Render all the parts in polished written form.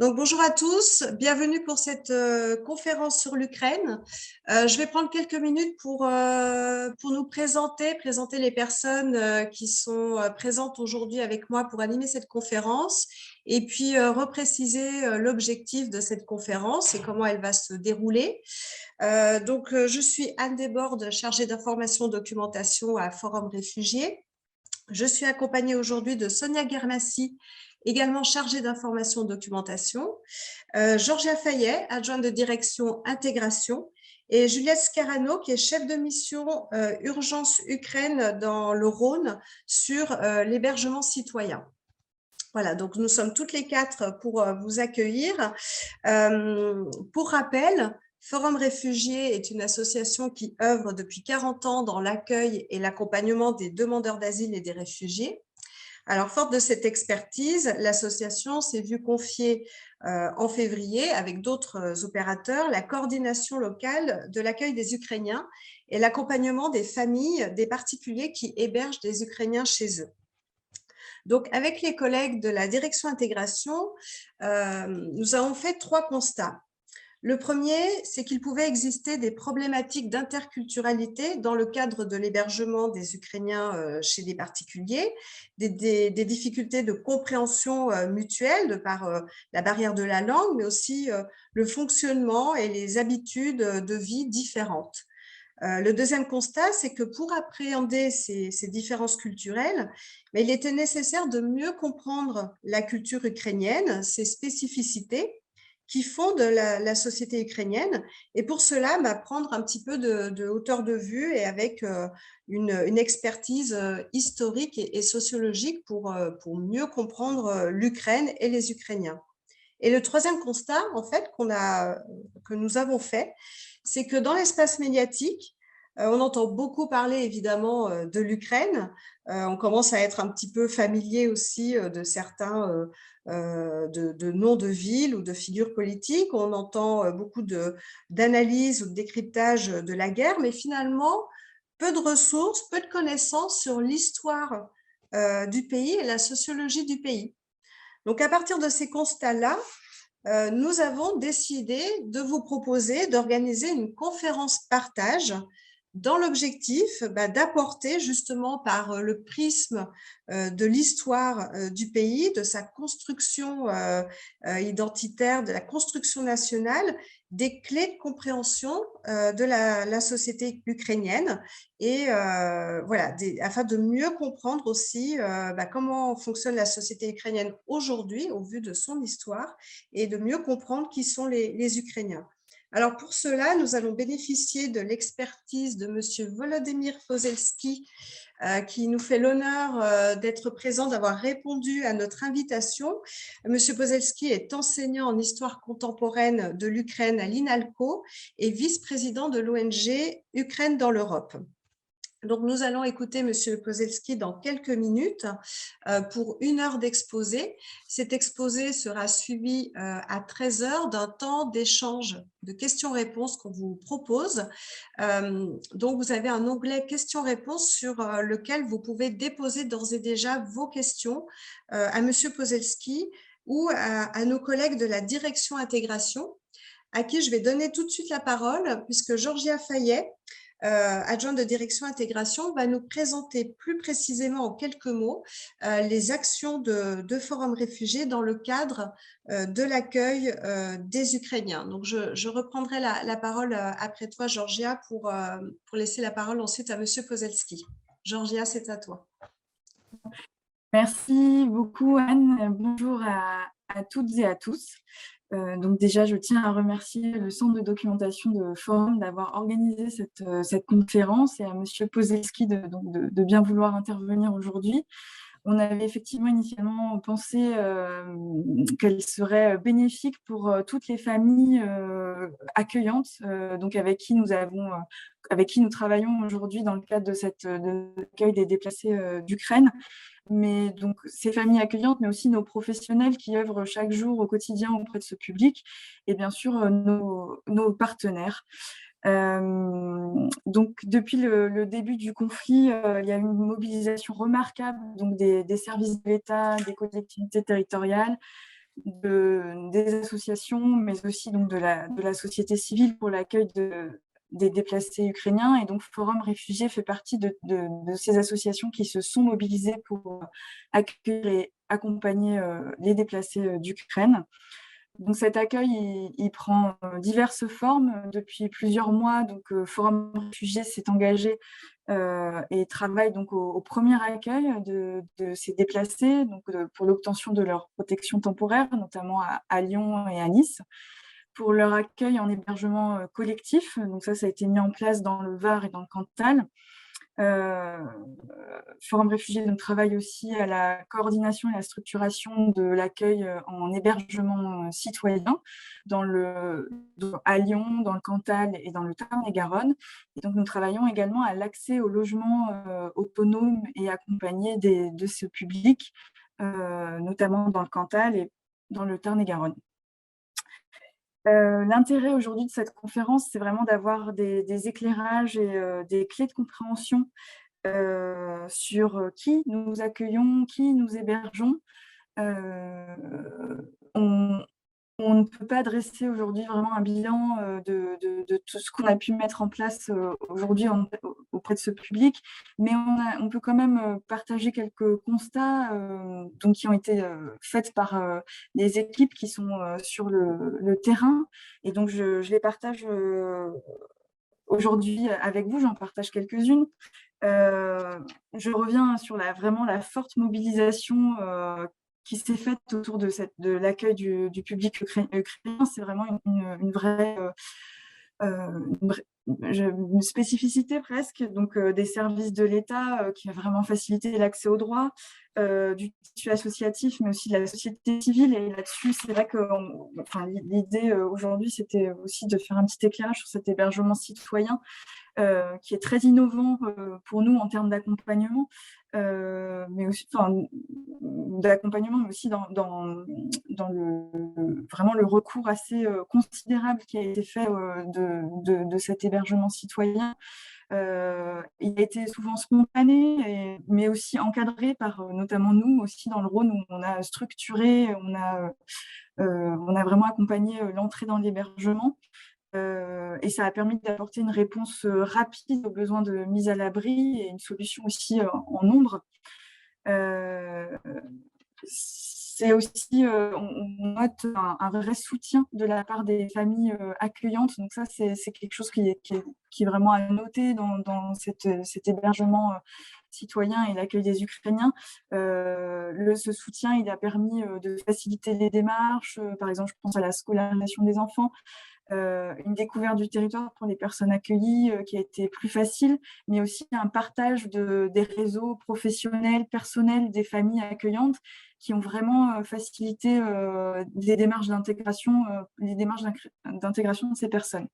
Donc, bonjour à tous, bienvenue pour cette conférence sur l'Ukraine. Je vais prendre quelques minutes pour nous présenter les personnes qui sont présentes aujourd'hui avec moi pour animer cette conférence et puis repréciser l'objectif de cette conférence et comment elle va se dérouler. Je suis Anne Desbordes, chargée d'information documentation à Forum Réfugiés. Je suis accompagnée aujourd'hui de Sonia Guermassi, également chargée d'information documentation, Georgia Fayet, adjointe de direction intégration, et Juliette Scarano, qui est chef de mission Urgence Ukraine dans le Rhône sur l'hébergement citoyen. Voilà, donc nous sommes toutes les quatre pour vous accueillir. Pour rappel, Forum Réfugiés est une association qui œuvre depuis 40 ans dans l'accueil et l'accompagnement des demandeurs d'asile et des réfugiés. Alors, forte de cette expertise, l'association s'est vue confier en février, avec d'autres opérateurs, la coordination locale de l'accueil des Ukrainiens et l'accompagnement des familles, des particuliers qui hébergent des Ukrainiens chez eux. Donc, avec les collègues de la direction intégration, nous avons fait 3 constats. Le premier, c'est qu'il pouvait exister des problématiques d'interculturalité dans le cadre de l'hébergement des Ukrainiens chez des particuliers, des difficultés de compréhension mutuelle de par la barrière de la langue, mais aussi le fonctionnement et les habitudes de vie différentes. Le deuxième constat, c'est que pour appréhender ces différences culturelles, il était nécessaire de mieux comprendre la culture ukrainienne, ses spécificités, qui font de la société ukrainienne. Et pour cela, prendre un petit peu de hauteur de vue et avec une expertise historique et sociologique pour mieux comprendre l'Ukraine et les Ukrainiens. Et le troisième constat, en fait, que nous avons fait, c'est que dans l'espace médiatique, on entend beaucoup parler évidemment de l'Ukraine. On commence à être un petit peu familier aussi de certains de noms de villes ou de figures politiques. On entend beaucoup d'analyses ou de décryptage de la guerre, mais finalement, peu de ressources, peu de connaissances sur l'histoire du pays et la sociologie du pays. Donc, à partir de ces constats-là, nous avons décidé de vous proposer d'organiser une conférence partage dans l'objectif d'apporter justement par le prisme de l'histoire du pays, de sa construction identitaire, de la construction nationale, des clés de compréhension de la société ukrainienne et voilà, afin de mieux comprendre aussi comment fonctionne la société ukrainienne aujourd'hui au vu de son histoire et de mieux comprendre qui sont les Ukrainiens. Alors pour cela, nous allons bénéficier de l'expertise de Monsieur Volodymyr Pozelski, qui nous fait l'honneur d'être présent, d'avoir répondu à notre invitation. Monsieur Pozelski est enseignant en histoire contemporaine de l'Ukraine à l'INALCO et vice-président de l'ONG Ukraine dans l'Europe. Donc, nous allons écouter Monsieur Pozelski dans quelques minutes pour 1 heure d'exposé. Cet exposé sera suivi à 13 heures d'un temps d'échange de questions-réponses qu'on vous propose. Donc, vous avez un onglet questions-réponses sur lequel vous pouvez déposer d'ores et déjà vos questions à Monsieur Pozelski ou à nos collègues de la direction intégration, à qui je vais donner tout de suite la parole, puisque Georgia Fayet, adjointe de direction intégration, va nous présenter plus précisément en quelques mots les actions de Forum Réfugiés dans le cadre de l'accueil des Ukrainiens. Donc, je reprendrai la parole après toi, Georgia, pour laisser la parole ensuite à Monsieur Pozelski. Georgia, c'est à toi. Merci beaucoup, Anne. Bonjour à toutes et à tous. Donc déjà, je tiens à remercier le Centre de documentation de Forum d'avoir organisé cette conférence et à Monsieur Pozelski de bien vouloir intervenir aujourd'hui. On avait effectivement initialement pensé qu'elle serait bénéfique pour toutes les familles accueillantes, donc avec qui nous travaillons aujourd'hui dans le cadre de l'accueil des déplacés d'Ukraine. Mais donc ces familles accueillantes, mais aussi nos professionnels qui œuvrent chaque jour au quotidien auprès de ce public, et bien sûr nos partenaires. Donc depuis le début du conflit, il y a eu une mobilisation remarquable donc des services de l'État, des collectivités territoriales, des associations, mais aussi donc de la société civile pour l'accueil des déplacés ukrainiens. Et donc, Forum Réfugiés fait partie de ces associations qui se sont mobilisées pour accueillir et accompagner les déplacés d'Ukraine. Donc cet accueil, il prend diverses formes depuis plusieurs mois. Donc Forum Réfugiés s'est engagé et travaille donc au premier accueil de ces déplacés, donc pour l'obtention de leur protection temporaire, notamment à Lyon et à Nice, pour leur accueil en hébergement collectif. Donc ça a été mis en place dans le Var et dans le Cantal. Forum Réfugiés travaille aussi à la coordination et la structuration de l'accueil en hébergement citoyen à Lyon, dans le Cantal et dans le Tarn-et-Garonne. Et donc, nous travaillons également à l'accès au logement autonome et accompagné de ce public, notamment dans le Cantal et dans le Tarn-et-Garonne. L'intérêt aujourd'hui de cette conférence, c'est vraiment d'avoir des éclairages et des clés de compréhension sur qui nous accueillons, qui nous hébergeons. On ne peut pas dresser aujourd'hui vraiment un bilan de tout ce qu'on a pu mettre en place aujourd'hui auprès de ce public, mais on peut quand même partager quelques constats donc, qui ont été faits par les équipes qui sont sur le terrain. Et donc, je les partage aujourd'hui avec vous, j'en partage quelques-unes. Je reviens sur vraiment la forte mobilisation qui s'est faite autour de l'accueil du public ukrainien. C'est vraiment une vraie une spécificité presque, donc des services de l'État qui a vraiment facilité l'accès aux droits, du tissu associatif, mais aussi de la société civile. Et là-dessus, c'est vrai que l'idée aujourd'hui, c'était aussi de faire un petit éclairage sur cet hébergement citoyen qui est très innovant pour nous en termes d'accompagnement, mais aussi d'accompagnement, mais aussi dans vraiment le recours assez considérable qui a été fait de cet hébergement citoyen. Il a été souvent spontané, mais aussi encadré par notamment nous aussi dans le Rhône, où on a structuré, on a vraiment accompagné l'entrée dans l'hébergement. Et ça a permis d'apporter une réponse rapide aux besoins de mise à l'abri et une solution aussi en nombre. C'est aussi, on note un vrai soutien de la part des familles accueillantes. Donc ça, c'est quelque chose qui est vraiment à noter dans cet hébergement citoyen et l'accueil des Ukrainiens. Ce soutien, il a permis de faciliter les démarches. Par exemple, je pense à la scolarisation des enfants. Une découverte du territoire pour les personnes accueillies qui a été plus facile, mais aussi un partage des réseaux professionnels, personnels des familles accueillantes qui ont vraiment facilité les démarches d'intégration de ces personnes.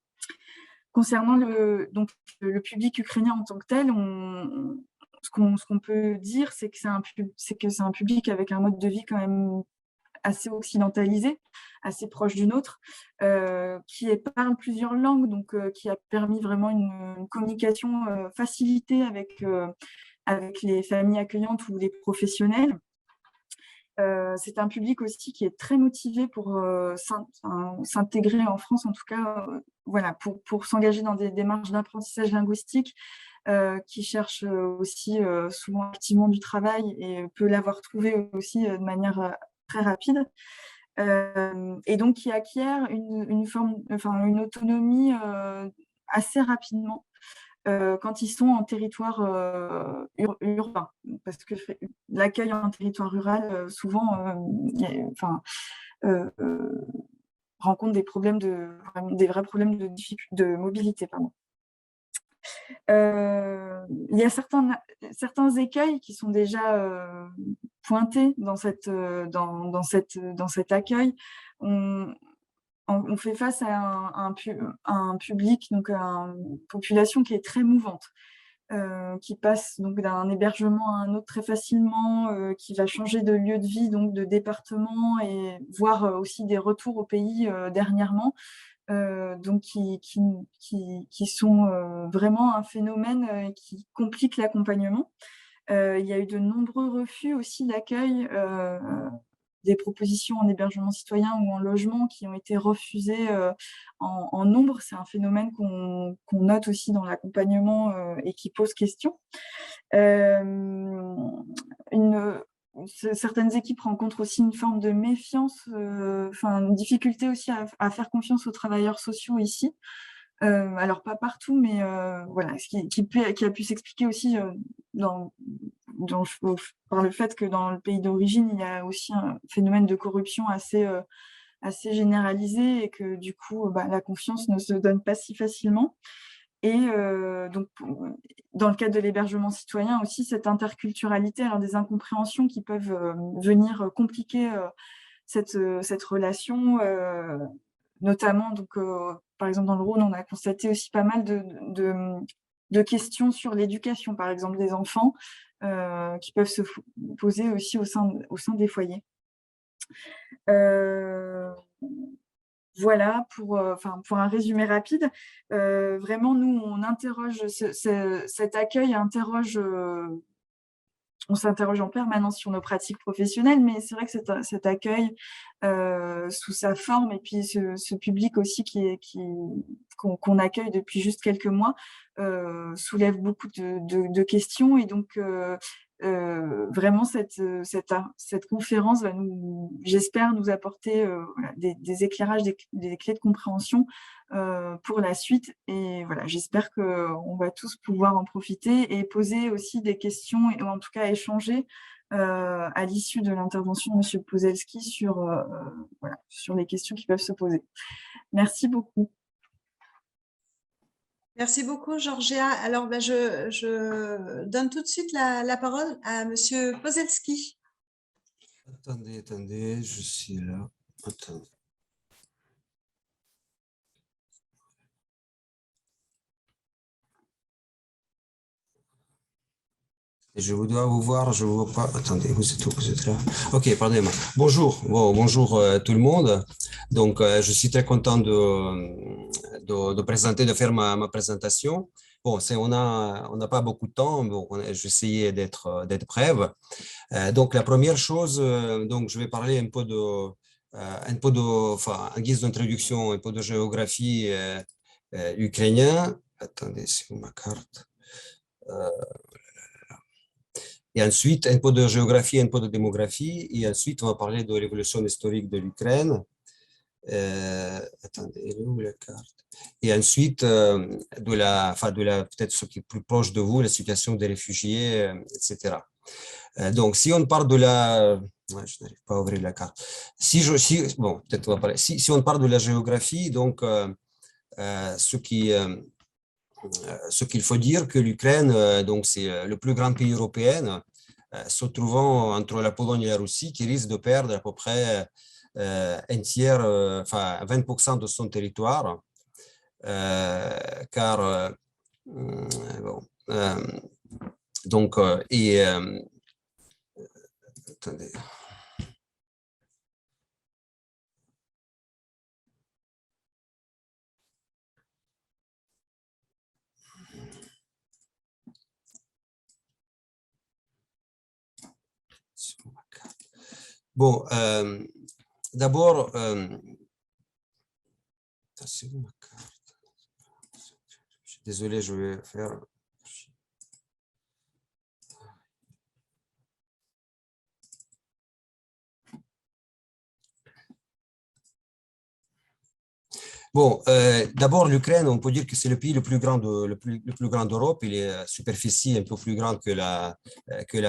Concernant le public ukrainien en tant que tel, ce qu'on peut dire, c'est que c'est un public avec un mode de vie quand même assez occidentalisé, assez proche du nôtre, qui parle plusieurs langues, donc qui a permis vraiment une communication facilitée avec les familles accueillantes ou les professionnels. C'est un public aussi qui est très motivé pour s'intégrer en France, en tout cas, voilà, pour s'engager dans des démarches d'apprentissage linguistique, qui cherche aussi souvent activement du travail et peut l'avoir trouvé aussi de manière très rapide. Et donc qui acquiert une autonomie assez rapidement quand ils sont en territoire urbain, parce que l'accueil en territoire rural souvent rencontre des vrais problèmes de mobilité, pardon. Il y a certains écueils qui sont déjà pointés dans cet accueil. On fait face à un public, donc à une population qui est très mouvante, qui passe donc d'un hébergement à un autre très facilement, qui va changer de lieu de vie, donc de département, et voire aussi des retours au pays dernièrement. Donc qui sont vraiment un phénomène qui complique l'accompagnement. Il y a eu de nombreux refus aussi d'accueil des propositions en hébergement citoyen ou en logement qui ont été refusées en nombre. C'est un phénomène qu'on note aussi dans l'accompagnement et qui pose question. Certaines équipes rencontrent aussi une forme de méfiance, une difficulté aussi à faire confiance aux travailleurs sociaux ici. Alors pas partout, mais voilà, qui a pu s'expliquer aussi par le fait que dans le pays d'origine, il y a aussi un phénomène de corruption assez généralisé et que du coup, la confiance ne se donne pas si facilement. Et donc, dans le cadre de l'hébergement citoyen aussi, cette interculturalité, alors des incompréhensions qui peuvent venir compliquer cette relation, notamment, donc, par exemple, dans le Rhône, on a constaté aussi pas mal de questions sur l'éducation, par exemple, des enfants, qui peuvent se poser aussi au sein des foyers. Voilà pour un résumé rapide. Vraiment, nous, on interroge cet accueil, on s'interroge en permanence sur nos pratiques professionnelles, mais c'est vrai que cet accueil sous sa forme et puis ce public aussi qu'on accueille depuis juste quelques mois soulève beaucoup de questions. Et donc, vraiment, cette conférence va j'espère, nous apporter voilà, des éclairages, des clés de compréhension pour la suite. Et voilà, j'espère qu'on va tous pouvoir en profiter et poser aussi des questions, ou en tout cas échanger à l'issue de l'intervention de M. Poselski sur les questions qui peuvent se poser. Merci beaucoup. Merci beaucoup, Georgia. Alors, je donne tout de suite la parole à M. Poselski. Attendez, je suis là. Attendez. Je dois vous voir, je ne vous vois pas. Attendez, vous êtes là. Ok, pardonnez-moi. Bonjour, bonjour tout le monde. Donc, je suis très content de faire ma présentation. Bon, on n'a pas beaucoup de temps, donc je vais essayer d'être brève. Donc, la première chose, donc, je vais parler un peu en guise d'introduction, un peu de géographie ukrainienne. Attendez, c'est ma carte. Et ensuite, un peu de géographie, un peu de démographie. Et ensuite, on va parler de l'évolution historique de l'Ukraine. Attendez, elle est où la carte? Et ensuite, peut-être ce qui est plus proche de vous, la situation des réfugiés, etc. Donc, si on parle de la... je n'arrive pas à ouvrir la carte. Bon, peut-être on va parler. Si on parle de la géographie, donc, ce qu'il faut dire que l'Ukraine, donc c'est le plus grand pays européen, se trouvant entre la Pologne et la Russie, qui risque de perdre à peu près un tiers, 20% de son territoire, car bon, donc attendez. Bon, d'abord, c'est où ma carte? Je suis désolé, je vais faire... Bon, d'abord, l'Ukraine, on peut dire que c'est le pays le plus grand d'Europe. Il est superficie un peu plus grande que la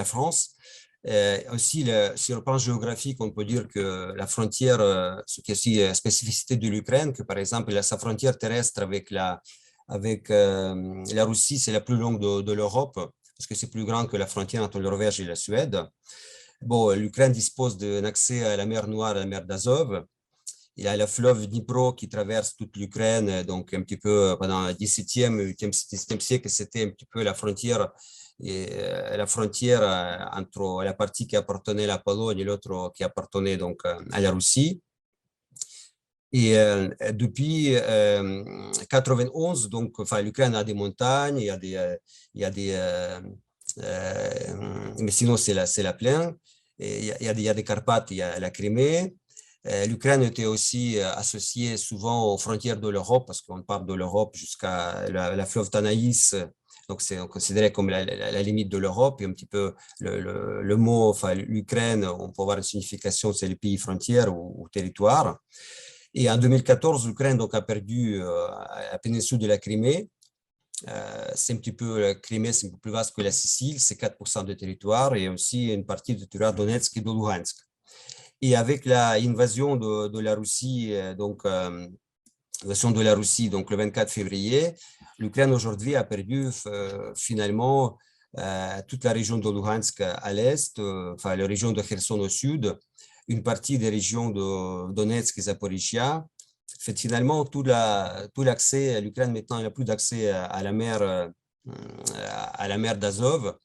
France. Aussi, sur le plan géographique, on peut dire que la frontière, ce qui est aussi spécificité de l'Ukraine, que par exemple, sa frontière terrestre avec la Russie, c'est la plus longue de l'Europe, parce que c'est plus grand que la frontière entre la Norvège et la Suède. Bon, l'Ukraine dispose d'un accès à la mer Noire et à la mer d'Azov. Il y a le fleuve Dnipro qui traverse toute l'Ukraine, donc un petit peu pendant le XVIIe, XVIIIe, XVIIe siècle, c'était un petit peu la frontière entre la partie qui appartenait à la Pologne et l'autre qui appartenait donc à la Russie. Et depuis 91, donc, l'Ukraine a des montagnes, mais sinon c'est la plaine. il y a des Carpates, il y a la Crimée. L'Ukraine était aussi associée souvent aux frontières de l'Europe, parce qu'on parle de l'Europe jusqu'à la fleuve Tanaïs, donc c'est considéré comme la limite de l'Europe, et un petit peu le mot, enfin l'Ukraine, on peut avoir une signification, c'est les pays frontières ou territoires. Et en 2014, l'Ukraine donc a perdu la péninsule de la Crimée. C'est un petit peu, la Crimée, c'est un peu plus vaste que la Sicile, c'est 4% de territoire, et aussi une partie du territoire de Donetsk et de Luhansk. Et avec l'invasion de la Russie, l'invasion de la Russie, donc le 24 février, l'Ukraine aujourd'hui a perdu finalement toute la région de Luhansk à l'est, enfin la région de Kherson au sud, une partie des régions de Donetsk et Zaporizhia. Fait, finalement, tout l'accès, l'Ukraine maintenant n'a plus d'accès à la mer d'Azov.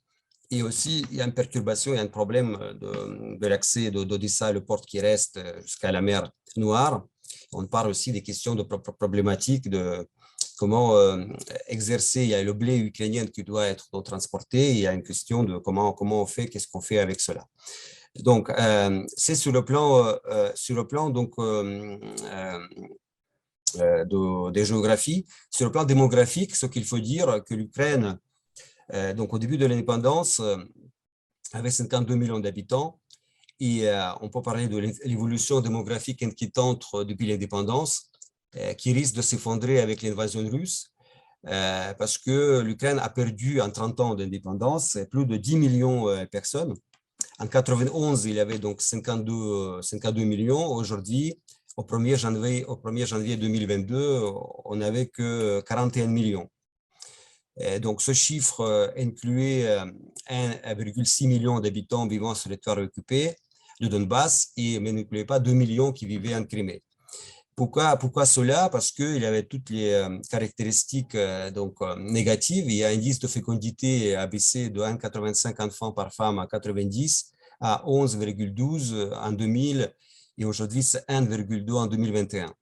Et aussi, il y a une perturbation, il y a un problème de l'accès d'Odessa, le port qui reste jusqu'à la mer Noire. On parle aussi des questions de problématiques de comment exercer. Il y a le blé ukrainien qui doit être transporté. Il y a une question de comment on fait, qu'est-ce qu'on fait avec cela. Donc, c'est sur le plan donc, des géographies. Sur le plan démographique, ce qu'il faut dire que l'Ukraine, donc au début de l'indépendance, avait 52 millions d'habitants, et on peut parler de l'évolution démographique inquiétante depuis l'indépendance, qui risque de s'effondrer avec l'invasion russe, parce que l'Ukraine a perdu en 30 ans d'indépendance plus de 10 millions de personnes. En 91, il y avait donc 52 millions. Aujourd'hui, au 1er janvier 2022, on n'avait que 41 millions. Donc, ce chiffre incluait 1,6 million d'habitants vivant sur le territoire occupé de Donbass, et n'incluait pas 2 millions qui vivaient en Crimée. Pourquoi cela? Parce qu'il y avait toutes les caractéristiques négatives. Il y a un indice de fécondité a baissé de 1,85 enfants par femme en 90 à 11,12 en 2000, et aujourd'hui c'est 1,2 en 2021.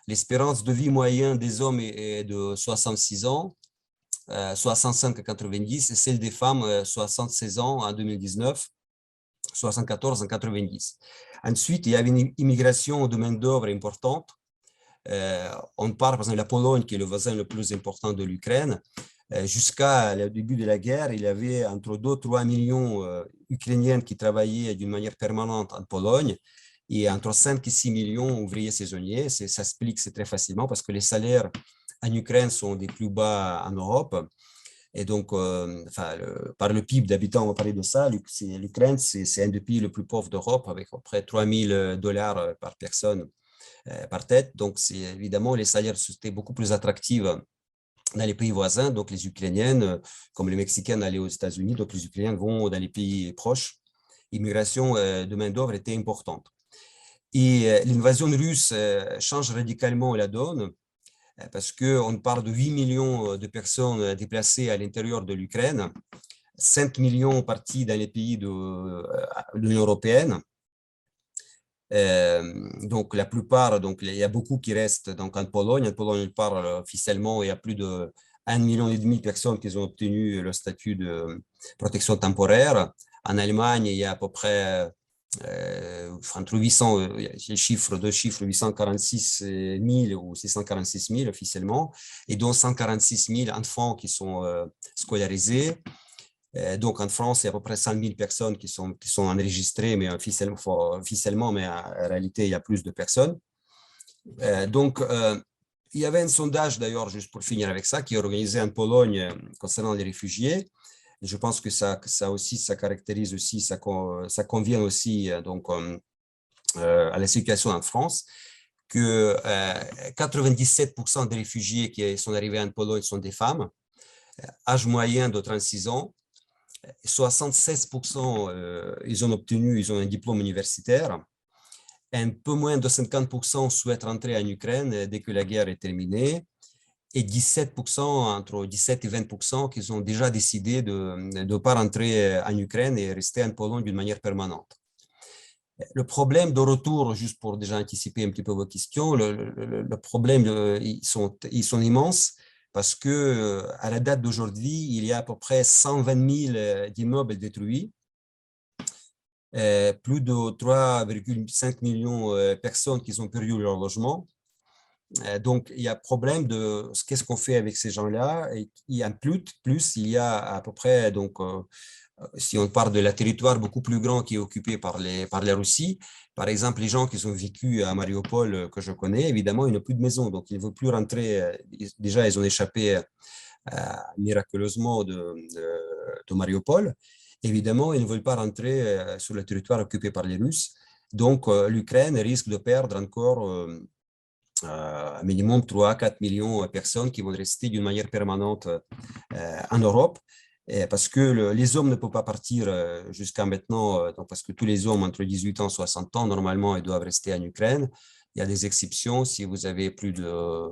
L'espérance de vie moyenne des hommes est de 66 ans, 65 à 90, et celle des femmes 76 ans en 2019, 74 en 90. Ensuite, il y avait une immigration de main-d'œuvre importante. On parle, par exemple, de la Pologne, qui est le voisin le plus important de l'Ukraine. Jusqu'à le début de la guerre, il y avait entre 2 et 3 millions d'Ukrainiens qui travaillaient d'une manière permanente en Pologne, et entre 5 et 6 millions d'ouvriers saisonniers. Ça s'explique très facilement parce que les salaires en Ukraine sont des plus bas en Europe. Et donc, par le PIB d'habitants, on va parler de ça. L'Ukraine, c'est un des pays les plus pauvres d'Europe, avec à peu près $3 000 par personne, par tête. Donc, évidemment, les salaires étaient beaucoup plus attractifs dans les pays voisins. Donc, les Ukrainiennes, comme les Mexicains, allaient aux États-Unis. Donc, les Ukrainiens vont dans les pays proches. L'immigration de main-d'œuvre était importante. Et l'invasion russe change radicalement la donne, parce qu'on parle de 8 millions de personnes déplacées à l'intérieur de l'Ukraine, 5 millions partis dans les pays de l'Union européenne. Donc, la plupart, donc, il y a beaucoup qui restent donc, en Pologne. En Pologne, il parle officiellement, il y a plus de 1,5 million de personnes qui ont obtenu le statut de protection temporaire. En Allemagne, il y a à peu près entre 800, le chiffre 846 000 ou 646 000 officiellement, et dont 146 000 enfants qui sont scolarisés. Donc en France, il y a à peu près 100 000 personnes qui sont enregistrées, mais officiellement, mais en réalité, il y a plus de personnes. Donc, il y avait un sondage d'ailleurs, juste pour finir avec ça, qui est organisé en Pologne concernant les réfugiés. Je pense que ça caractérise aussi, ça convient aussi donc, à la situation en France, que 97% des réfugiés qui sont arrivés en Pologne sont des femmes, âge moyen de 36 ans, 76% ils ont un diplôme universitaire, un peu moins de 50% souhaitent rentrer en Ukraine dès que la guerre est terminée, et 17%, entre 17 et 20% qui ont déjà décidé de ne pas rentrer en Ukraine et rester en Pologne d'une manière permanente. Le problème de retour, juste pour déjà anticiper un petit peu vos questions, le problème, ils sont immenses, parce que à la date d'aujourd'hui, il y a à peu près 120 000 immeubles détruits. plus de 3,5 millions de personnes qui ont perdu leur logement. Donc, il y a problème de qu'est-ce qu'on fait avec ces gens-là. Et il y a plus, il y a à peu près, donc, si on parle de la territoire beaucoup plus grand qui est occupé par la Russie, par exemple, les gens qui ont vécu à Mariupol, que je connais, évidemment, ils n'ont plus de maison, donc ils ne veulent plus rentrer. Déjà, ils ont échappé miraculeusement de Mariupol. Évidemment, ils ne veulent pas rentrer sur le territoire occupé par les Russes. Donc, l'Ukraine risque de perdre encore un minimum 3 à 4 millions de personnes qui vont rester d'une manière permanente en Europe. Parce que les hommes ne peuvent pas partir jusqu'à maintenant, donc parce que tous les hommes entre 18 ans et 60 ans, normalement, ils doivent rester en Ukraine. Il y a des exceptions si vous avez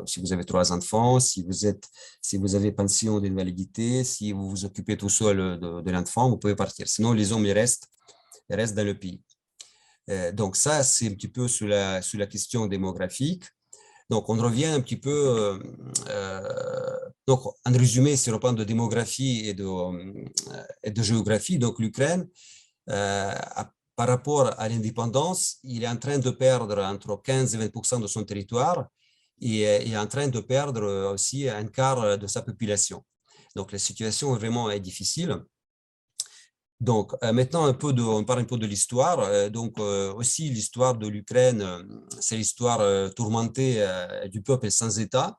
si vous avez 3 enfants, si vous avez pension d'invalidité, si vous vous occupez tout seul de l'enfant, vous pouvez partir. Sinon, les hommes, ils restent dans le pays. Donc ça, c'est un petit peu sur la question démographique. Donc, on revient un petit peu, donc en résumé, sur le plan de démographie et de géographie, donc l'Ukraine, par rapport à l'indépendance, il est en train de perdre entre 15 et 20% de son territoire et est en train de perdre aussi un quart de sa population. Donc, la situation vraiment est difficile. Donc, maintenant, on parle un peu de l'histoire. Donc, aussi, l'histoire de l'Ukraine, c'est l'histoire tourmentée du peuple sans État.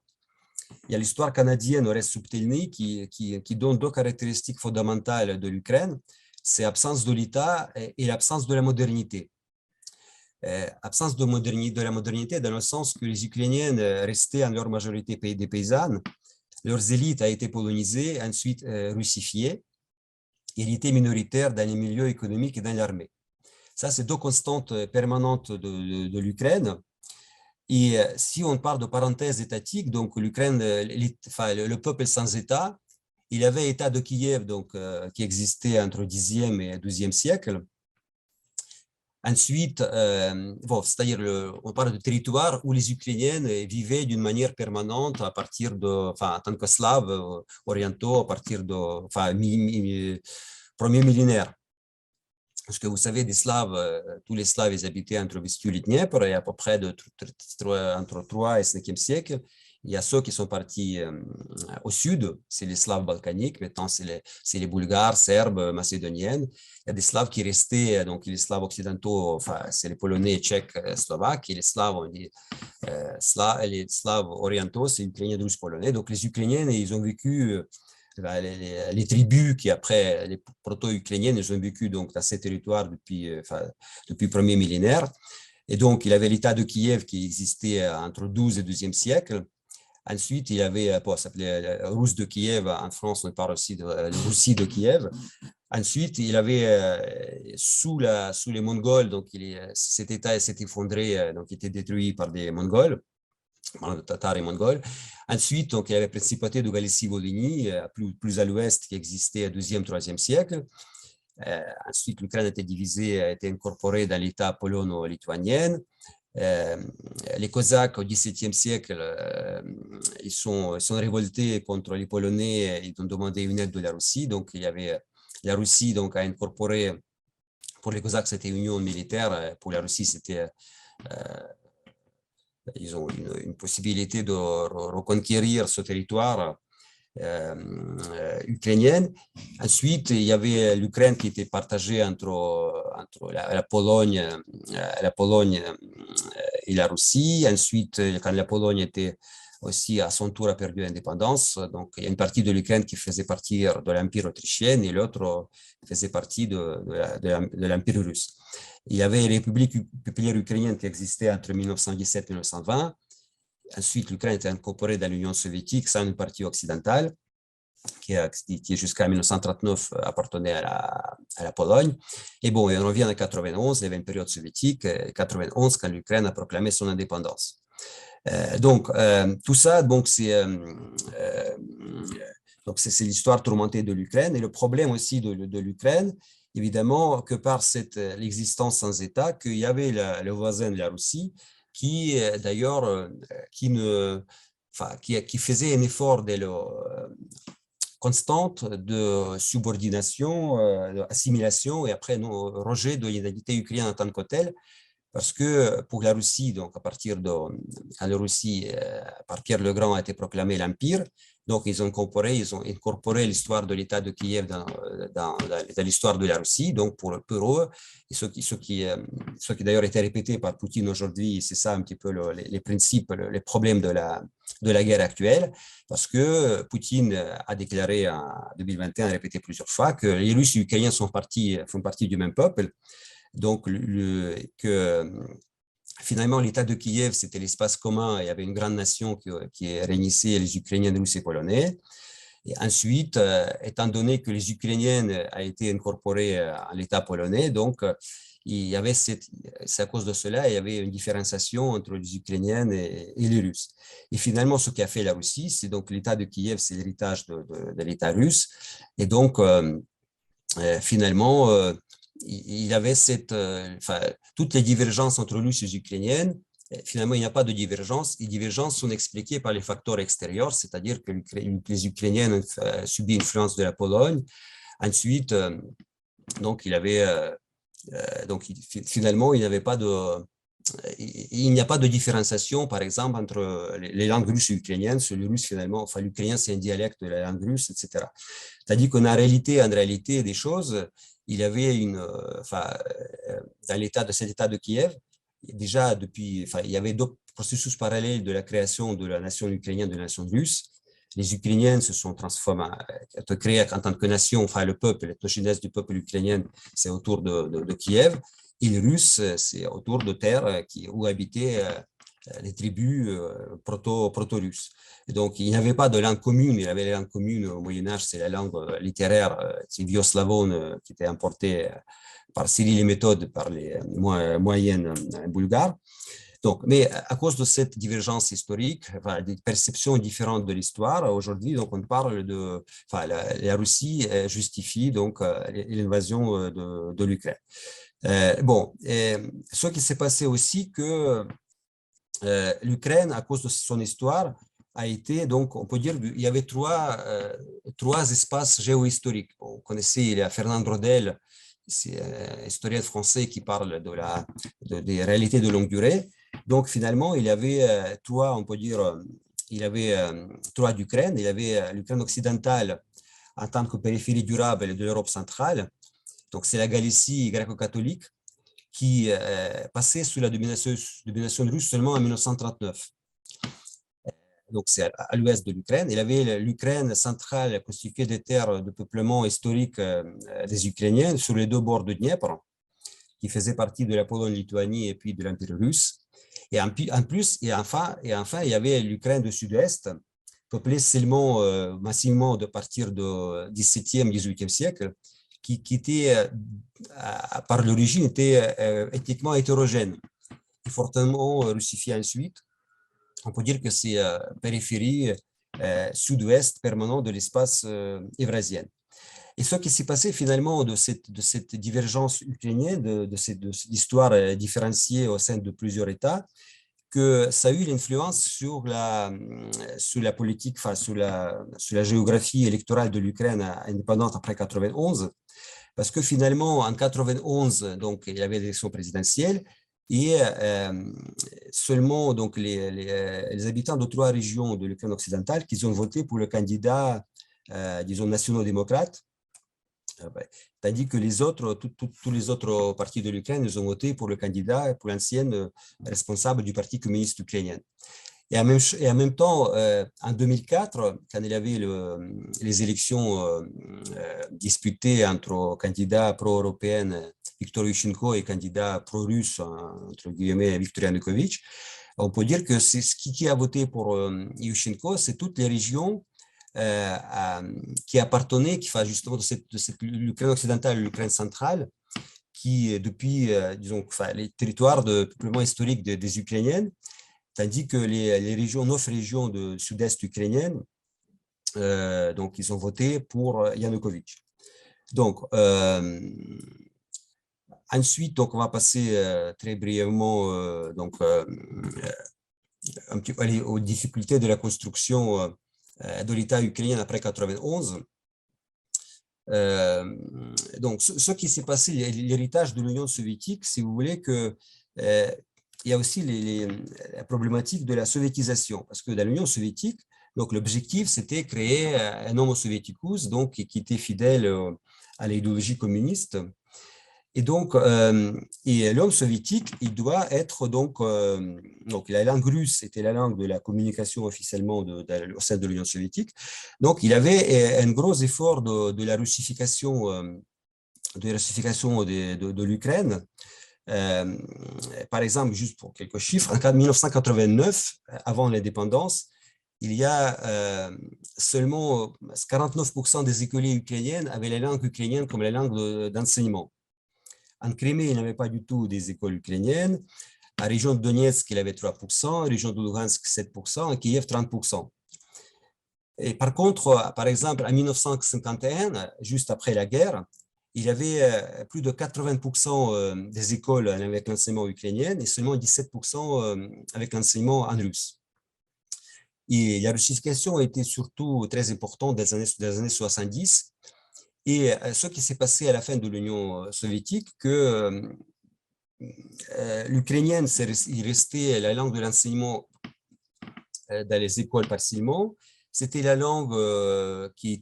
Il y a l'histoire canadienne, Orest Subtelny, qui donne 2 caractéristiques fondamentales de l'Ukraine. C'est l'absence de l'État et l'absence de la modernité. Absence de la modernité dans le sens que les Ukrainiennes restaient en leur majorité des paysannes. Leurs élites ont été polonisées, ensuite russifiées. Il était minoritaire dans les milieux économiques et dans l'armée. Ça, c'est 2 constantes permanentes de l'Ukraine. Et si on parle de parenthèse étatique, donc l'Ukraine, le peuple sans État, il avait l'État de Kiev, donc, qui existait entre le Xe et le XIIe siècle. Ensuite, c'est-à-dire on parle de territoire où les Ukrainiennes vivaient d'une manière permanente à partir en tant que slaves orientaux, à partir premier millénaire. Parce que vous savez, tous les Slaves, ils habitaient entre Vistule et Dniepr, et à peu près entre 3 et 5e siècle. Il y a ceux qui sont partis au sud, c'est les Slaves balkaniques, maintenant c'est les Bulgares, Serbes, Macédoniennes. Il y a des Slaves qui restaient, donc les Slaves occidentaux, c'est les Polonais, Tchèques, Slovaques, et les Slaves, on dit, les Slaves orientaux, c'est Ukrainiens, Russes, Polonais. Donc les Ukrainiens, ils ont vécu, les tribus qui après, les proto-ukrainiennes, ils ont vécu donc, dans ces territoires depuis le premier millénaire. Et donc, il y avait l'État de Kiev qui existait entre le 12 et le 12e siècle. Ensuite, il y avait, ça s'appelait Russe de Kiev. En France, on parle aussi de Russie de Kiev. Ensuite, il y avait sous les Mongols, donc cet État s'est effondré, donc il était détruit par des Mongols, par les Tatars et Mongols. Ensuite, donc, il y avait la principauté de Galicie-Volhynie, plus à l'ouest, qui existait au 2e, 3e siècle. Ensuite, l'Ukraine a été divisée, a été incorporée dans l'État polono-lituanien. Les Cosaques au XVIIe siècle, ils sont révoltés contre les Polonais, ils ont demandé une aide de la Russie. Donc, il y avait la Russie donc, a incorporé, pour les Cosaques, c'était une union militaire, pour la Russie, c'était ils ont une possibilité de reconquérir ce territoire ukrainien. Ensuite, il y avait l'Ukraine qui était partagée entre la Pologne et la Russie. Ensuite, quand la Pologne était aussi à son tour a perdu l'indépendance, donc il y a une partie de l'Ukraine qui faisait partie de l'Empire autrichien et l'autre faisait partie de l'Empire russe. Il y avait les républiques populaires ukrainiennes qui existaient entre 1917 et 1920. Ensuite, l'Ukraine était incorporée dans l'Union soviétique, sans une partie occidentale, qui jusqu'à 1939 appartenait à la Pologne. Et bon, on revient en 91, il y avait une période soviétique, 91, quand l'Ukraine a proclamé son indépendance. Donc, tout ça, donc c'est l'histoire tourmentée de l'Ukraine. Et le problème aussi de l'Ukraine, évidemment, que par l'existence sans État, qu'il y avait le voisin de la Russie, qui d'ailleurs qui faisait un effort constante de subordination, d'assimilation et après rejet de l'identité ukrainienne en tant que telle. Parce que pour la Russie, donc à partir de la Russie, par Pierre le Grand a été proclamé l'Empire, donc ils ont incorporé l'histoire de l'État de Kiev dans l'histoire de la Russie. Donc pour eux, et ce qui d'ailleurs été répété par Poutine aujourd'hui, c'est ça un petit peu les principes, les problèmes de la guerre actuelle, parce que Poutine a déclaré en 2021, a répété plusieurs fois, que les Russes et les Ukrainiens font partie du même peuple. Donc, finalement, l'État de Kiev, c'était l'espace commun. Il y avait une grande nation qui réunissait les Ukrainiens, Russes et Polonais. Et ensuite, étant donné que les Ukrainiennes a été incorporée à l'État polonais, donc il y avait c'est à cause de cela, il y avait une différenciation entre les Ukrainiennes et les Russes. Et finalement, ce qu'a fait la Russie, c'est donc l'État de Kiev, c'est l'héritage de l'État russe. Et donc, finalement, il y avait toutes les divergences entre Russes et Ukrainiennes. Finalement, il n'y a pas de divergence. Les divergences sont expliquées par les facteurs extérieurs, c'est-à-dire que les Ukrainiennes ont subi l'influence de la Pologne. Ensuite, donc, finalement, il n'y a pas de différenciation, par exemple, entre les langues russes et ukrainiennes. Sur le russe, finalement, l'ukrainien, c'est un dialecte de la langue russe, etc. C'est-à-dire qu'en réalité des choses, il y avait dans cet État de Kiev, déjà il y avait deux processus parallèles de la création de la nation ukrainienne et de la nation russe. Les Ukrainiens se sont transformés, créés en tant que nation, le peuple, l'ethnogenèse du peuple ukrainien, c'est autour de Kiev, et les Russes, c'est autour de terres où habitaient les tribus proto-russes. Donc, il n'y avait pas de langue commune. Il y avait la langue commune au Moyen-Âge, c'est la langue littéraire, c'est vieux-slavone qui était importé par Cyril et Méthode par les moyennes bulgares. Donc, mais à cause de cette divergence historique, des perceptions différentes de l'histoire, aujourd'hui, donc on parle de, la Russie justifie donc l'invasion de l'Ukraine. Ce qui s'est passé aussi que l'Ukraine, à cause de son histoire, a été, donc, on peut dire qu'il y avait trois espaces géohistoriques. On connaissait, il y a Fernand Braudel, c'est un historien français qui parle des réalités de longue durée. Donc, finalement, il y avait on peut dire, il y avait trois d'Ukraine. Il y avait l'Ukraine occidentale en tant que périphérie durable de l'Europe centrale. Donc, c'est la Galicie gréco-catholique qui passait sous la domination russe seulement en 1939. Donc, c'est à l'ouest de l'Ukraine. Il y avait l'Ukraine centrale constituée des terres de peuplement historique des Ukrainiens sur les deux bords de Dniepr, qui faisaient partie de la Pologne-Lituanie et puis de l'Empire russe. Et enfin, il y avait l'Ukraine du sud-est, peuplée seulement massivement de partir du XVIIe, XVIIIe siècle, qui était, par l'origine, était ethniquement hétérogène et fortement russifié ensuite. On peut dire que c'est périphérie sud-ouest permanent de l'espace eurasien. Et ce qui s'est passé finalement de cette divergence ukrainienne, de cette histoire différenciée au sein de plusieurs États, que ça a eu l'influence sur la politique, sur la géographie électorale de l'Ukraine indépendante après 91, parce que finalement, en 91, donc, il y avait l'élection présidentielle, et seulement donc, les habitants de trois régions de l'Ukraine occidentale qui ont voté pour le candidat, disons, nationaux-démocrate, tandis que les autres, tous les autres partis de l'Ukraine, ils ont voté pour le candidat, pour l'ancienne responsable du Parti communiste ukrainien. Et en même temps, en 2004, quand il y avait les élections disputées entre candidats pro-européens Viktor Yushchenko et candidat pro-russe, entre guillemets, Viktor Yanukovych, on peut dire que c'est ce qui a voté pour Yushchenko, c'est toutes les régions qui appartenaient, justement de l'Ukraine occidentale et l'Ukraine centrale, qui depuis, disons, les territoires de peuplement historique des Ukrainiennes, tandis que les régions, 9 régions du sud-est ukrainiennes, donc ils ont voté pour Yanukovych. Donc, ensuite, donc, on va passer très brièvement un petit peu aux difficultés de la construction de l'État ukrainien après 91. Donc, ce qui s'est passé, l'héritage de l'Union soviétique, si vous voulez, que il y a aussi la problématique de la soviétisation, parce que dans l'Union soviétique, donc l'objectif, c'était créer un homo soviéticus, donc qui était fidèle à l'idéologie communiste. Et donc, l'homme soviétique, il doit être donc la langue russe était la langue de la communication officiellement au sein de l'Union soviétique. Donc, il avait un gros effort de la russification, de l'Ukraine. Par exemple, juste pour quelques chiffres, en 1989, avant l'indépendance, il y a seulement 49% des écoliers ukrainiennes avaient la langue ukrainienne comme la langue d'enseignement. En Crimée, il n'y avait pas du tout des écoles ukrainiennes. À la région de Donetsk, il y avait 3%, à la région de Lugansk, 7%, à Kiev, 30%. Et par contre, par exemple, en 1951, juste après la guerre, il y avait plus de 80% des écoles avec l'enseignement ukrainien et seulement 17% avec l'enseignement en russe. Et la russification a été surtout très importante dans les années 70. Et ce qui s'est passé à la fin de l'Union soviétique, que l'ukrainien il restait la langue de l'enseignement dans les écoles partiellement. C'était la langue qui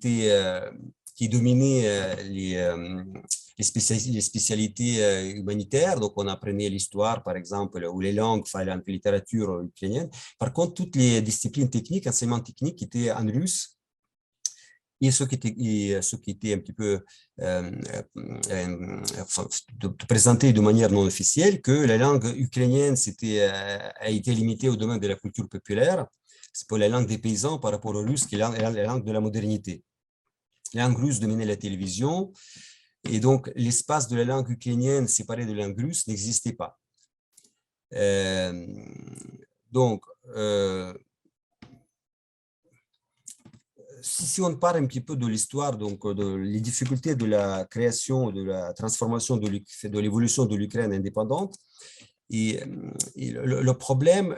dominait les spécialités humanitaires. Donc, on apprenait l'histoire, par exemple, ou les langues, enfin, la littérature ukrainienne. Par contre, toutes les disciplines techniques, enseignement technique, étaient en russe. Et ce qui était un petit peu présenté de manière non officielle, que la langue ukrainienne a été limitée au domaine de la culture populaire. C'est pour la langue des paysans par rapport au russe, qui est la langue de la modernité. La langue russe dominait la télévision, et donc l'espace de la langue ukrainienne séparé de la langue russe n'existait pas. Si on parle un petit peu de l'histoire, donc les difficultés de la création, de la transformation, de l'évolution de l'Ukraine indépendante, et le problème,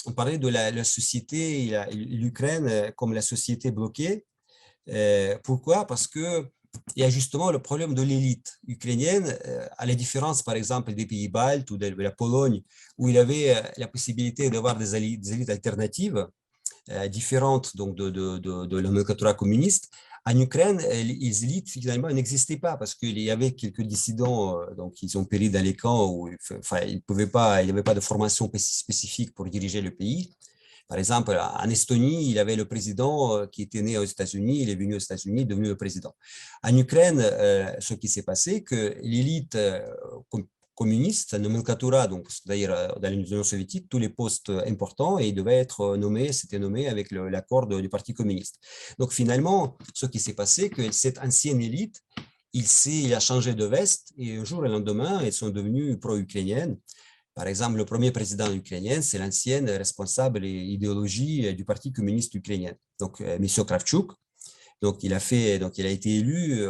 on parlait de la société, l'Ukraine comme la société bloquée. Pourquoi? Parce que il y a justement le problème de l'élite ukrainienne, à la différence, par exemple, des pays baltes ou de la Pologne, où il y avait la possibilité d'avoir des élites alternatives, différentes donc, de la nomenclature communiste. En Ukraine, les élites finalement n'existaient pas parce qu'il y avait quelques dissidents, donc ils ont péri dans les camps où enfin, il n'y avait pas de formation spécifique pour diriger le pays. Par exemple, en Estonie, il y avait le président qui était né aux États-Unis, il est venu aux États-Unis, devenu le président. En Ukraine, ce qui s'est passé, que l'élite communiste, la nomenclatura, donc d'ailleurs dans l'Union soviétique, tous les postes importants et ils devaient être nommés, c'était nommé avec l'accord du Parti communiste. Donc finalement, ce qui s'est passé, que cette ancienne élite, il a changé de veste et un jour et le lendemain, ils sont devenus pro-ukrainiennes. Par exemple, le premier président ukrainien, c'est l'ancienne responsable idéologie du Parti communiste ukrainien, donc M. Kravchuk. Donc il a été élu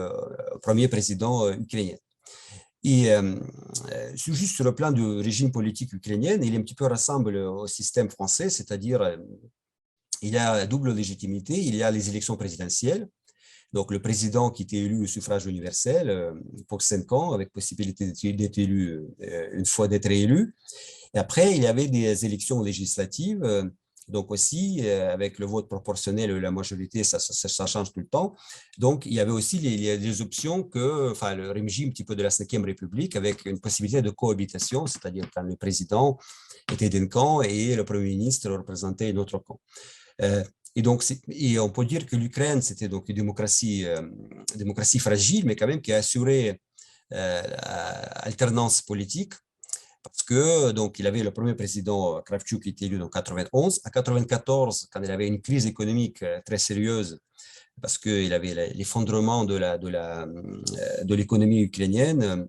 premier président ukrainien. Et juste sur le plan du régime politique ukrainien, il est un petit peu ressemble au système français, c'est-à-dire il y a double légitimité, il y a les élections présidentielles, donc le président qui était élu au suffrage universel pour 5 ans, avec possibilité d'être élu une fois d'être élu. Et après, il y avait des élections législatives, donc aussi avec le vote proportionnel, la majorité, ça change tout le temps. Donc, il y avait aussi les options enfin, le régime un petit peu de la 5e République avec une possibilité de cohabitation, c'est-à-dire quand le président était d'un camp et le Premier ministre représentait un autre camp. Et donc, on peut dire que l'Ukraine, c'était donc une démocratie fragile, mais quand même qui a assuré l'alternance politique. Parce que donc il avait le premier président Kravchuk qui était élu en 91. À 94, quand il avait une crise économique très sérieuse, parce qu'il avait l'effondrement de l'économie ukrainienne,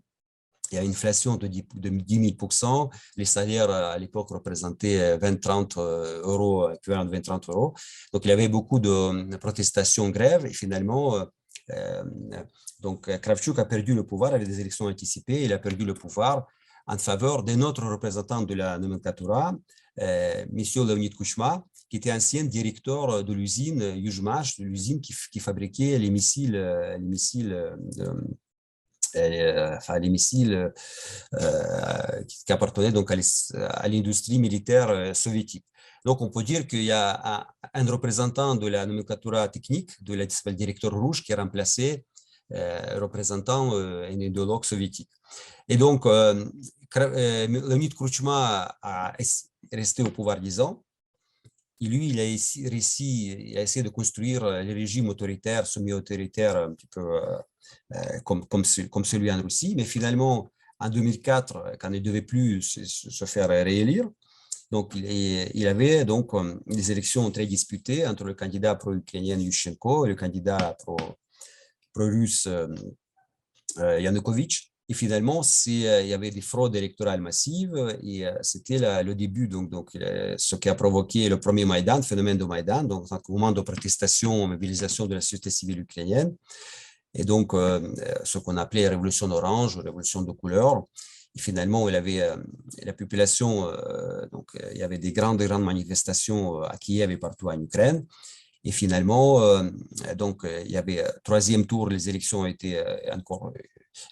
il y a une inflation de 10 000%. Les salaires à l'époque représentaient 20-30 euros, équivalent de 20-30 euros. Donc il y avait beaucoup de protestations, grèves, et finalement, donc Kravchuk a perdu le pouvoir avec des élections anticipées. Il a perdu le pouvoir en faveur d'un autre représentant de la nomenclatura, M. Leonid Kuchma, qui était ancien directeur de l'usine Yuzhmash, l'usine qui fabriquait les missiles qui appartenaient donc à l'industrie militaire soviétique. Donc, on peut dire qu'il y a un représentant de la nomenclatura technique, de la directeur rouge, qui a remplacé représentant un idéologue soviétique. Et donc, Leonid Kuchma est resté au pouvoir 10 ans. Et lui, il a essayé de construire les régimes autoritaires, semi-autoritaires, un petit peu comme celui en Russie. Mais finalement, en 2004, quand il ne devait plus se faire réélire, donc il avait donc des élections très disputées entre le candidat pro-ukrainien Yushchenko et le candidat pro-russe Yanukovych. Et finalement, il y avait des fraudes électorales massives et c'était le début, donc ce qui a provoqué le premier Maïdan, le phénomène de Maïdan, donc un moment de protestation, mobilisation de la société civile ukrainienne. Et donc, ce qu'on appelait révolution orange, révolution de couleur. Et finalement, il avait la population, donc il y avait des grandes manifestations à Kiev et partout en Ukraine. Et finalement, donc il y avait troisième tour, les élections ont été encore,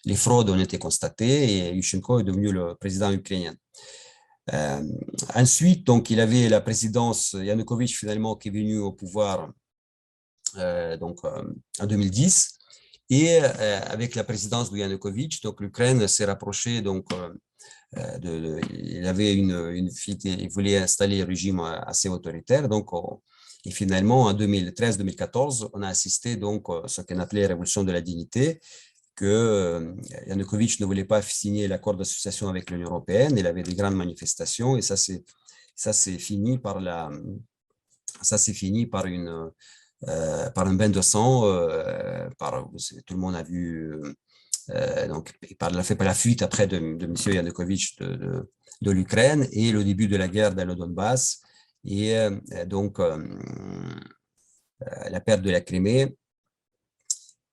les fraudes ont été constatées et Yushchenko est devenu le président ukrainien. Ensuite, donc il avait la présidence Yanukovych finalement qui est venu au pouvoir en 2010. Et avec la présidence de Yanukovych, donc l'Ukraine s'est rapprochée, donc il avait il voulait installer un régime assez autoritaire, donc et finalement en 2013-2014, on a assisté donc à ce qu'on appelait révolution de la dignité, que Yanukovych ne voulait pas signer l'accord d'association avec l'Union européenne, il avait des grandes manifestations et ça s'est fini par par un bain de sang, tout le monde a vu, donc par la fuite après de M. Yanukovych de l'Ukraine et le début de la guerre dans le Donbass et donc la perte de la Crimée.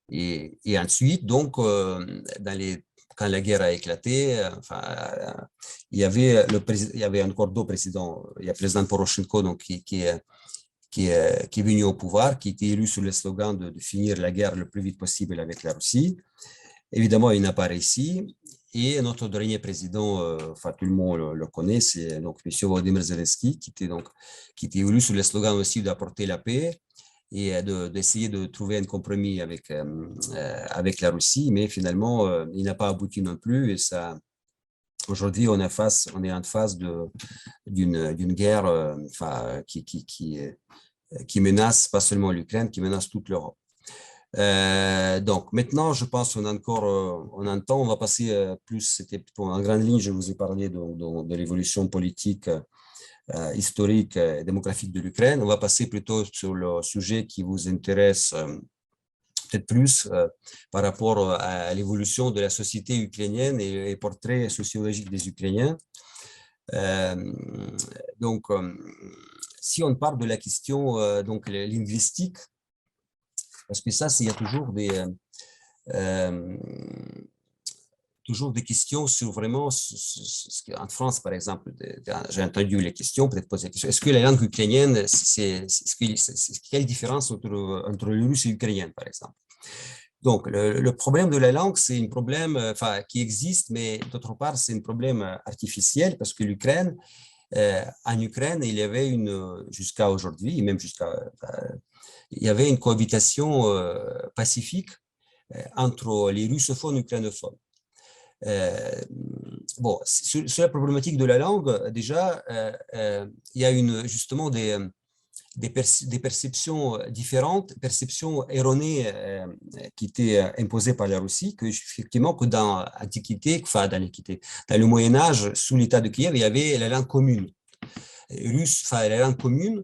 Et ensuite, donc, quand la guerre a éclaté, il y avait encore deux présidents. Il y a le président Poroshenko donc, qui est venu au pouvoir, qui était élu sous le slogan de finir la guerre le plus vite possible avec la Russie. Évidemment, il n'a pas réussi. Et notre dernier président, tout le monde le connaît, c'est donc M. Volodymyr Zelensky, qui était élu sous le slogan aussi d'apporter la paix et d'essayer de trouver un compromis avec la Russie. Mais finalement, il n'a pas abouti non plus. Et ça, aujourd'hui, on est en phase d'une guerre qui menace pas seulement l'Ukraine, qui menace toute l'Europe. Donc maintenant, je pense qu'on a encore un temps, on va passer c'était en grande ligne, je vous ai parlé de l'évolution politique, historique et démographique de l'Ukraine. On va passer plutôt sur le sujet qui vous intéresse peut-être plus par rapport à l'évolution de la société ukrainienne et les portraits sociologiques des Ukrainiens. Donc, si on parle de la question donc linguistique, parce que ça, il y a toujours des questions sur vraiment, en France par exemple, j'ai entendu les questions, peut-être poser la question, est-ce que la langue ukrainienne, quelle différence entre le russe et l'ukrainien par exemple? Donc, le problème de la langue, c'est un problème qui existe, mais d'autre part, c'est un problème artificiel parce que l'Ukraine, en Ukraine, il y avait jusqu'à aujourd'hui, même il y avait une cohabitation pacifique entre les russophones et les ukrainophones. Bon, sur la problématique de la langue, déjà, il y a justement des perceptions différentes, perceptions erronées qui étaient imposées par la Russie, effectivement, que dans l'Antiquité, dans le Moyen-Âge, sous l'État de Kiev, il y avait la langue commune russe, la langue commune.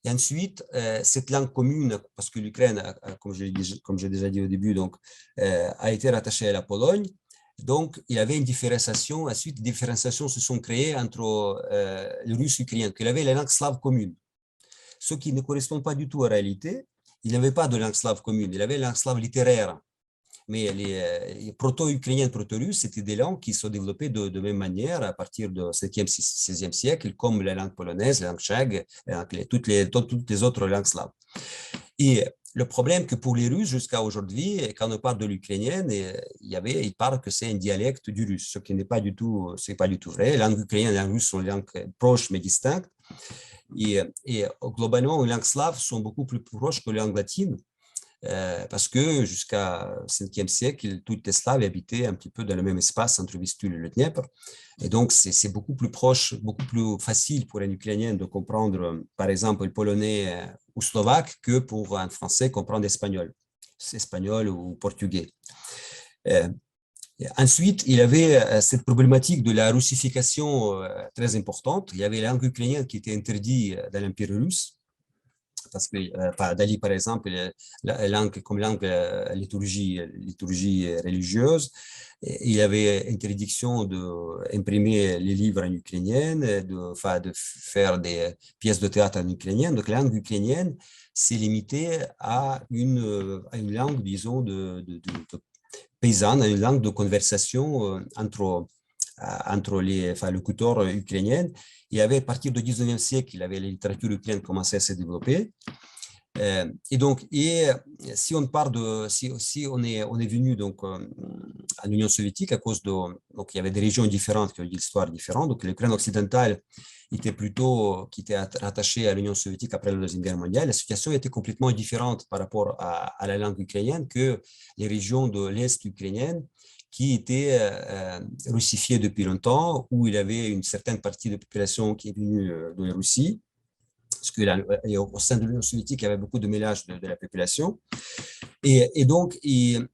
Et ensuite, cette langue commune, parce que l'Ukraine, comme j'ai déjà dit au début, donc, a été rattachée à la Pologne. Donc, il y avait une différenciation. Ensuite, des différenciations se sont créées entre le russe et l'ukrainien, qu'il avait la langue slave commune. Ce qui ne correspond pas du tout à la réalité. Il n'y avait pas de langue slave commune, il avait la langue slave littéraire. Mais les proto-ukrainiennes, proto-russes, c'était des langues qui sont développées de même manière à partir du 7e, 16e siècle, comme la langue polonaise, la langue tchèque, toutes les autres langues slaves. Et le problème que pour les Russes, jusqu'à aujourd'hui, quand on parle de l'ukrainienne, ils parlent que c'est un dialecte du russe, ce qui n'est pas du tout, c'est pas du tout vrai. La langue ukrainienne et la langue russe sont des langues proches mais distinctes. Et globalement, les langues slaves sont beaucoup plus proches que les langues latines. Parce que jusqu'à 5e siècle, toutes les Slaves habitaient un petit peu dans le même espace entre Vistule et le Dniepr. Et donc, c'est beaucoup plus proche, beaucoup plus facile pour un Ukrainien de comprendre, par exemple, le polonais ou slovaque que pour un Français comprendre espagnol ou portugais. Ensuite, il y avait cette problématique de la russification très importante. Il y avait la langue ukrainienne qui était interdite dans l'Empire russe, parce que Dali, par exemple, comme langue liturgie religieuse, il y avait interdiction d'imprimer les livres en ukrainien, de faire des pièces de théâtre en ukrainien. Donc, la langue ukrainienne s'est limitée à une langue, disons, de paysanne, à une langue de conversation entre les locuteurs ukrainiens. Il y avait, à partir du 19e siècle, la littérature ukrainienne commençait à se développer. Si on part si on est venu donc en Union soviétique à cause donc il y avait des régions différentes qui ont une histoire différente. Donc l'Ukraine occidentale qui était rattachée à l'Union soviétique après la Deuxième Guerre mondiale. La situation était complètement différente par rapport à la langue ukrainienne que les régions de l'Est ukrainienne, qui était russifié depuis longtemps, où il y avait une certaine partie de la population qui est venue de la Russie, parce qu'au sein de l'Union soviétique, il y avait beaucoup de mélange de la population. Et donc, on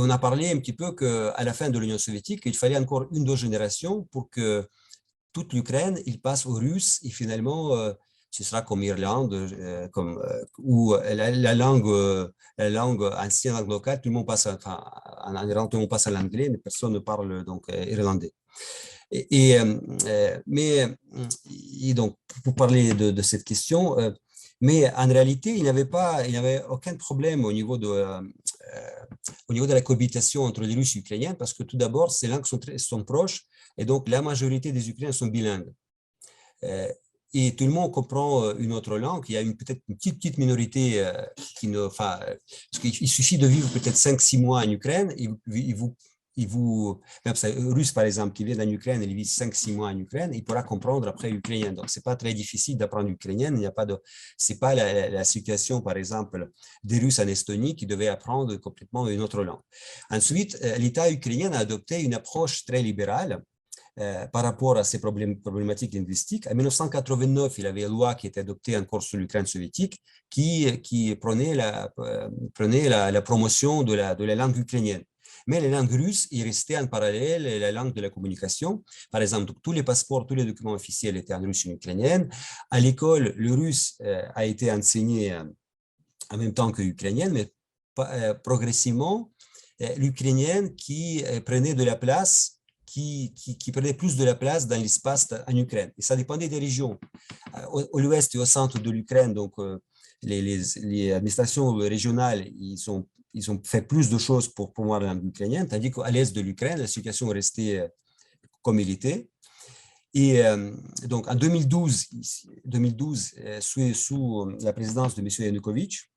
a parlé un petit peu qu'à la fin de l'Union soviétique, il fallait encore 1-2 générations pour que toute l'Ukraine, il passe aux Russes, et finalement, ce sera comme Irlande, où la langue ancienne, langue locale, tout le monde passe, en Irlande, tout le monde passe à l'anglais, mais personne ne parle donc irlandais. Mais donc, pour parler de cette question, mais en réalité, il n'y avait aucun problème au niveau de la cohabitation entre les Russes et les Ukrainiens, parce que tout d'abord, ces langues sont proches, et donc la majorité des Ukrainiens sont bilingues. Et tout le monde comprend une autre langue. Il y a peut-être une petite minorité parce qu'il suffit de vivre peut-être 5-6 mois en Ukraine, même russe par exemple, qui vient en Ukraine, il vit 5-6 mois en Ukraine, il pourra comprendre après l'ukrainien. Donc, c'est pas très difficile d'apprendre l'ukrainien. C'est pas la situation, par exemple, des Russes en Estonie qui devaient apprendre complètement une autre langue. Ensuite, l'État ukrainien a adopté une approche très libérale par rapport à ces problématiques linguistiques. En 1989, il y avait une loi qui était adoptée encore sur l'Ukraine soviétique qui prenait la promotion de la langue ukrainienne. Mais les langues russes, il restait en parallèle la langue de la communication. Par exemple, tous les passeports, tous les documents officiels étaient en russe et en ukrainienne. À l'école, le russe a été enseigné en même temps que l'ukrainienne, mais progressivement, l'ukrainienne qui prenait de la place, qui prenait plus de la place dans l'espace en Ukraine. Et ça dépendait des régions. Au l'ouest et au centre de l'Ukraine, donc les administrations régionales, ils ont fait plus de choses pour promouvoir la langue ukrainienne, tandis qu'à l'est de l'Ukraine, la situation restait comme elle était. Et donc en 2012 sous la présidence de M. Yanukovych,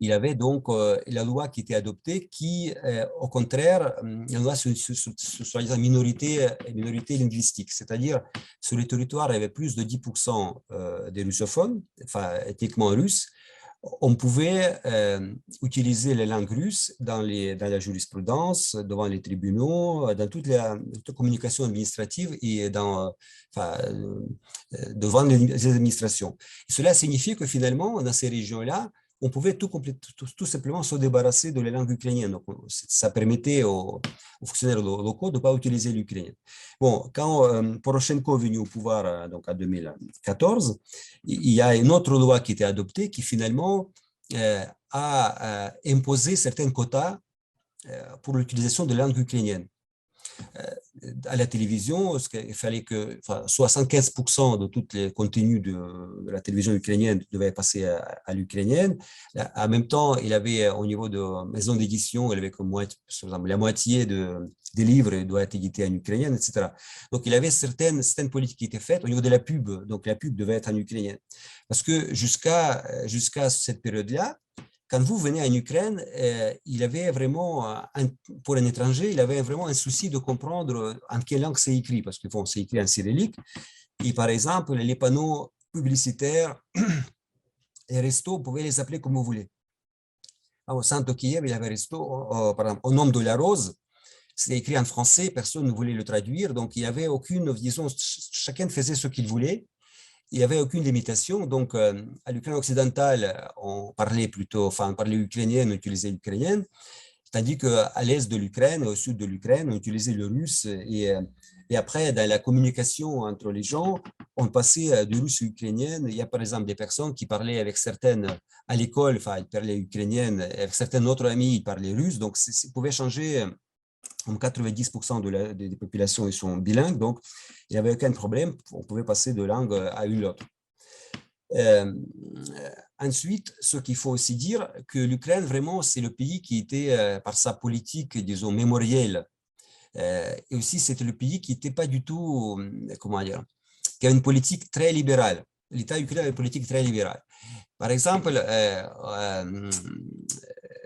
il y avait donc la loi qui était adoptée qui, au contraire, la loi sur la minorité linguistique, c'est-à-dire sur le territoire, il y avait plus de 10% des russophones, enfin ethniquement russes. On pouvait utiliser les langues russes dans la jurisprudence, devant les tribunaux, dans toute la communication administrative et devant les administrations. Et cela signifie que finalement, dans ces régions-là, on pouvait tout simplement se débarrasser de la langue ukrainienne. Donc, ça permettait aux fonctionnaires locaux de ne pas utiliser l'ukrainien. Bon, quand Poroshenko est venu au pouvoir donc en 2014, il y a une autre loi qui était adoptée qui finalement a imposé certains quotas pour l'utilisation de la langue ukrainienne. à la télévision, il fallait que 75% de tous les contenus de la télévision ukrainienne devaient passer à l'ukrainienne. En même temps, il avait, au niveau de maison d'édition, il avait comme par exemple, la moitié des livres doivent être édités en ukrainien, etc. Donc, il avait certaines politiques qui étaient faites au niveau de la pub. Donc, la pub devait être en ukrainien. Parce que jusqu'à cette période-là, quand vous venez en Ukraine, il avait vraiment, pour un étranger, il avait vraiment un souci de comprendre en quelle langue c'est écrit, parce que bon, c'est écrit en cyrillique. Et par exemple, les panneaux publicitaires, les restos, vous pouvez les appeler comme vous voulez. Au centre de Kiev, il y avait un resto, par exemple, au nom de la rose. C'était écrit en français, personne ne voulait le traduire, donc il n'y avait aucune, disons, chacun faisait ce qu'il voulait. Il n'y avait aucune limitation. Donc, à l'Ukraine occidentale, on parlait ukrainien, on utilisait l'ukrainienne, tandis qu'à l'est de l'Ukraine, au sud de l'Ukraine, on utilisait le russe. Et après, dans la communication entre les gens, on passait du russe au ukrainien. Il y a par exemple des personnes qui parlaient avec certaines, à l'école, ils parlaient ukrainienne, avec certains autres amis, ils parlaient russe. Donc, ça pouvait changer. 90% des populations ils sont bilingues, donc il n'y avait aucun problème, on pouvait passer de langue à une autre. Ensuite, ce qu'il faut aussi dire, que l'Ukraine, vraiment, c'est le pays qui était, par sa politique, disons, mémorielle, et aussi c'était le pays qui n'était pas du tout, comment dire, qui a une politique très libérale. L'État ukrainien a une politique très libérale. Par exemple,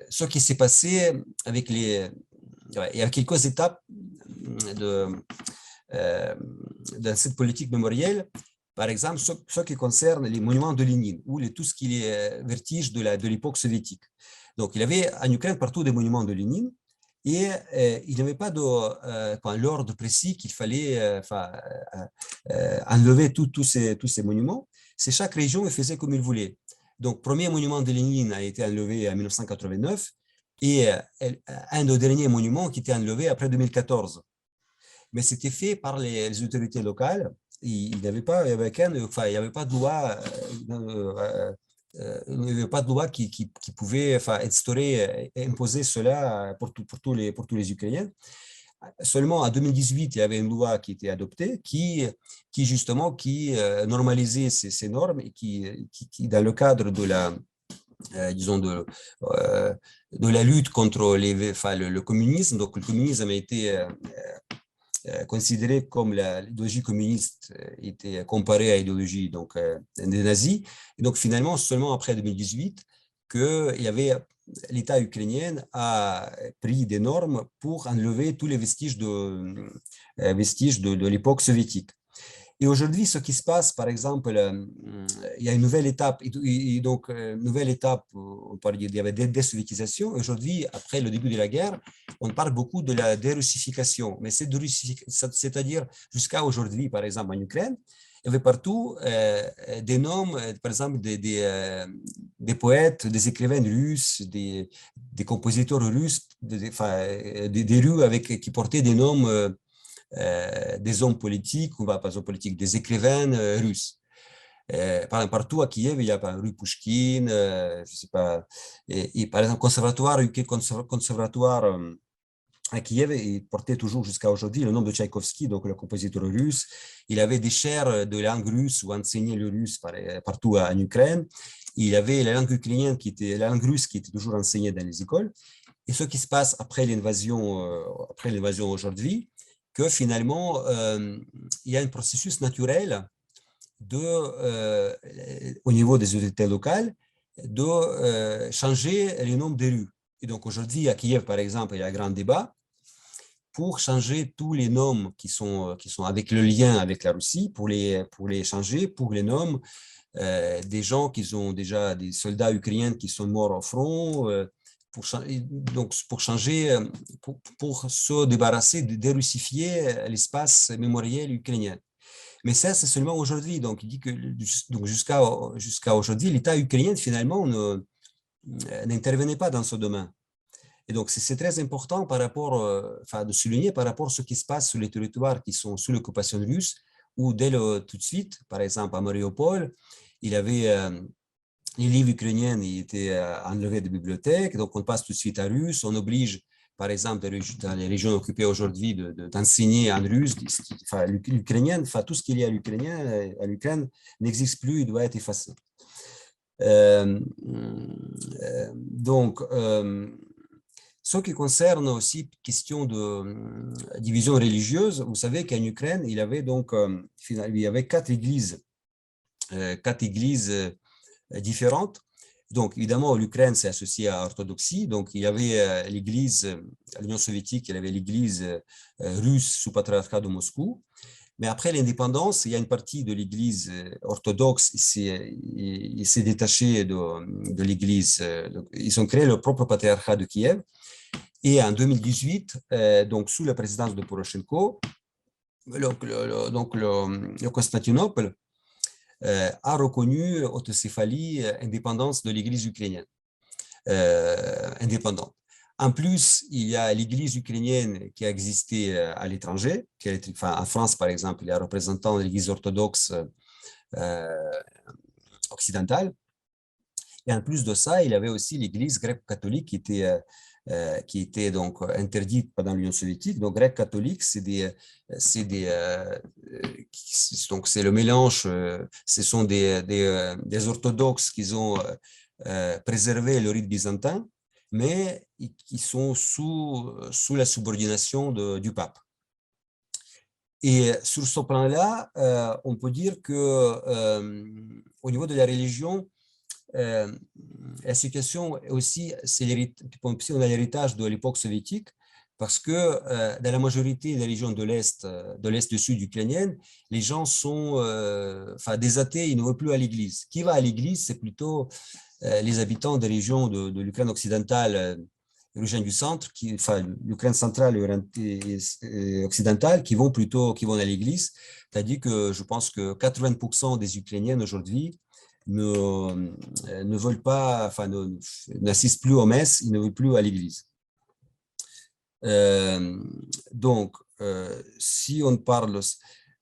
ce qui s'est passé avec il y a quelques étapes dans cette politique mémorielle. Par exemple, ce qui concerne les monuments de Lénine ou tout ce qui est vertige de l'époque soviétique. Donc, il y avait en Ukraine partout des monuments de Lénine et il n'y avait pas l'ordre précis qu'il fallait enlever tous ces monuments. C'est chaque région faisait comme il voulait. Donc, le premier monument de Lénine a été enlevé en 1989 et un des derniers monuments qui était enlevé après 2014. Mais c'était fait par les autorités locales. Il n'y avait pas de loi, il n'y avait pas de loi qui pouvait instaurer, imposer cela pour tous les Ukrainiens. Seulement en 2018, il y avait une loi qui était adoptée qui normalisait ces normes et qui, dans le cadre de la lutte contre le communisme. Donc, le communisme a été considéré comme l'idéologie communiste était comparée à l'idéologie des nazis. Et donc, finalement, seulement après 2018, l'État ukrainien a pris des normes pour enlever tous les vestiges de l'époque soviétique. Et aujourd'hui, ce qui se passe, par exemple, il y a une nouvelle étape, il y avait des désoviétisations. Aujourd'hui, après le début de la guerre, on parle beaucoup de la dérussification. Mais c'est-à-dire, jusqu'à aujourd'hui, par exemple, en Ukraine, il y avait partout des noms, par exemple, des poètes, des écrivains russes, des compositeurs russes, des rues qui portaient des noms des hommes politiques, ou pas des hommes politiques, des écrivains russes. Partout à Kiev, il y a rue Pushkin, je sais pas, et par exemple, conservatoire à Kiev, il portait toujours jusqu'à aujourd'hui le nom de Tchaïkovski, donc le compositeur russe. Il avait des chaires de langue russe ou enseigné le russe partout en Ukraine. Il y avait la langue ukrainienne la langue russe qui était toujours enseignée dans les écoles. Et ce qui se passe après l'invasion aujourd'hui, que finalement, il y a un processus naturel au niveau des autorités locales de changer les noms des rues. Et donc aujourd'hui, à Kiev, par exemple, il y a un grand débat pour changer tous les noms qui sont avec le lien avec la Russie, pour les changer pour les noms des gens qui ont déjà des soldats ukrainiens qui sont morts au front, pour changer, pour se débarrasser, de dérussifier l'espace mémoriel ukrainien. Mais ça, c'est seulement aujourd'hui. Donc, il dit que jusqu'à aujourd'hui, l'État ukrainien, finalement, n'intervenait pas dans ce domaine. Et donc, c'est très important de souligner par rapport à ce qui se passe sur les territoires qui sont sous l'occupation russe, où tout de suite, par exemple, à Mariupol, il y avait les livres ukrainiens étaient enlevés des bibliothèques, donc on passe tout de suite à russe, on oblige par exemple, dans les régions occupées aujourd'hui, d'enseigner en russe, enfin, l'ukrainien, enfin, tout ce qu'il y a à l'Ukraine n'existe plus, il doit être effacé. Donc, ce qui concerne aussi question de division religieuse, vous savez qu'en Ukraine, il y avait donc il y avait quatre églises différentes. Donc, évidemment, l'Ukraine s'est associée à l'orthodoxie. Donc, il y avait l'église, l'Union soviétique, il y avait l'église russe sous patriarcat de Moscou. Mais après l'indépendance, il y a une partie de l'église orthodoxe qui s'est détachée de l'église. Ils ont créé leur propre patriarcat de Kiev. Et en 2018, donc sous la présidence de Poroshenko, le Constantinople a reconnu autocéphalie, indépendance de l'église ukrainienne, indépendante. En plus, il y a l'église ukrainienne qui a existé à l'étranger, enfin, en France, par exemple, il y a un représentant de l'église orthodoxe occidentale. Et en plus de ça, il y avait aussi l'église grecque-catholique qui était donc interdite pendant l'Union soviétique. Donc, grec-catholique, c'est le mélange, ce sont des orthodoxes qui ont préservé le rite byzantin, mais qui sont sous la subordination du pape. Et sur ce plan-là, on peut dire que au niveau de la religion, la situation aussi, on a l'héritage de l'époque soviétique, parce que dans la majorité des régions de l'Est du Sud ukrainienne, les gens sont des athées, ils ne vont plus à l'église. Qui va à l'église, c'est plutôt les habitants des régions de l'Ukraine occidentale, l'Ukraine du centre, l'Ukraine centrale et occidentale, qui vont à l'église. C'est-à-dire que je pense que 80% des Ukrainiennes aujourd'hui ne veulent pas, n'assistent plus aux messes, ils ne veulent plus à l'église. Donc, si on parle,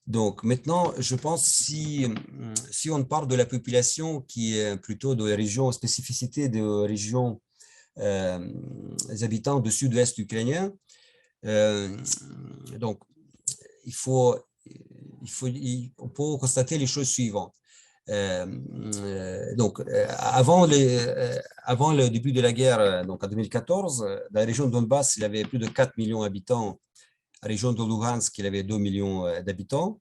donc maintenant, je pense si on parle de la population qui est plutôt de régions, spécificité de régions, les habitants du sud-ouest ukrainien, donc on peut constater les choses suivantes. Donc, avant le début de la guerre, donc en 2014, dans la région de Donbass, il y avait plus de 4 millions d'habitants. La région de Lugansk, il y avait 2 millions d'habitants.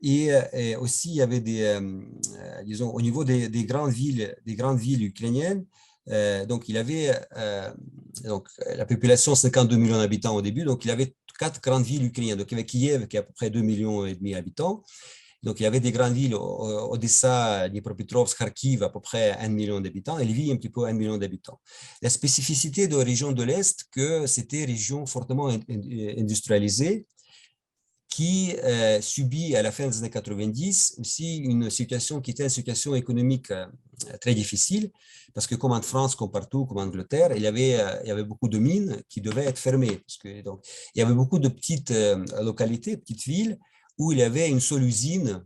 Et aussi, il y avait disons, au niveau des grandes villes ukrainiennes, donc il y avait donc, la population 52 millions d'habitants au début, donc il y avait 4 grandes villes ukrainiennes. Donc il y avait Kiev qui a à peu près 2,5 millions d'habitants. Donc, il y avait des grandes villes, Odessa, Dnipropetrovsk, Kharkiv, à peu près 1 million d'habitants, et Lviv, un petit peu 1 million d'habitants. La spécificité de la région de l'Est, que c'était une région fortement industrialisée, qui subit à la fin des années 90 aussi une situation qui était une situation économique très difficile, parce que comme en France, comme partout, comme en Angleterre, il y avait beaucoup de mines qui devaient être fermées. Parce que, donc, il y avait beaucoup de petites localités, petites villes, où il y avait une seule usine,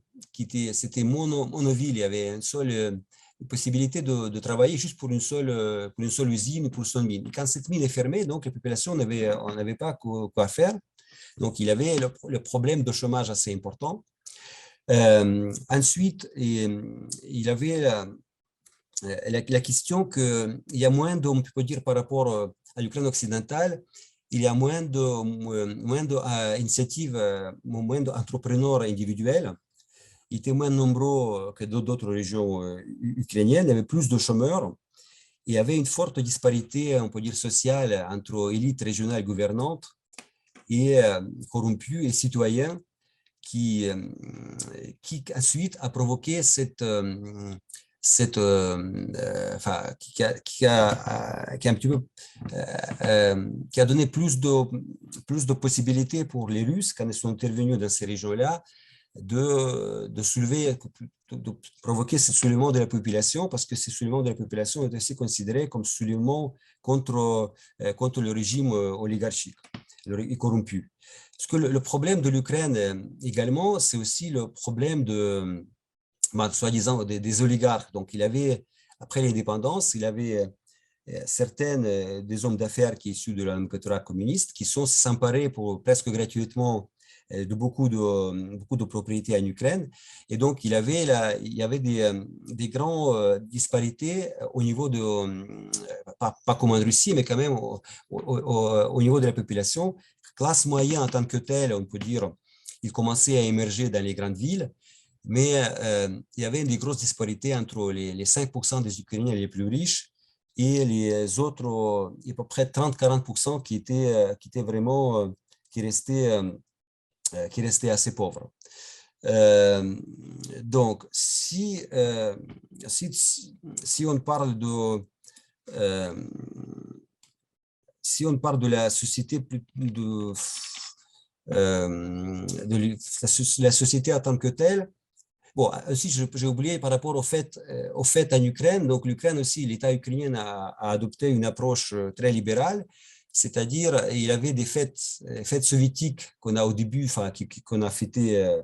c'était monoville, il y avait une seule possibilité de travailler juste pour une seule usine, pour une seule mine. Et quand cette mine est fermée, donc la population n'avait pas quoi faire. Donc, il y avait le problème de chômage assez important. Ensuite, il y avait la question qu'il y a moins on peut dire par rapport à l'Ukraine occidentale, il y a moins d'initiatives, moins d'entrepreneurs individuels. Ils étaient moins nombreux que d'autres régions ukrainiennes. Il y avait plus de chômeurs. Il y avait une forte disparité, on peut dire, sociale entre élites régionales gouvernantes et corrompus et citoyens qui ensuite a provoqué qui a donné plus de possibilités pour les Russes, quand ils sont intervenus dans ces régions-là, de provoquer ce soulèvement de la population, parce que ce soulèvement de la population est aussi considéré comme soulèvement contre le régime oligarchique et corrompu. Parce que le problème de l'Ukraine également, c'est aussi le problème soi-disant des oligarques. Donc, après l'indépendance, il y avait certaines des hommes d'affaires qui sont issus de la nomenclature communiste, qui sont s'emparés pour presque gratuitement de beaucoup de propriétés en Ukraine. Et donc, il y avait des grandes disparités au niveau de, pas comme en Russie, mais quand même au niveau de la population. Classe moyenne en tant que telle, on peut dire, il commençait à émerger dans les grandes villes, mais il y avait des grosses disparités entre les 5% des Ukrainiens les plus riches et les autres, à peu près 30-40% qui étaient vraiment, qui restaient assez pauvres. Donc, si on parle de la société de la société en tant que telle. Bon, aussi, j'ai oublié par rapport au fait en Ukraine. Donc, l'Ukraine aussi, l'État ukrainien a adopté une approche très libérale, c'est-à-dire il y avait des fêtes soviétiques qu'on a au début, qu'on a fêtées,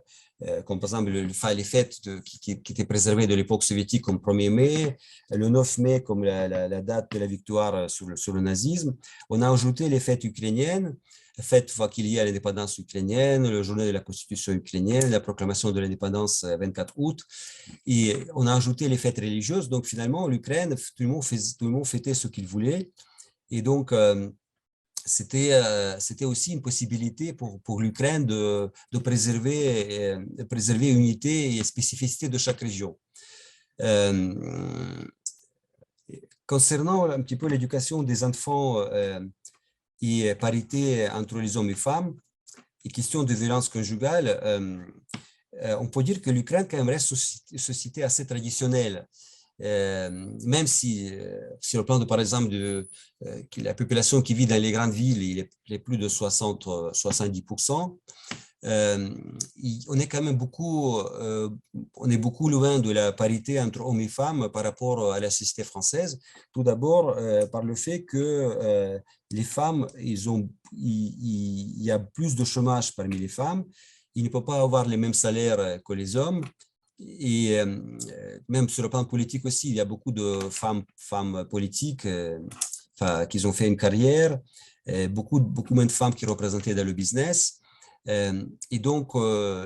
comme par exemple les fêtes qui étaient préservées de l'époque soviétique comme 1er mai, le 9 mai comme la date de la victoire sur le nazisme. On a ajouté les fêtes ukrainiennes, fête qu'il y ait l'indépendance ukrainienne, le journée de la Constitution ukrainienne, la proclamation de l'indépendance 24 août, et on a ajouté les fêtes religieuses. Donc finalement, l'Ukraine, tout le monde fêtait ce qu'il voulait, et donc c'était aussi une possibilité pour l'Ukraine de préserver l'unité et spécificité de chaque région. Concernant un petit peu l'éducation des enfants et parité entre les hommes et femmes, et question de violence conjugale, on peut dire que l'Ukraine quand même reste une société assez traditionnelle, même si sur le plan de, par exemple, que la population qui vit dans les grandes villes, il est plus de 70%. On est quand même beaucoup loin de la parité entre hommes et femmes par rapport à la société française. Tout d'abord par le fait que les femmes, il y a plus de chômage parmi les femmes, ils ne peuvent pas avoir les mêmes salaires que les hommes. Et même sur le plan politique aussi, il y a beaucoup de femmes politiques qui ont fait une carrière, beaucoup moins de femmes qui représentaient dans le business. Et donc,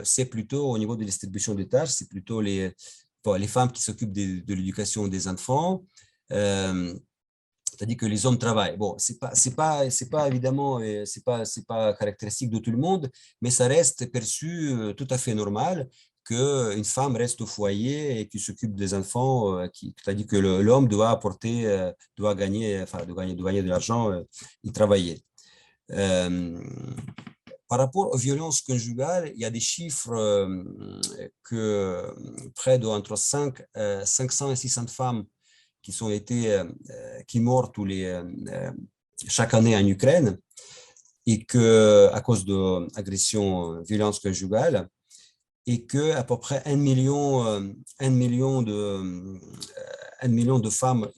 c'est plutôt au niveau de la distribution des tâches, c'est plutôt les femmes qui s'occupent de l'éducation des enfants, c'est-à-dire que les hommes travaillent. Bon, c'est pas évidemment, c'est pas caractéristique de tout le monde, mais ça reste perçu tout à fait normal qu'une femme reste au foyer et qui s'occupe des enfants, c'est-à-dire que l'homme doit apporter, doit gagner de l'argent et travailler. Par rapport aux violences conjugales, il y a des chiffres que près d'entre 500 et 600 femmes qui meurent chaque année en Ukraine, et que à cause d'agressions, violences conjugales, et que à peu près 1 million de femmes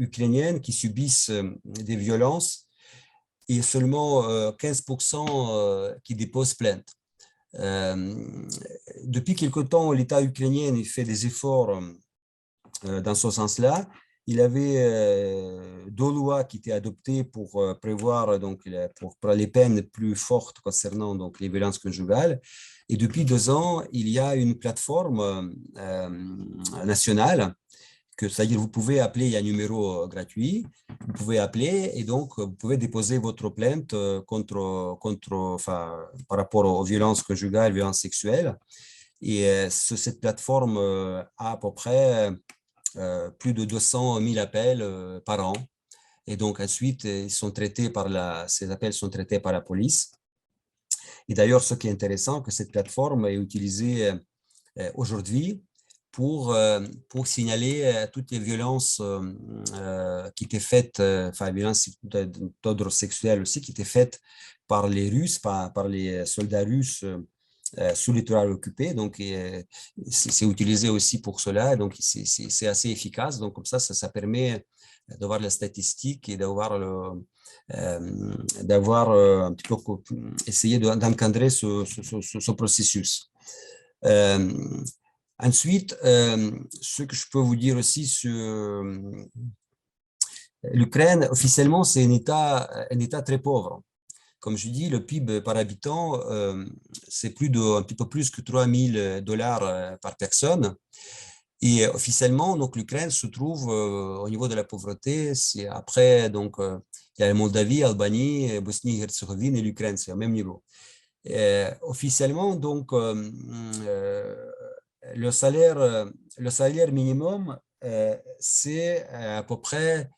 ukrainiennes qui subissent des violences, et seulement 15% qui déposent plainte. Depuis quelque temps, l'État ukrainien fait des efforts dans ce sens-là. Il y avait 2 lois qui étaient adoptées pour prévoir pour les peines plus fortes concernant donc, les violences conjugales. Et depuis 2 ans, il y a une plateforme nationale, c'est-à-dire vous pouvez appeler, il y a un numéro gratuit, vous pouvez appeler et donc vous pouvez déposer votre plainte par rapport aux violences conjugales, violences sexuelles. Et cette plateforme a à peu près plus de 200 000 appels par an. Et donc ensuite, ces appels sont traités par la police. Et d'ailleurs, ce qui est intéressant, que cette plateforme est utilisée aujourd'hui pour signaler toutes les violences qui étaient faites, violences d'ordre sexuel aussi, qui étaient faites par les Russes, par les soldats russes sous le territoire occupé. Donc, c'est utilisé aussi pour cela. Donc, c'est assez efficace. Donc, comme ça permet d'avoir la statistique et d'avoir un petit peu essayé d'encadrer ce processus. Ensuite, ce que je peux vous dire aussi L'Ukraine, officiellement, c'est un État très pauvre. Comme je dis, le PIB par habitant, c'est un petit peu plus que 3 000 dollars par personne. Et officiellement, donc l'Ukraine se trouve au niveau de la pauvreté. C'est après, donc, il y a la Moldavie, Albanie, Bosnie-Herzégovine et l'Ukraine, c'est au même niveau. Officiellement, donc, le salaire minimum, c'est à peu près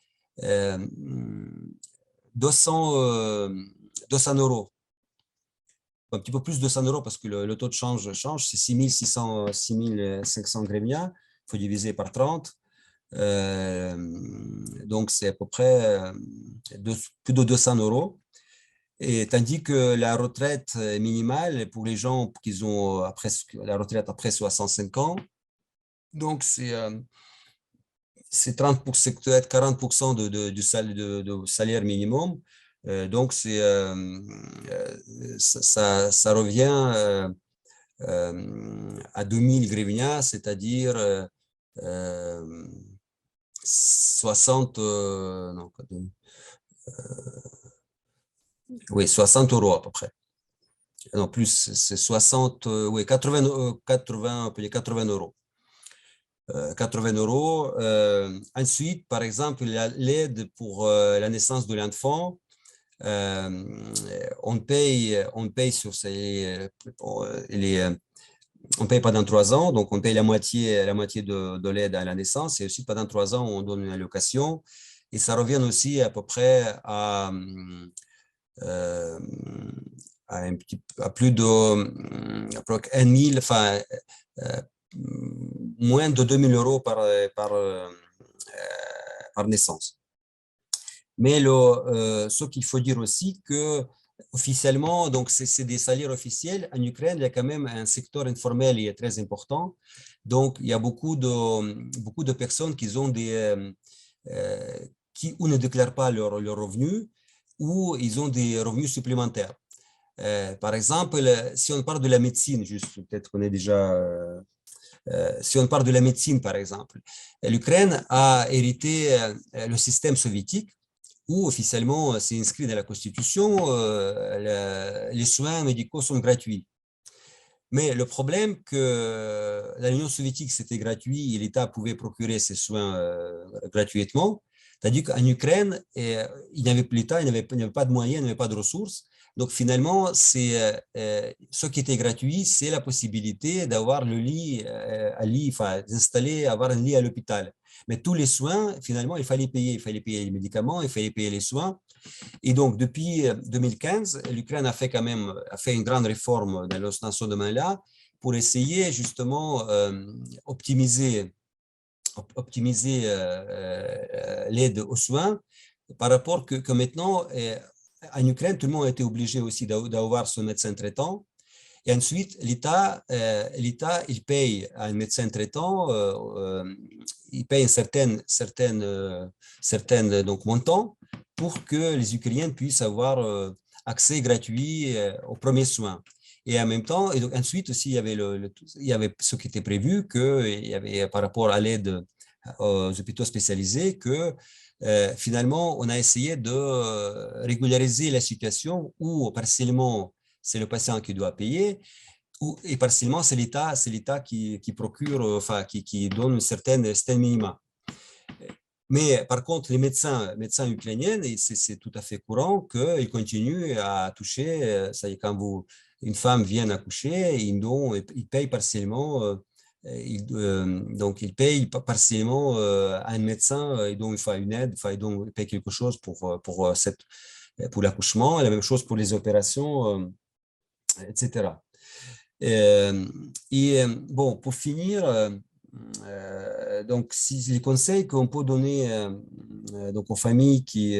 200, 200 euros. Un petit peu plus de 100 euros parce que le taux de change change, c'est 6 500 hryvnias, il faut diviser par 30. Donc, c'est à peu près plus de 200 euros. Et tandis que la retraite minimale pour les gens qui ont la retraite après 65 ans, donc c'est 30%, peut-être 40% du salaire minimum. Donc, ça revient à 2000 hryvnias, c'est-à-dire 60, non, oui, 60 euros à peu près. Non, plus, c'est 60, oui, 80, on peut dire 80 euros. 80 euros. Ensuite, par exemple, l'aide pour la naissance de l'enfant, on paye sur on paye pendant 3 ans, donc on paye la moitié de l'aide à la naissance, et aussi pendant 3 ans, on donne une allocation, et ça revient aussi à peu près à plus de 1 000, enfin, moins de 2 000 euros par naissance. Mais ce qu'il faut dire aussi que officiellement, donc c'est des salaires officiels. En Ukraine, il y a quand même un secteur informel qui est très important. Donc, il y a beaucoup de personnes qui ont qui ou ne déclarent pas leurs revenus ou ils ont des revenus supplémentaires. Par exemple, si on parle de la médecine, juste peut-être qu'on est déjà... si on parle de la médecine, par exemple, l'Ukraine a hérité le système soviétique où officiellement c'est inscrit dans la Constitution, les soins médicaux sont gratuits. Mais le problème que l'Union soviétique, c'était gratuit et l'État pouvait procurer ces soins gratuitement, c'est-à-dire qu'en Ukraine, l'État n'avait pas de moyens, n'avait pas de ressources. Donc finalement, ce qui était gratuit, c'est la possibilité d'avoir le lit, d'installer, avoir un lit à l'hôpital. Mais tous les soins, finalement, il fallait payer. Il fallait payer les médicaments, il fallait payer les soins. Et donc, depuis 2015, l'Ukraine a fait une grande réforme dans ce domaine-là pour essayer justement optimiser l'aide aux soins par rapport que maintenant, en Ukraine, tout le monde a été obligé aussi d'avoir son médecin traitant. Et ensuite, l'État, il paye à un médecin traitant, il paye un certain donc, montant pour que les Ukrainiens puissent avoir accès gratuit aux premiers soins. Et en même temps, et donc ensuite aussi, il y avait ce qui était prévu, il y avait par rapport à l'aide aux hôpitaux spécialisés, que finalement, on a essayé de régulariser la situation où partiellement, c'est le patient qui doit payer, et partiellement, c'est l'État qui procure, enfin, qui donne une certaine minima. Mais par contre, les médecins ukrainiens, c'est tout à fait courant qu'ils continuent à toucher, ça y est, quand une femme vient accoucher, ils payent partiellement, donc ils payent partiellement à un médecin, et donc il faut une aide, donc ils payent quelque chose pour l'accouchement, et la même chose pour les opérations, etc. Bon, pour finir, donc les conseils qu'on peut donner donc aux familles qui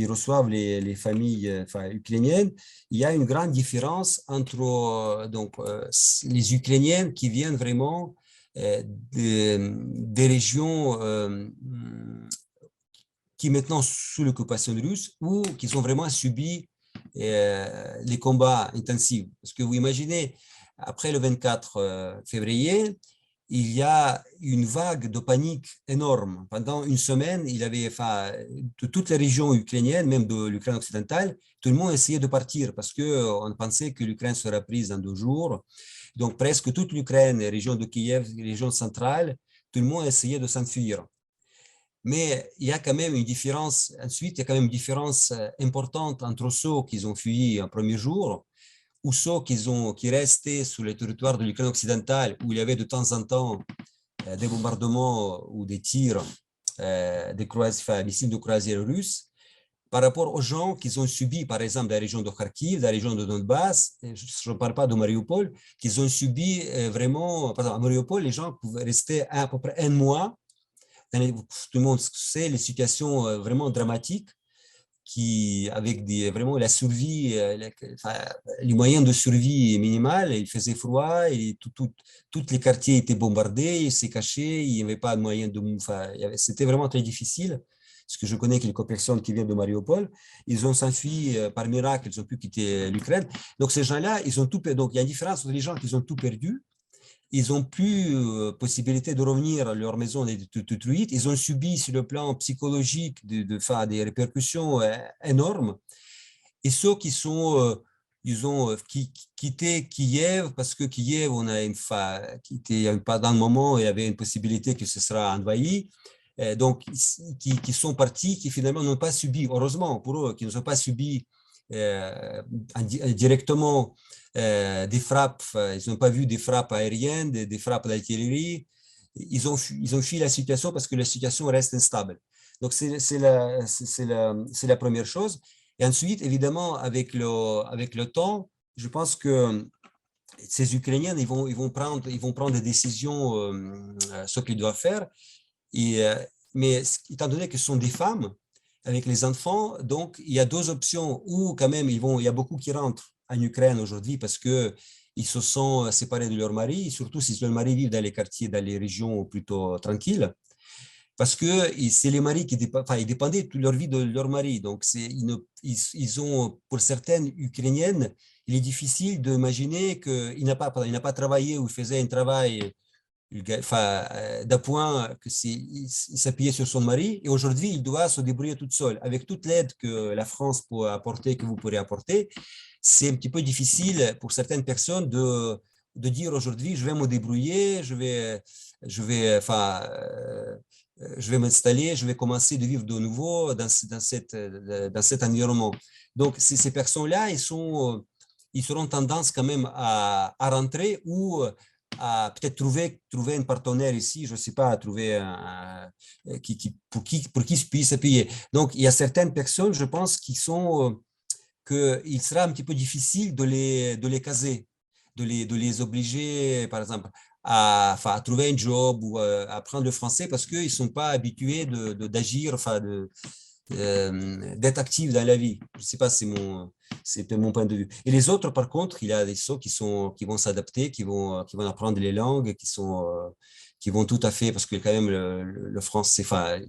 reçoivent les familles ukrainiennes, il y a une grande différence entre les Ukrainiennes qui viennent vraiment des régions qui maintenant sous l'occupation russe ou qui ont vraiment subi les combats intensifs. Parce que vous imaginez, après le 24 février, il y a une vague de panique énorme. Pendant une semaine, il y avait, de toutes les régions ukrainiennes, même de l'Ukraine occidentale, tout le monde essayait de partir parce qu'on pensait que l'Ukraine serait prise dans 2 jours. Donc, presque toute l'Ukraine, les régions de Kiev, les régions centrales, tout le monde essayait de s'enfuir. Mais il y a quand même une différence, ensuite, il y a quand même une différence importante entre ceux qui ont fui en premier jour ou ceux qui restaient sur le territoire de l'Ukraine occidentale, où il y avait de temps en temps des bombardements ou des tirs des missiles de croisière russes, par rapport aux gens qui ont subi, par exemple, dans la région de Kharkiv, dans la région de Donbass, je ne parle pas de Mariupol, qui ont subi vraiment, par exemple, à Mariupol, les gens pouvaient rester à peu près un mois. Tout le monde sait les situations vraiment dramatiques avec vraiment la survie, les moyens de survie minimales. Il faisait froid, et tous les quartiers étaient bombardés, ils s'est caché, il n'y avait pas de moyens de... C'était vraiment très difficile. Parce que je connais quelques personnes qui viennent de Mariupol, ils ont s'enfui par miracle, ils ont pu quitter l'Ukraine. Donc ces gens-là, ils ont tout perdu. Donc il y a une différence entre les gens qui ont tout perdu. Ils n'ont plus possibilité de revenir à leur maison détruite. Ils ont subi sur le plan psychologique des répercussions énormes. Et ceux ils ont quitté Kiev parce que Kiev, on a dans le moment, il y avait une possibilité que ce sera envahi. Donc, qui sont partis, qui finalement n'ont pas subi, heureusement pour eux, qui ne sont pas subi directement des frappes, ils n'ont pas vu des frappes aériennes, des frappes d'artillerie. Ils ont fui la situation parce que la situation reste instable. Donc, c'est la première chose. Et ensuite, évidemment, avec le temps, je pense que ces Ukrainiens, ils vont prendre des décisions, ce qu'ils doivent faire. Mais étant donné que ce sont des femmes avec les enfants, donc il y a 2 options. Ou quand même, il y a beaucoup qui rentrent en Ukraine aujourd'hui parce qu'ils se sont séparés de leur mari, surtout si leur mari vit dans les quartiers, dans les régions plutôt tranquilles. Parce que c'est les maris ils dépendaient toute leur vie de leur mari. Donc, ils ont, pour certaines Ukrainiennes, il est difficile d'imaginer qu'il n'a pas travaillé ou il faisait un travail d'appoint, il s'appuyait sur son mari, et aujourd'hui, il doit se débrouiller toute seule. Avec toute l'aide que la France peut apporter, que vous pourrez apporter, c'est un petit peu difficile pour certaines personnes de dire aujourd'hui, je vais me débrouiller, je vais m'installer, je vais commencer de vivre de nouveau dans cet environnement. Donc, ces personnes-là, ils auront tendance quand même à rentrer ou à peut-être trouver un partenaire ici, je ne sais pas, trouver pour qui puisse s'appuyer. Donc, il y a certaines personnes, je pense, qu'il sera un petit peu difficile de les caser, de les obliger, par exemple, à trouver un job ou à apprendre le français parce qu'ils ne sont pas habitués d'agir, d'être actifs dans la vie. Je ne sais pas, c'est mon point de vue. Et les autres, par contre, il y a des ceux qui vont s'adapter, qui vont apprendre les langues, qui vont tout à fait, parce que quand même, le français,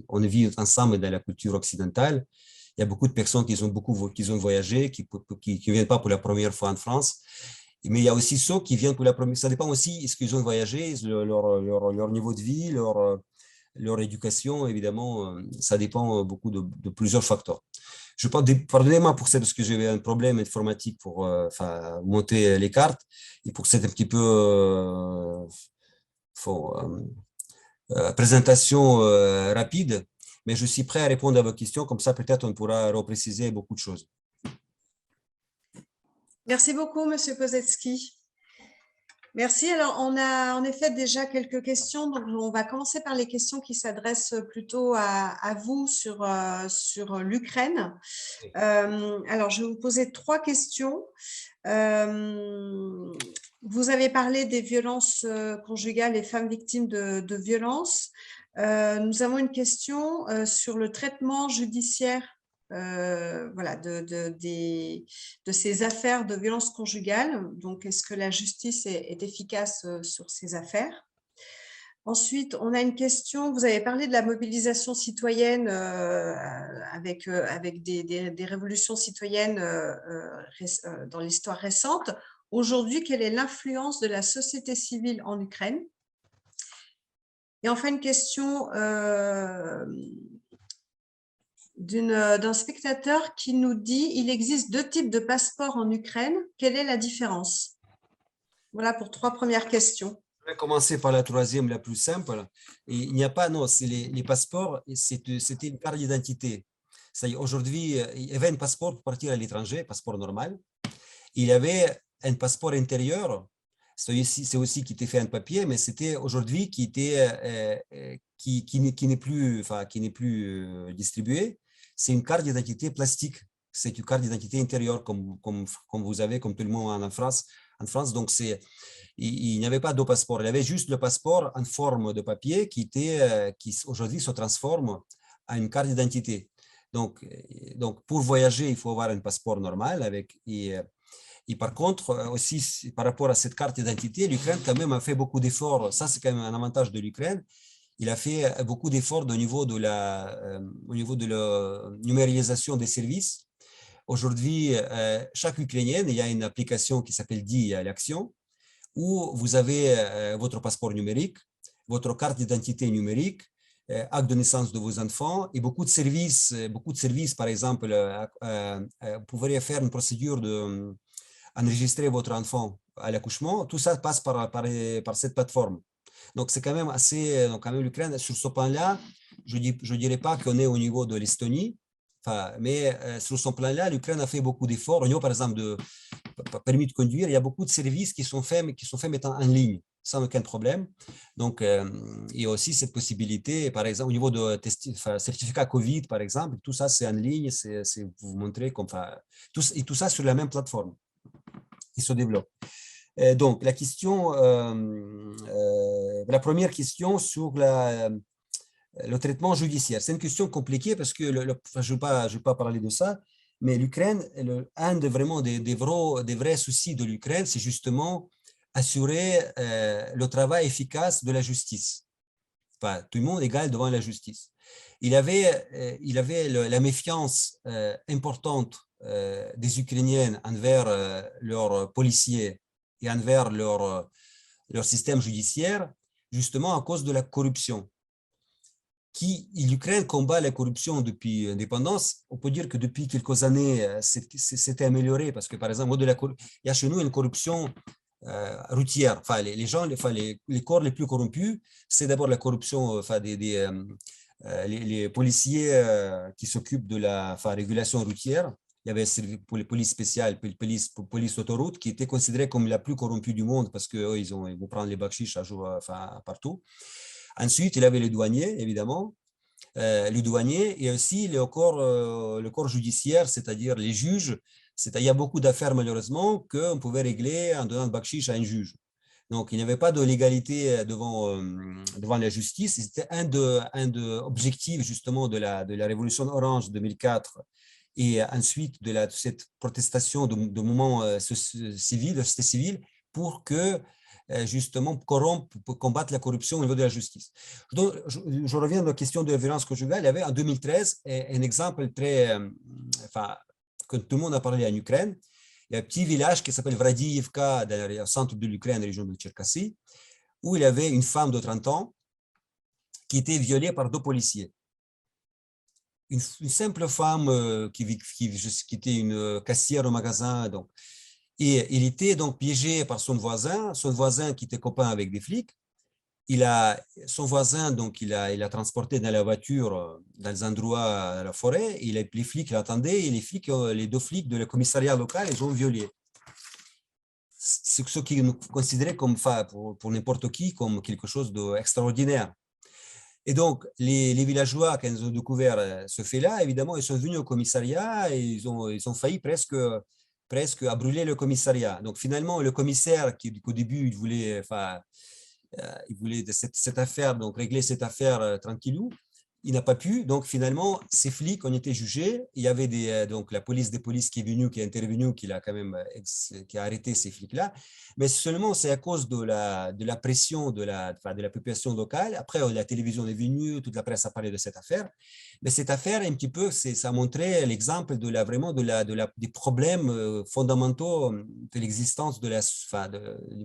on vit ensemble dans la culture occidentale. Il y a beaucoup de personnes qui ont voyagé, qui ne viennent pas pour la première fois en France. Mais il y a aussi ceux qui viennent pour la première fois. Ça dépend aussi, est-ce qu'ils ont voyagé, leur niveau de vie, leur éducation, évidemment, ça dépend beaucoup de plusieurs facteurs. Pardonnez-moi pour ça, parce que j'avais un problème informatique pour monter les cartes, et pour cette un petit peu présentation rapide, mais je suis prêt à répondre à vos questions, comme ça peut-être on pourra repréciser beaucoup de choses. Merci beaucoup, Monsieur Pozetsky. Merci. Alors, on a en effet déjà quelques questions. Donc, on va commencer par les questions qui s'adressent plutôt à vous sur l'Ukraine. Alors, je vais vous poser 3 questions. Vous avez parlé des violences conjugales et femmes victimes de violences. Nous avons une question sur le traitement judiciaire de ces affaires de violence conjugale. Donc, est-ce que la justice est efficace sur ces affaires? Ensuite, on a une question, vous avez parlé de la mobilisation citoyenne avec des révolutions citoyennes dans l'histoire récente. Aujourd'hui, quelle est l'influence de la société civile en Ukraine? Et enfin, une question d'un spectateur qui nous dit « Il existe 2 types de passeports en Ukraine. Quelle est la différence ?» Voilà pour 3 premières questions. Je vais commencer par la troisième, la plus simple. Et il n'y a pas, non, c'est les passeports, c'était une carte d'identité. C'est-à-dire aujourd'hui, il y avait un passeport pour partir à l'étranger, passeport normal. Il y avait un passeport intérieur, c'est aussi qui était fait en papier, mais c'était aujourd'hui qui n'est plus, enfin, qui n'est plus distribué. C'est une carte d'identité plastique. C'est une carte d'identité intérieure, comme vous avez, comme tout le monde en France. Donc, il n'y avait pas de passeport. Il y avait juste le passeport en forme de papier qui aujourd'hui se transforme en une carte d'identité. Donc, pour voyager, il faut avoir un passeport normal et par contre, aussi, par rapport à cette carte d'identité, l'Ukraine quand même a fait beaucoup d'efforts. Ça, c'est quand même un avantage de l'Ukraine. Il a fait beaucoup d'efforts au niveau de la numérisation des services. Aujourd'hui, chaque Ukrainienne, il y a une application qui s'appelle DI à l'action, où vous avez votre passeport numérique, votre carte d'identité numérique, acte de naissance de vos enfants et beaucoup de services, par exemple, vous pouvez faire une procédure enregistrer votre enfant à l'accouchement, tout ça passe par cette plateforme. Donc, c'est quand même assez, donc quand même l'Ukraine, sur ce plan-là, je ne dirais pas qu'on est au niveau de l'Estonie, mais sur ce plan-là, l'Ukraine a fait beaucoup d'efforts. Au niveau, par exemple, de permis de conduire, il y a beaucoup de services qui sont faits maintenant en ligne, sans aucun problème. Donc, il y a aussi cette possibilité, par exemple, au niveau de certificat COVID, par exemple, tout ça, c'est en ligne, vous montrer comme, et tout ça sur la même plateforme qui se développe. Donc, la première question sur le traitement judiciaire. C'est une question compliquée parce que, je ne vais pas parler de ça, mais l'Ukraine, un des vrais soucis de l'Ukraine, c'est justement assurer le travail efficace de la justice. Enfin, tout le monde est égal devant la justice. Il avait la méfiance importante des Ukrainiennes envers leurs policiers et envers leur système judiciaire, justement à cause de la corruption. L'Ukraine combat la corruption depuis l'indépendance. On peut dire que depuis quelques années, c'était amélioré parce que, par exemple, il y a chez nous une corruption routière. Enfin, les corps les plus corrompus, c'est d'abord la corruption les policiers qui s'occupent de la régulation routière. Il y avait pour les polices spéciales, police autoroute, qui était considérée comme la plus corrompue du monde parce qu'ils vont prendre les bakchiches partout. Ensuite, il y avait les douaniers, évidemment, les douaniers et aussi le corps judiciaire, c'est-à-dire les juges. Il y a beaucoup d'affaires, malheureusement, qu'on pouvait régler en donnant le bakchich à un juge. Donc, il n'y avait pas de légalité devant la justice. C'était un des objectifs, justement, de la révolution orange 2004 et ensuite de cette protestation de mouvements civils, de société civile, pour que justement combattre la corruption au niveau de la justice. Donc, je reviens à la question de la violence conjugale. Il y avait en 2013 un exemple que tout le monde a parlé en Ukraine. Il y a un petit village qui s'appelle Vradiivka, dans le centre de l'Ukraine, région de Tcherkassy, où il y avait une femme de 30 ans qui était violée par 2 policiers. Une simple femme qui était une caissière au magasin. Donc. Et il était donc piégé par son voisin qui était copain avec des flics. Son voisin, donc, il a transporté dans la voiture dans un endroit à la forêt. Et les flics l'attendaient et les 2 flics de le commissariat local, ils ont violé. C'est ce qui nous considérait comme, pour n'importe qui, comme quelque chose d'extraordinaire. Et donc, les villageois, quand ils ont découvert ce fait-là, évidemment, ils sont venus au commissariat et ils ont failli presque à brûler le commissariat. Donc, finalement, le commissaire, qu'au début, il voulait cette affaire, donc régler cette affaire tranquillou, il n'a pas pu. Donc, finalement, ces flics ont été jugés. Il y avait donc la police des polices qui est venue, qui est intervenue, qui a arrêté ces flics-là. Mais seulement, c'est à cause de la pression de la population locale. Après, la télévision est venue, toute la presse a parlé de cette affaire. Mais cette affaire, un petit peu, ça a montré l'exemple des problèmes fondamentaux de l'existence de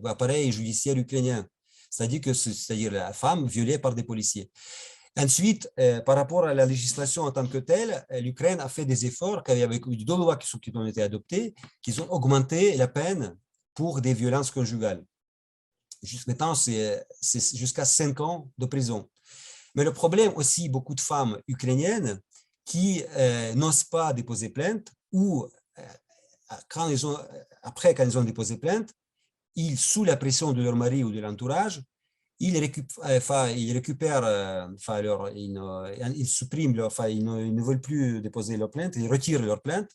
l'appareil judiciaire ukrainien. c'est-à-dire c'est-à-dire la femme violée par des policiers. Ensuite, par rapport à la législation en tant que telle, l'Ukraine a fait des efforts, il y avait eu 2 lois qui ont été adoptées, qui ont augmenté la peine pour des violences conjugales. Jusqu'à maintenant, c'est jusqu'à 5 ans de prison. Mais le problème aussi, beaucoup de femmes ukrainiennes qui n'osent pas déposer plainte ou quand après, quand ils ont déposé plainte, sous la pression de leur mari ou de l'entourage, ils récupèrent, ils suppriment, ils ne veulent plus déposer leur plainte, ils retirent leur plainte.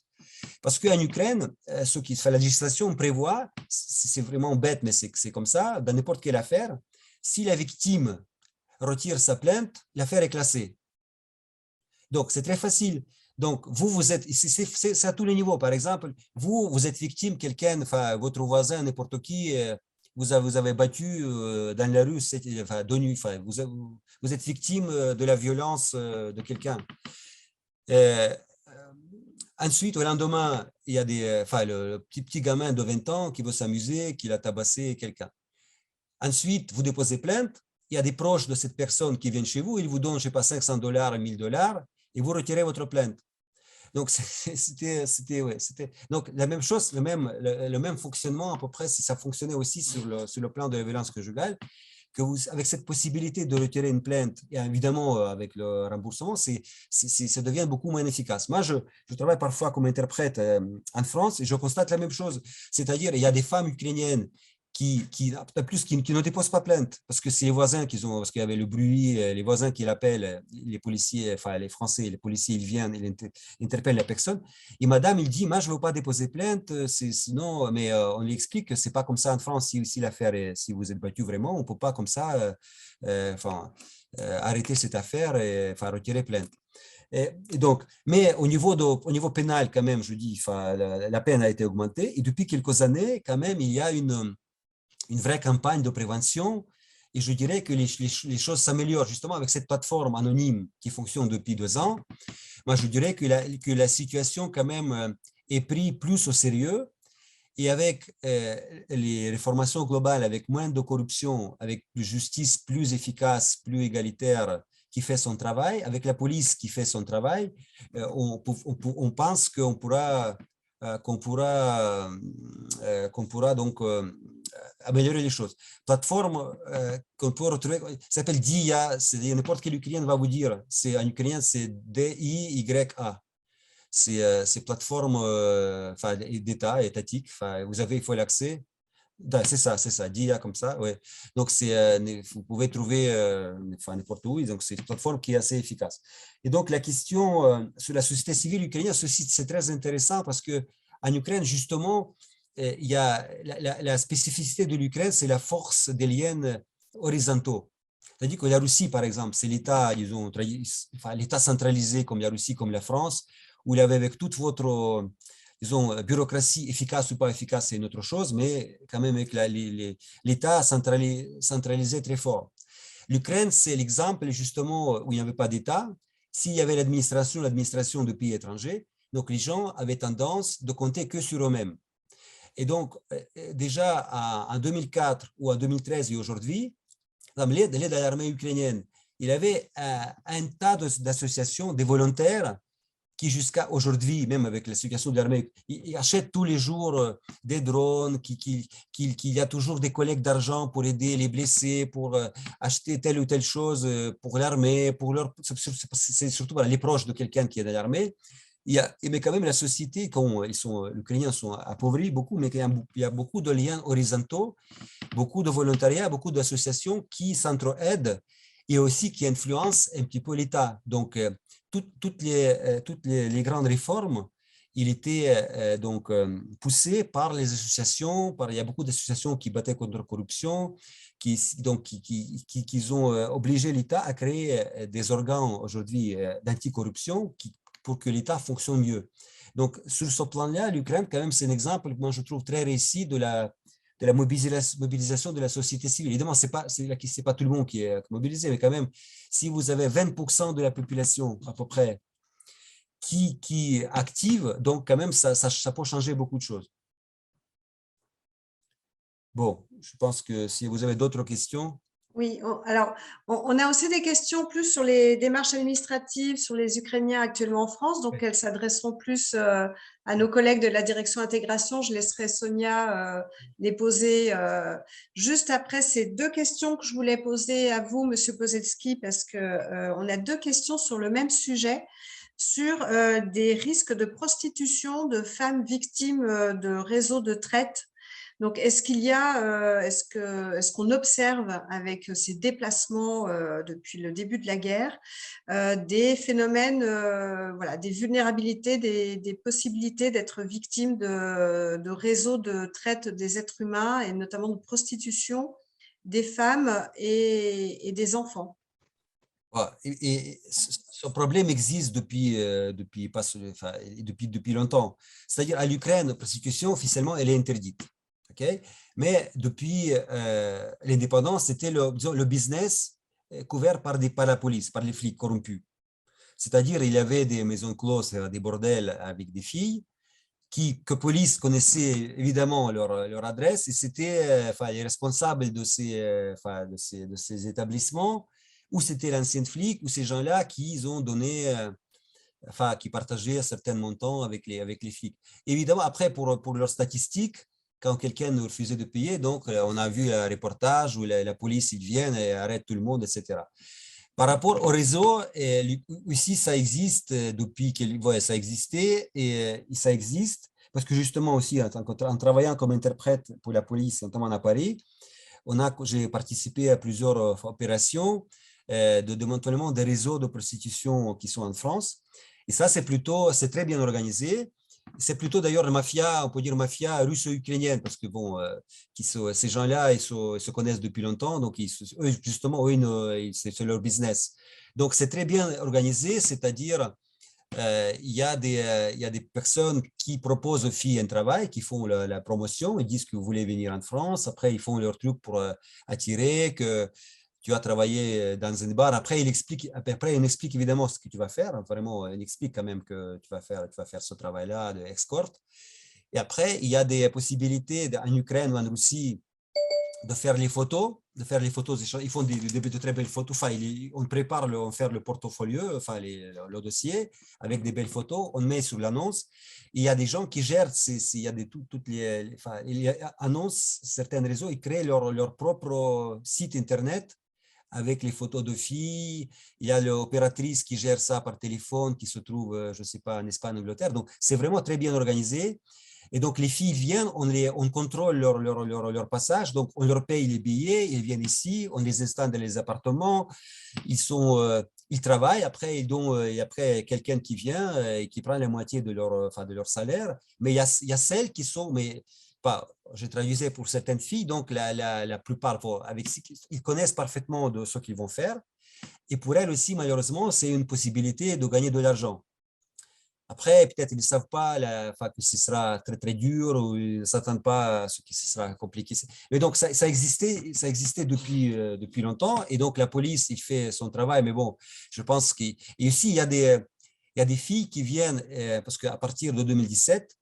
Parce qu'en Ukraine, la législation prévoit, c'est vraiment bête, mais c'est comme ça, dans n'importe quelle affaire, si la victime retire sa plainte, l'affaire est classée. Donc, c'est très facile. Donc, vous êtes, c'est à tous les niveaux. Par exemple, vous êtes victime, quelqu'un, votre voisin, n'importe qui, vous avez battu dans la rue, de nuit, vous êtes victime de la violence de quelqu'un. Ensuite, au lendemain, il y a le petit gamin de 20 ans qui veut s'amuser, qui a tabassé quelqu'un. Ensuite, vous déposez plainte, il y a des proches de cette personne qui viennent chez vous, ils vous donnent, je ne sais pas, $500, $1000, et vous retirez votre plainte. Donc, donc la même chose, le même fonctionnement, à peu près, ça fonctionnait aussi sur le plan de la violence conjugale, que avec cette possibilité de retirer une plainte, et évidemment avec le remboursement, ça devient beaucoup moins efficace. Moi, je travaille parfois comme interprète en France et je constate la même chose. C'est-à-dire, il y a des femmes ukrainiennes qui ne déposent pas plainte parce que c'est les voisins parce qu'il y avait le bruit, les voisins qui l'appellent, les policiers, les Français, les policiers, ils viennent, ils interpellent la personne. Et madame, il dit, moi, je ne veux pas déposer plainte, sinon, mais on lui explique que ce n'est pas comme ça en France. Si l'affaire si vous êtes battu vraiment, on ne peut pas comme ça arrêter cette affaire et retirer plainte. Et donc, mais au niveau pénal, quand même, je dis, la peine a été augmentée. Et depuis quelques années, quand même, il y a une vraie campagne de prévention et je dirais que les choses s'améliorent justement avec cette plateforme anonyme qui fonctionne depuis 2 ans. Moi, je dirais que la situation quand même est prise plus au sérieux et avec les réformations globales, avec moins de corruption, avec une justice plus efficace, plus égalitaire qui fait son travail, avec la police qui fait son travail, on pense qu'on pourra donc améliorer les choses. Plateforme qu'on peut retrouver, s'appelle DIA, n'importe quel Ukrainien va vous dire, en ukrainien c'est DIYA. C'est plateforme d'État, étatique, il faut l'accès. C'est ça, DIA comme ça, ouais. Donc, vous pouvez trouver n'importe où, donc c'est une plateforme qui est assez efficace. Et donc, la question sur la société civile ukrainienne, c'est très intéressant parce qu'en Ukraine, justement, il y a la spécificité de l'Ukraine, c'est la force des liens horizontaux. C'est-à-dire que la Russie, par exemple, c'est l'État, l'État centralisé comme la Russie, comme la France, où il y avait avec toute votre bureaucratie efficace ou pas efficace, c'est une autre chose, mais quand même avec l'État centralisé très fort. L'Ukraine, c'est l'exemple justement où il n'y avait pas d'État. S'il y avait l'administration de pays étrangers, donc les gens avaient tendance de compter que sur eux-mêmes. Et donc, déjà en 2004 ou en 2013 et aujourd'hui, l'aide à l'armée ukrainienne, il y avait un tas d'associations, des volontaires qui jusqu'à aujourd'hui, même avec la situation de l'armée, ils achètent tous les jours des drones, qu'il y a toujours des collectes d'argent pour aider les blessés, pour acheter telle ou telle chose pour l'armée, c'est surtout les proches de quelqu'un qui est dans l'armée. Mais quand même, la société, les Ukrainiens sont appauvris beaucoup, mais il y a beaucoup de liens horizontaux, beaucoup de volontariat, beaucoup d'associations qui s'entre-aident et aussi qui influencent un petit peu l'État. Donc, toutes les grandes réformes, il était donc poussé par les associations, il y a beaucoup d'associations qui battaient contre la corruption, qui ont obligé l'État à créer des organes aujourd'hui d'anticorruption pour que l'État fonctionne mieux. Donc, sur ce plan-là, l'Ukraine, quand même, c'est un exemple, moi, je trouve très réussi de la mobilisation de la société civile. Évidemment, c'est pas tout le monde qui est mobilisé, mais quand même, si vous avez 20% de la population à peu près qui active, donc quand même, ça peut changer beaucoup de choses. Bon, je pense que si vous avez d'autres questions. Oui, alors, on a aussi des questions plus sur les démarches administratives sur les Ukrainiens actuellement en France, donc elles s'adresseront plus à nos collègues de la direction intégration. Je laisserai Sonia les poser juste après ces deux questions que je voulais poser à vous, Monsieur Poselski, parce que on a deux questions sur le même sujet, sur des risques de prostitution de femmes victimes de réseaux de traite. Donc, est-ce qu'on observe avec ces déplacements depuis le début de la guerre des phénomènes, voilà, des vulnérabilités, des possibilités d'être victime de réseaux de traite des êtres humains et notamment de prostitution des femmes et des enfants? Voilà. Et ce problème existe depuis longtemps. C'est-à-dire à l'Ukraine, la prostitution, officiellement, elle est interdite. Okay. Mais depuis l'indépendance, c'était disons, le business couvert par la police, par les flics corrompus. C'est-à-dire il y avait des maisons closes, des bordels avec des filles que la police connaissait évidemment leur adresse et c'était les responsables de ces établissements ou c'était l'ancien flic ou ces gens-là qui ont donné qui partageaient certains montants avec les flics. Évidemment, après, pour leurs statistiques, quand quelqu'un refusait de payer, donc on a vu un reportage où la police ils viennent et arrête tout le monde, etc. Par rapport au réseau, ici, ça existe depuis ça existait et ça existe parce que justement aussi, en travaillant comme interprète pour la police, notamment à Paris, j'ai participé à plusieurs opérations de démantèlement des réseaux de prostitution qui sont en France. Et ça, c'est très bien organisé. C'est plutôt d'ailleurs la mafia, on peut dire mafia russo-ukrainienne, parce que bon, ces gens-là, ils se connaissent depuis longtemps, donc eux, justement, c'est leur business. Donc c'est très bien organisé, c'est-à-dire il y a des personnes qui proposent aux filles un travail, qui font la promotion, ils disent que vous voulez venir en France, après ils font leur truc pour attirer, que tu as travaillé dans un bar. Après, il explique évidemment ce que tu vas faire. Vraiment, il explique quand même que tu vas faire ce travail-là d'escort. Et après, il y a des possibilités en Ukraine ou en Russie de faire les photos, ils font de très belles photos, on prépare, on fait le portfolio, le dossier avec des belles photos, on met sur l'annonce, il y a des gens qui gèrent, il y a toutes ils annoncent certains réseaux, ils créent leur propre site internet avec les photos de filles, il y a l'opératrice qui gère ça par téléphone, qui se trouve, je ne sais pas, en Espagne, en Angleterre, donc c'est vraiment très bien organisé. Et donc, les filles viennent, on contrôle leur passage, donc on leur paye les billets, ils viennent ici, on les installe dans les appartements, ils travaillent, après, il y a après quelqu'un qui vient et qui prend la moitié de leur salaire, mais il y a celles qui sont, mais pas, je traduisais pour certaines filles, donc la plupart, ils connaissent parfaitement de ce qu'ils vont faire, et pour elles aussi, malheureusement, c'est une possibilité de gagner de l'argent. Après, peut-être ils ne savent pas que ce sera très, très dur ou ils ne s'attendent pas à ce que ce sera compliqué. Mais donc, ça existait depuis longtemps. Et donc, la police, il fait son travail. Mais bon, je pense qu'il... Et aussi, il y a des filles qui viennent, parce qu'à partir de 2017,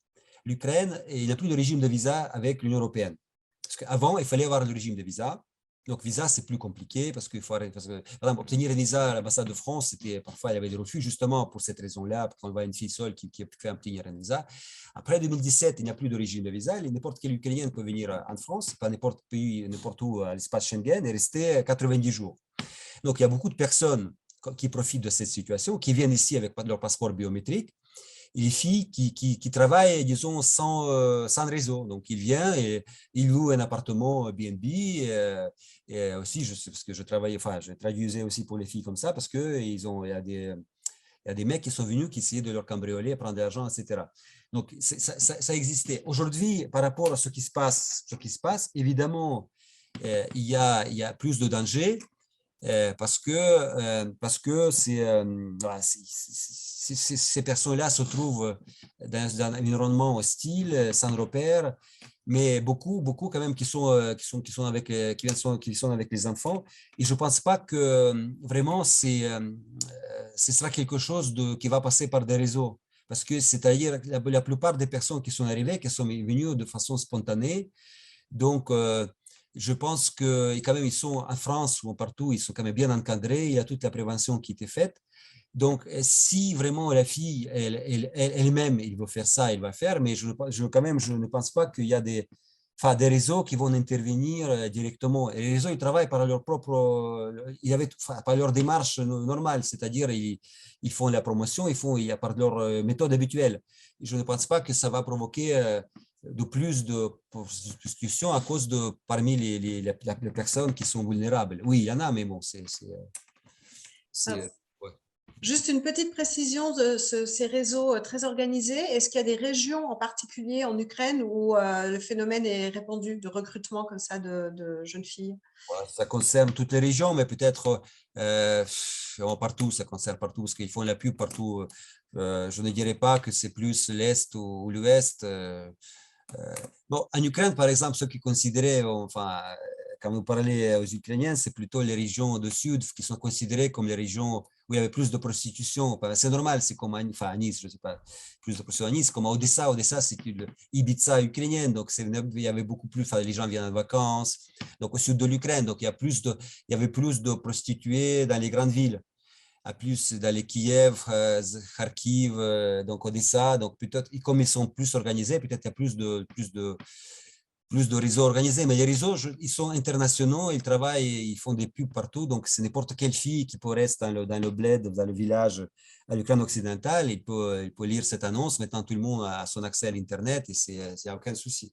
l'Ukraine, il n'y a plus de régime de visa avec l'Union européenne. Parce qu'avant, il fallait avoir le régime de visa. Donc, visa, c'est plus compliqué parce qu'il faut, par exemple, obtenir un visa à l'ambassade de France, parfois, il y avait des refus justement pour cette raison-là, quand on voit une fille seule qui fait obtenir un visa. Après 2017, il n'y a plus de régime de visa. N'importe quel Ukrainien peut venir en France, pas n'importe pays, n'importe où à l'espace Schengen et rester 90 jours. Donc, il y a beaucoup de personnes qui profitent de cette situation, qui viennent ici avec leur passeport biométrique. Et les filles qui travaillent, disons, sans réseau. Donc, il vient et il loue un appartement BNB. Et aussi, parce que je traduisais aussi pour les filles comme ça, parce qu'il y a des mecs qui sont venus qui essayaient de leur cambrioler, prendre de l'argent, etc. Donc, ça existait. Aujourd'hui, par rapport à ce qui se passe, évidemment, il y a plus de danger. Parce que ces personnes-là se trouvent dans un environnement hostile, sans repère, mais beaucoup quand même qui sont avec les enfants. Et je ne pense pas que vraiment ce sera quelque chose qui va passer par des réseaux. Parce que c'est-à-dire la plupart des personnes qui sont arrivées, qui sont venues de façon spontanée, Donc, je pense que quand même, ils sont en France ou partout, ils sont quand même bien encadrés. Il y a toute la prévention qui était faite. Donc, si vraiment la fille elle-même, il veut faire ça, elle va faire, mais quand même, je ne pense pas qu'il y a des réseaux qui vont intervenir directement. Et les réseaux, ils travaillent par leur propre, par leur démarche normale, c'est-à-dire ils font la promotion, il y a par leur méthode habituelle. Je ne pense pas que ça va provoquer de plus de discussions à cause de parmi les personnes qui sont vulnérables. Oui, il y en a, mais bon, ouais. Juste une petite précision de ces réseaux très organisés. Est-ce qu'il y a des régions en particulier en Ukraine où le phénomène est répandu de recrutement comme ça de jeunes filles? Voilà, ça concerne toutes les régions, mais peut-être partout, ça concerne partout, parce qu'ils font la pub partout. Je ne dirais pas que c'est plus l'Est ou l'Ouest. Bon, en Ukraine, par exemple, ceux qui considéraient, enfin, quand vous parlez aux Ukrainiens, c'est plutôt les régions du Sud qui sont considérées comme les régions où il y avait plus de prostitution. C'est normal, c'est comme à Nice, je ne sais pas, plus de prostitution à Nice, comme à Odessa. Odessa, c'est l'Ibiza ukrainienne, donc il y avait beaucoup plus, enfin, les gens viennent en vacances. Donc au sud de l'Ukraine, donc il y avait plus de prostituées dans les grandes villes. À plus dans les Kiev, Kharkiv, donc Odessa, donc peut-être, comme ils sont plus organisés, peut-être il y a plus de réseaux organisés, mais les réseaux, ils sont internationaux, ils travaillent, ils font des pubs partout, donc c'est n'importe quelle fille qui peut rester dans le bled, dans le village à l'Ukraine occidentale, il peut lire cette annonce, maintenant tout le monde a son accès à l'Internet et il n'y a aucun souci.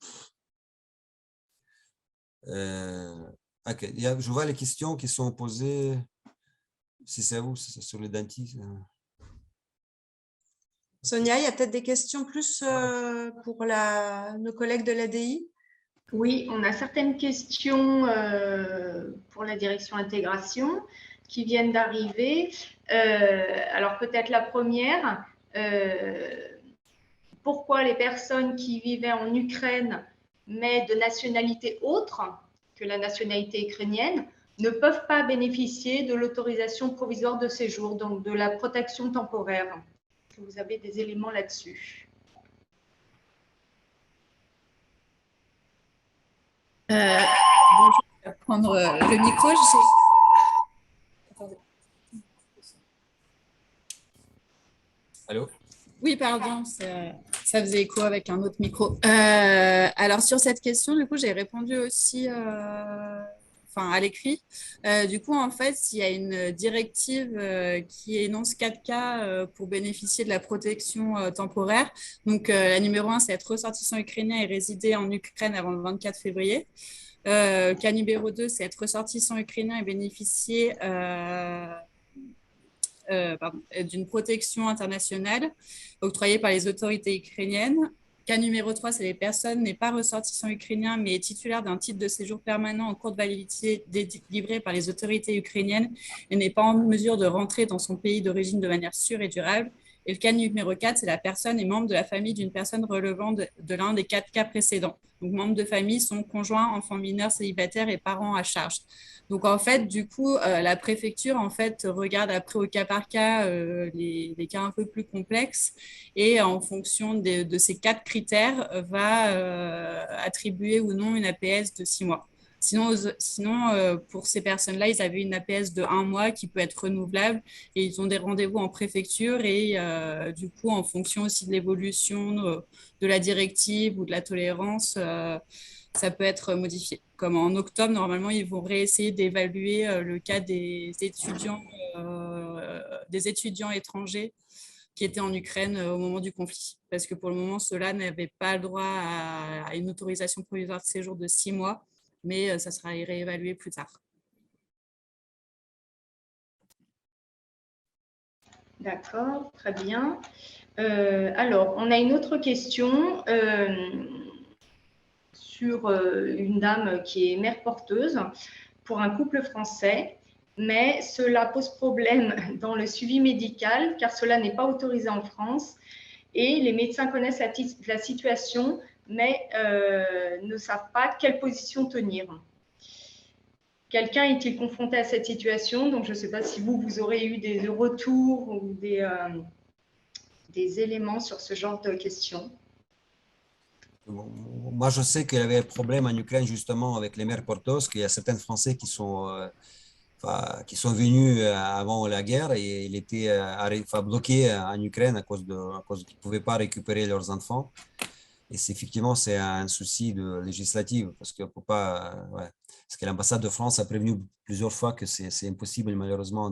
Okay. Je vois les questions qui sont posées. Si c'est à vous, c'est sur les dentistes. Sonia, il y a peut-être des questions plus pour nos collègues de l'ADI? Oui, on a certaines questions pour la direction intégration qui viennent d'arriver. Alors peut-être la première, pourquoi les personnes qui vivaient en Ukraine mais de nationalité autre que la nationalité ukrainienne ne peuvent pas bénéficier de l'autorisation provisoire de séjour, donc de la protection temporaire? Est-ce que vous avez des éléments là-dessus? Bonjour, je vais prendre le micro. Attendez. Allô? Oui, pardon, ça faisait écho avec un autre micro. Alors, sur cette question, du coup, j'ai répondu aussi à l'écrit. Du coup, en fait, il y a une directive qui énonce 4 cas pour bénéficier de la protection temporaire. Donc, la numéro 1, c'est être ressortissant ukrainien et résider en Ukraine avant le 24 février. Cas numéro 2, c'est être ressortissant ukrainien et bénéficier d'une protection internationale octroyée par les autorités ukrainiennes. Cas numéro 3, c'est les personnes n'est pas ressortissant ukrainien, mais est titulaire d'un titre de séjour permanent en cours de validité délivré par les autorités ukrainiennes et n'est pas en mesure de rentrer dans son pays d'origine de manière sûre et durable. Et le cas numéro 4, c'est la personne est membre de la famille d'une personne relevant de l'un des 4 cas précédents. Donc, membres de famille sont conjoints, enfants mineurs, célibataires et parents à charge. Donc, en fait, du coup, la préfecture, en fait, regarde après au cas par cas les cas un peu plus complexes et en fonction de ces 4 critères, va attribuer ou non une APS de 6 mois. Sinon, pour ces personnes-là, ils avaient une APS de 1 mois qui peut être renouvelable et ils ont des rendez-vous en préfecture et du coup, en fonction aussi de l'évolution de la directive ou de la tolérance, ça peut être modifié. Comme en octobre, normalement, ils vont réessayer d'évaluer le cas des étudiants étrangers qui étaient en Ukraine au moment du conflit. Parce que pour le moment, ceux-là n'avaient pas le droit à une autorisation provisoire de séjour de 6 mois, mais ça sera réévalué plus tard. D'accord, très bien. Alors, on a une autre question sur une dame qui est mère porteuse pour un couple français, mais cela pose problème dans le suivi médical car cela n'est pas autorisé en France et les médecins connaissent la situation mais ne savent pas quelle position tenir. Quelqu'un est-il confronté à cette situation? Donc, je ne sais pas si vous aurez eu des retours ou des éléments sur ce genre de questions. Moi, je sais qu'il y avait un problème en Ukraine justement avec les mères porteuses, qu'il y a certains Français qui sont venus avant la guerre et ils étaient bloqués en Ukraine à cause qu'ils ne pouvaient pas récupérer leurs enfants. Et effectivement, c'est un souci législatif parce que peut pas, ouais, parce que l'ambassade de France a prévenu plusieurs fois que c'est impossible malheureusement.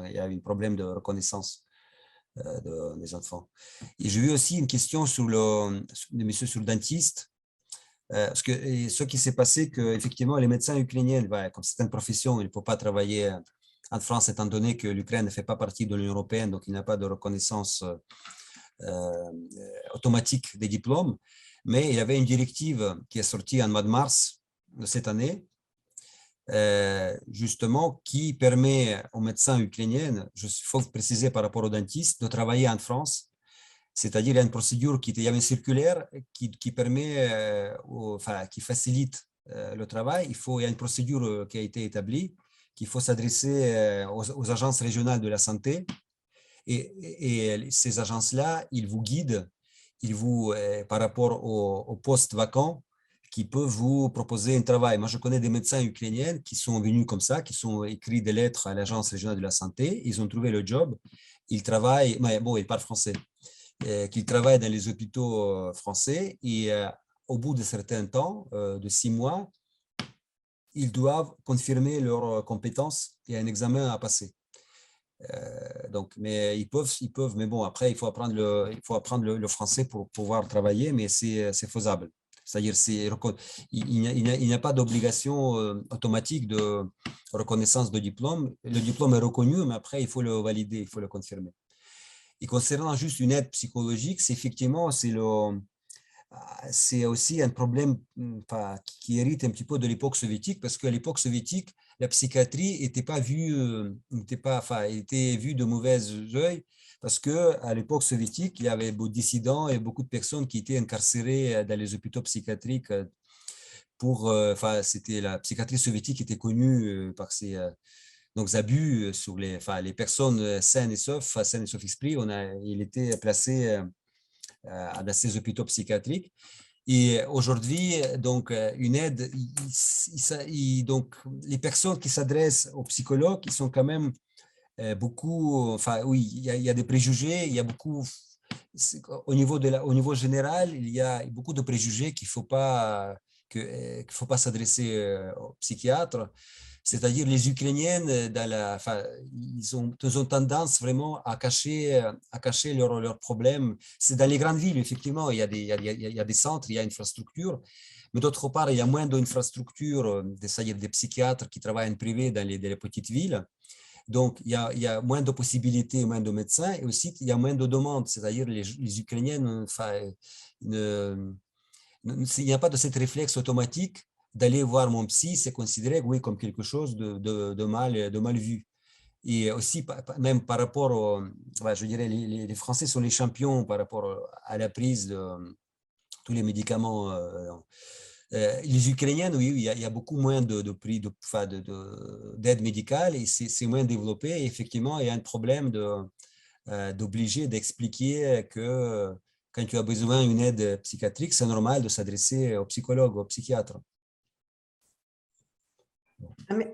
Il y a un problème de reconnaissance des enfants. Et j'ai vu aussi une question sur le dentiste. Parce que ce qui s'est passé, que effectivement les médecins ukrainiens, comme c'est une profession, ils ne peuvent pas travailler en France étant donné que l'Ukraine ne fait pas partie de l'Union européenne, donc il n'y a pas de reconnaissance automatique des diplômes. Mais il y avait une directive qui est sortie en mois de mars de cette année, justement, qui permet aux médecins ukrainiens, il faut préciser par rapport aux dentistes, de travailler en France. C'est-à-dire, il y a une procédure, il y a une circulaire qui permet, qui facilite le travail. Il y a une procédure qui a été établie, qu'il faut s'adresser aux agences régionales de la santé. Et ces agences-là, ils vous guident, par rapport aux postes vacants, qui peuvent vous proposer un travail. Moi, je connais des médecins ukrainiens qui sont venus comme ça, qui ont écrit des lettres à l'agence régionale de la santé, ils ont trouvé le job, ils travaillent, bon, ils parlent français, qu'ils travaillent dans les hôpitaux français et au bout de certains temps, de 6 mois, ils doivent confirmer leurs compétences et un examen à passer. Donc, mais ils peuvent, mais bon, après, il faut apprendre le français pour pouvoir travailler, mais c'est faisable. C'est-à-dire, il n'y a pas d'obligation automatique de reconnaissance de diplôme. Le diplôme est reconnu, mais après, il faut le valider, il faut le confirmer. Et concernant juste une aide psychologique, c'est effectivement, c'est aussi un problème qui hérite un petit peu de l'époque soviétique, parce qu'à l'époque soviétique, la psychiatrie n'était pas vue, était vue de mauvais œil, parce qu'à l'époque soviétique, il y avait beaucoup de dissidents et beaucoup de personnes qui étaient incarcérées dans les hôpitaux psychiatriques c'était la psychiatrie soviétique était connue par ses donc abus sur les personnes saines et sauf esprit. Il était placé dans ces hôpitaux psychiatriques. Et aujourd'hui, donc, une aide, donc, les personnes qui s'adressent aux psychologues, ils sont quand même beaucoup, oui, il y a des préjugés, il y a beaucoup, au niveau général, il y a beaucoup de préjugés qu'il ne faut pas s'adresser aux psychiatres. C'est-à-dire les Ukrainiennes, ils ont tendance vraiment à cacher leurs problèmes. C'est dans les grandes villes, effectivement, il y a des centres, il y a une infrastructure, mais d'autre part, il y a moins d'infrastructures, c'est-à-dire des psychiatres qui travaillent en privé dans les petites villes. Donc, il y a moins de possibilités, moins de médecins, et aussi, il y a moins de demandes, c'est-à-dire les Ukrainiennes, il n'y a pas de cet réflexe automatique d'aller voir mon psy, c'est considéré, oui, comme quelque chose de mal vu. Et aussi, même par rapport je dirais, les Français sont les champions par rapport à la prise de tous les médicaments. Les Ukrainiennes, oui, il y a beaucoup moins de prix d'aide médicale et c'est moins développé. Et effectivement, il y a un problème d'obliger, d'expliquer que quand tu as besoin d'une aide psychiatrique, c'est normal de s'adresser au psychologue, au psychiatre.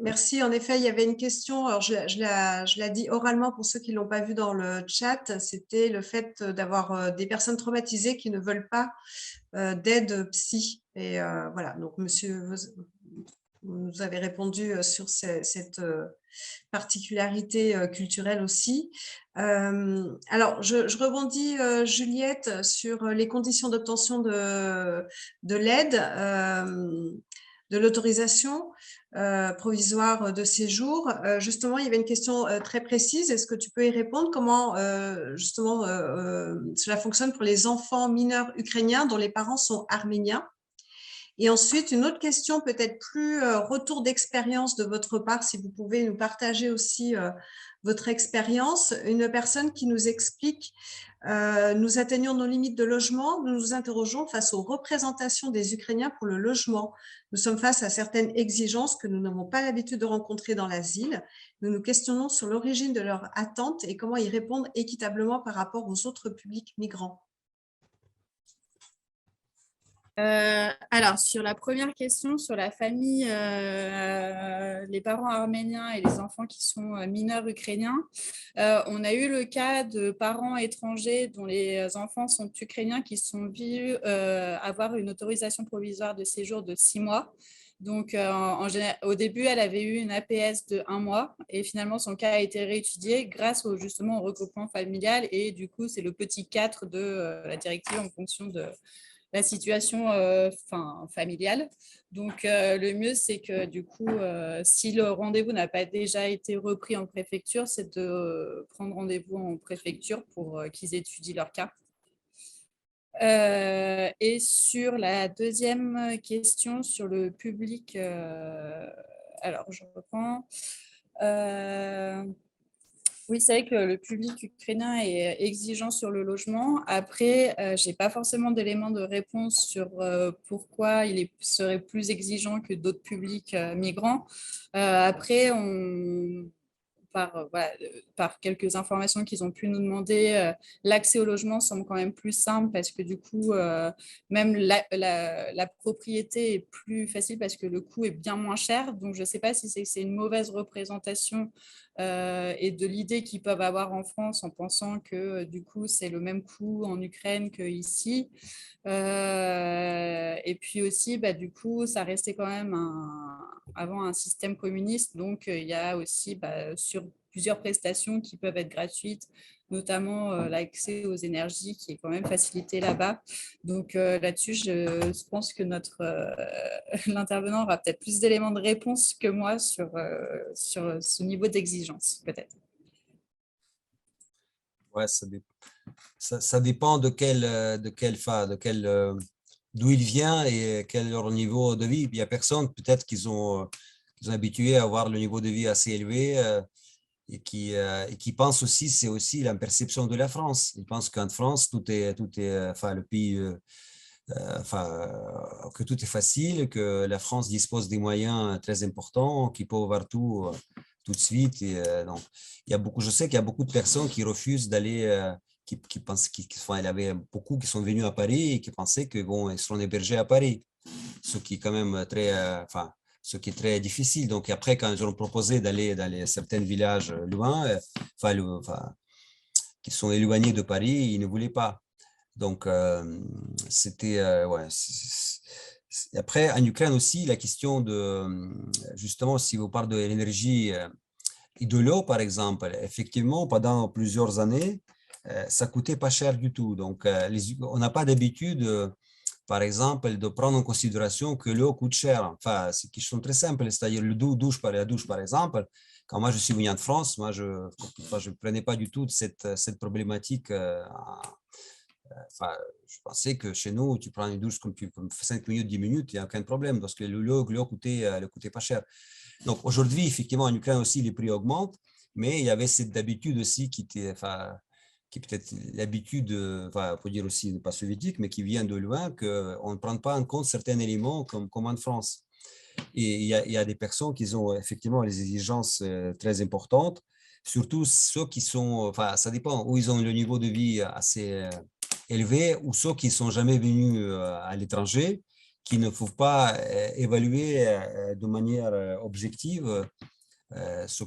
Merci. En effet, il y avait une question, alors je l'ai dit oralement pour ceux qui ne l'ont pas vu dans le chat, c'était le fait d'avoir des personnes traumatisées qui ne veulent pas d'aide psy. Et voilà, donc monsieur, vous nous avez répondu sur cette particularité culturelle aussi. Alors, je rebondis, Juliette, sur les conditions d'obtention de l'aide, de l'autorisation provisoire de séjour. Justement, il y avait une question très précise. Est-ce que tu peux y répondre? Comment, justement, cela fonctionne pour les enfants mineurs ukrainiens dont les parents sont arméniens? Et ensuite, une autre question, peut-être plus retour d'expérience de votre part, si vous pouvez nous partager aussi votre expérience. Une personne qui nous explique nous atteignons nos limites de logement, nous nous interrogeons face aux représentations des Ukrainiens pour le logement. Nous sommes face à certaines exigences que nous n'avons pas l'habitude de rencontrer dans l'asile. Nous nous questionnons sur l'origine de leurs attentes et comment y répondre équitablement par rapport aux autres publics migrants. Alors, sur la première question, sur la famille, les parents arméniens et les enfants qui sont mineurs ukrainiens, on a eu le cas de parents étrangers dont les enfants sont ukrainiens qui sont vus avoir une autorisation provisoire de séjour de 6 mois. Donc, au début, elle avait eu une APS de 1 mois et finalement, son cas a été réétudié grâce justement au regroupement familial et du coup, c'est le petit 4 de la directive en fonction de la situation familiale. Donc, le mieux, c'est que du coup, si le rendez-vous n'a pas déjà été repris en préfecture, c'est de prendre rendez-vous en préfecture pour qu'ils étudient leur cas. Et sur la deuxième question sur le public, alors je reprends. Oui, c'est vrai que le public ukrainien est exigeant sur le logement. Après, je n'ai pas forcément d'éléments de réponse sur pourquoi il serait plus exigeant que d'autres publics migrants. Après, par quelques informations qu'ils ont pu nous demander, l'accès au logement semble quand même plus simple parce que du coup, même la propriété est plus facile parce que le coût est bien moins cher. Donc, je ne sais pas si c'est une mauvaise représentation et de l'idée qu'ils peuvent avoir en France en pensant que du coup, c'est le même coût en Ukraine qu'ici. Et puis aussi, du coup, ça restait quand même avant un système communiste. Donc, il y a aussi sur plusieurs prestations qui peuvent être gratuites, notamment l'accès aux énergies qui est quand même facilité là-bas. Donc, là-dessus, je pense que l'intervenant aura peut-être plus d'éléments de réponse que moi sur ce niveau d'exigence, peut-être. Ouais, ça dépend d'où il vient et quel est leur niveau de vie. Il y a personne, peut-être qu'ils sont habitués à avoir le niveau de vie assez élevé et qui pensent aussi, c'est aussi la perception de la France. Ils pensent qu'en France, tout est le pays, que tout est facile, que la France dispose des moyens très importants, qu'ils peuvent avoir tout de suite. Et, donc, je sais qu'il y a beaucoup de personnes qui refusent d'aller, qui pensent, il y avait beaucoup qui sont venus à Paris et qui pensaient que bon, ils seront hébergés à Paris, ce qui est quand même ce qui est très difficile. Donc après, quand ils ont proposé d'aller dans certains villages loin, qui sont éloignés de Paris, ils ne voulaient pas. Donc c'était Après, en Ukraine aussi, la question de justement, si vous parlez de l'énergie et de l'eau, par exemple, effectivement, pendant plusieurs années, ça coûtait pas cher du tout. Donc, on n'a pas d'habitude, par exemple, de prendre en considération que l'eau coûte cher. Enfin, c'est une question très simple, c'est-à-dire la douche, par exemple. Quand moi, je suis venu en France, moi, je ne prenais pas du tout de cette problématique. Je pensais que chez nous, tu prends une douche comme 5 minutes, 10 minutes, il n'y a aucun problème parce que l'eau coûtait pas cher. Donc aujourd'hui, effectivement, en Ukraine aussi, les prix augmentent, mais il y avait cette habitude aussi qui est peut-être l'habitude, on peut dire aussi pas soviétique, mais qui vient de loin, qu'on ne prend pas en compte certains éléments comme en France. Et il y a des personnes qui ont effectivement les exigences très importantes, surtout ceux qui sont, ça dépend, où ils ont le niveau de vie assez élevé, ou ceux qui ne sont jamais venus à l'étranger, qui ne peuvent pas évaluer de manière objective ce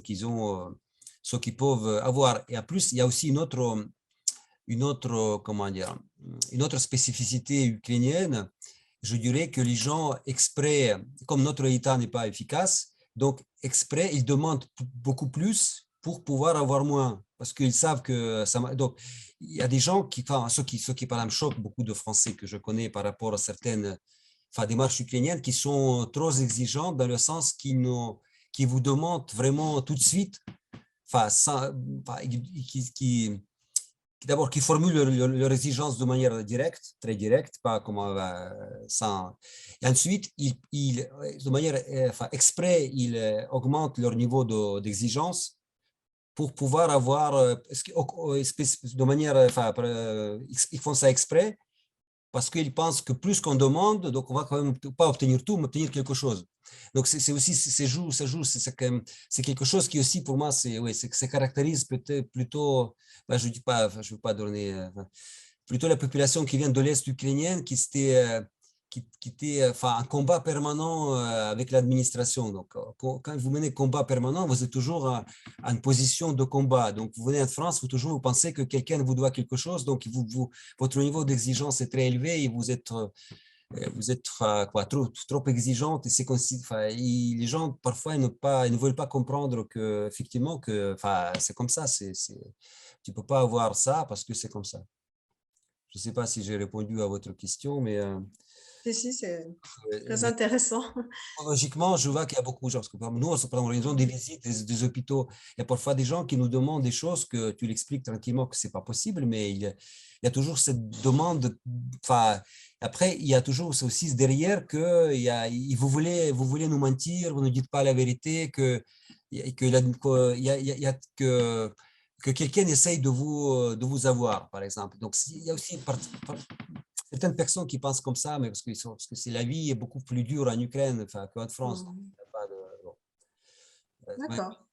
qu'ils peuvent avoir. Et en plus, il y a aussi une autre spécificité ukrainienne. Je dirais que les gens exprès, comme notre État n'est pas efficace, donc exprès, ils demandent beaucoup plus pour pouvoir avoir moins, parce qu'ils savent que ça. Donc, il y a des gens ceux qui par exemple choquent beaucoup de Français que je connais par rapport à certaines démarches ukrainiennes qui sont trop exigeantes dans le sens qui vous demandent vraiment tout de suite, d'abord, qui formulent leurs exigences de manière directe, très directe, pas comme sans. Et ensuite, de manière exprès, ils augmentent leur niveau d'exigence pour pouvoir avoir, de manière, ils font ça exprès parce qu'ils pensent que plus qu'on demande, donc on va quand même pas obtenir tout, mais obtenir quelque chose. Donc c'est aussi, c'est quelque chose qui aussi pour moi, ça caractérise peut-être plutôt, je dis pas, je veux pas donner, plutôt la population qui vient de l'Est ukrainien, qui s'était qui était enfin, un combat permanent avec l'administration. Donc, quand vous menez combat permanent, vous êtes toujours à une position de combat. Donc, vous venez en France, vous pensez que quelqu'un vous doit quelque chose, donc votre niveau d'exigence est très élevé et vous êtes quoi, trop exigeante. Et enfin, les gens, parfois, ils ne veulent pas comprendre que, effectivement, que, enfin, c'est comme ça. Tu ne peux pas avoir ça parce que c'est comme ça. Je ne sais pas si j'ai répondu à votre question, mais… Si, c'est très intéressant. Logiquement, je vois qu'il y a beaucoup de gens, parce que nous, on organise des visites des hôpitaux. Il y a parfois des gens qui nous demandent des choses que tu l'expliques tranquillement que ce n'est pas possible, mais il y a toujours cette demande. Enfin, après, il y a toujours aussi derrière que vous voulez nous mentir, vous ne dites pas la vérité, que quelqu'un essaye de vous avoir, par exemple. Donc, il y a aussi certaines personnes qui pensent comme ça, mais parce que la vie est beaucoup plus dure en Ukraine qu'en France. Donc, il y a pas de, D'accord.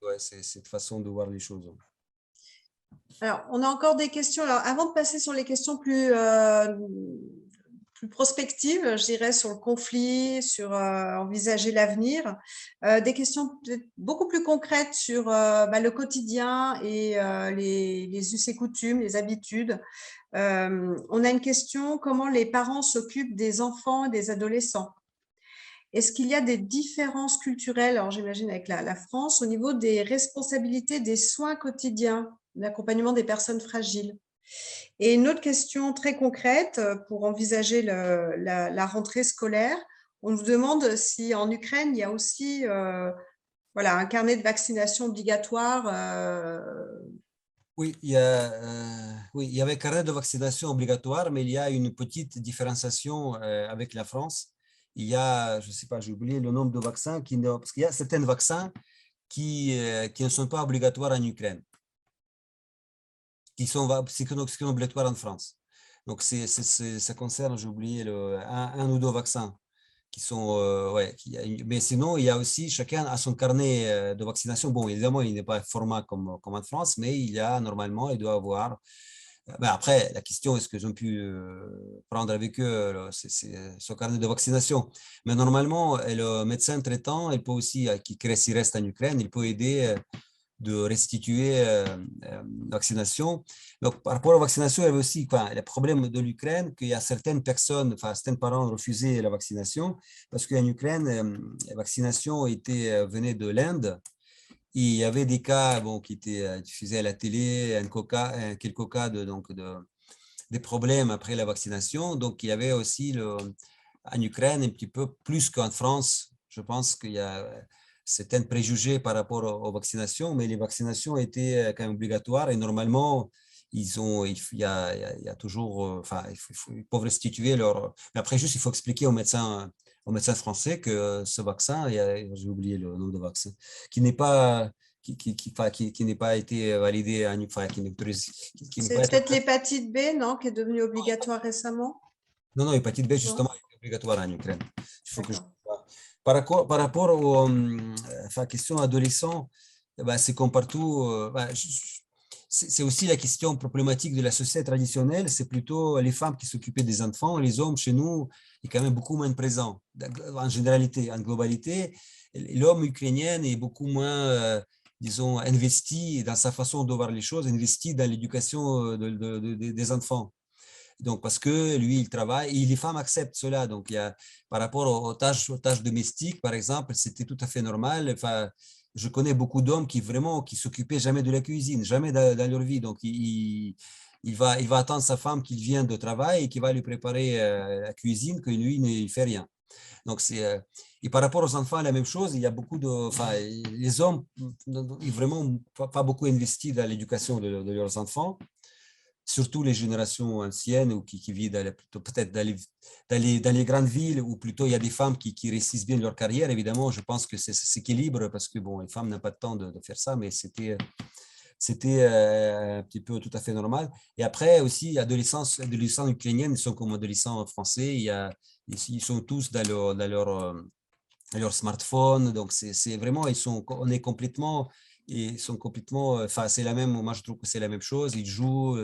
Ouais, c'est cette façon de voir les choses. Alors, on a encore des questions. Alors, avant de passer sur les questions plus prospectives, je dirais, sur le conflit, sur envisager l'avenir, des questions beaucoup plus concrètes sur le quotidien et les us et coutumes, les habitudes. On a une question, comment les parents s'occupent des enfants et des adolescents? Est-ce qu'il y a des différences culturelles, alors j'imagine avec la France, au niveau des responsabilités des soins quotidiens, l'accompagnement des personnes fragiles? Et une autre question très concrète pour envisager la rentrée scolaire, on nous demande si en Ukraine, il y a aussi un carnet de vaccination obligatoire. Oui, il y avait un carnet de vaccination obligatoire, mais il y a une petite différenciation avec la France. Il y a, je ne sais pas, j'ai oublié le nombre de vaccins, parce qu'il y a certains vaccins qui ne sont pas obligatoires en Ukraine, qui sont obligatoires en France. Donc, ça concerne, j'ai oublié, un ou deux vaccins qui sont, mais sinon, il y a aussi, chacun a son carnet de vaccination. Bon, évidemment, il n'est pas format comme en France, mais il doit avoir. Ben après, la question, est-ce qu'ils ont pu prendre avec eux ce carnet de vaccination? Mais normalement, le médecin traitant, il peut aussi, s'il reste en Ukraine, il peut aider de restituer la vaccination. Donc, par rapport aux vaccinations, il y avait aussi le problème de l'Ukraine, qu'il y a certaines personnes, enfin, certains parents refusaient la vaccination, parce qu'en Ukraine, la vaccination venait de l'Inde. Il y avait des cas qui étaient diffusés à la télé, quelques cas des problèmes après la vaccination. Donc, il y avait aussi en Ukraine un petit peu plus qu'en France. Je pense qu'il y a certains préjugés par rapport aux vaccinations, mais les vaccinations étaient quand même obligatoires et normalement, il y a toujours, ils peuvent restituer leur… Mais après, juste, il faut expliquer aux médecins français que ce vaccin, j'ai oublié le nom de vaccin, qui n'est pas été validé, C'est peut-être l'hépatite B, non, qui est devenue obligatoire récemment? Non, l'hépatite B, justement, est obligatoire en Ukraine. Il faut que par rapport aux questions adolescents, c'est comme partout. C'est aussi la question problématique de la société traditionnelle. C'est plutôt les femmes qui s'occupaient des enfants. Les hommes, chez nous, est quand même beaucoup moins présent. En généralité, en globalité, l'homme ukrainien est beaucoup moins, disons, investi dans sa façon de voir les choses, investi dans l'éducation des enfants. Donc, parce que lui, il travaille et les femmes acceptent cela. Donc, par rapport aux tâches domestiques, par exemple, c'était tout à fait normal. Enfin, je connais beaucoup d'hommes qui s'occupaient jamais de la cuisine, jamais dans leur vie. Donc, il va attendre sa femme qu'il vienne de travail et qu'il va lui préparer la cuisine, que lui, ne fait rien. Donc, et par rapport aux enfants, la même chose. Il y a beaucoup les hommes n'ont vraiment pas beaucoup investi dans l'éducation de leurs enfants, surtout les générations anciennes ou qui vivent peut-être dans les grandes villes, ou plutôt il y a des femmes qui réussissent bien leur carrière. Évidemment, je pense que c'est s'équilibre parce que bon, les femmes n'ont pas de temps de faire ça, mais c'était un petit peu tout à fait normal. Et après aussi, adolescents ukrainiens, ils sont comme adolescents français. Ils sont tous dans leur smartphone. Donc, c'est vraiment, on est complètement ils sont complètement, enfin, c'est la même, moi je trouve que c'est la même chose, ils jouent,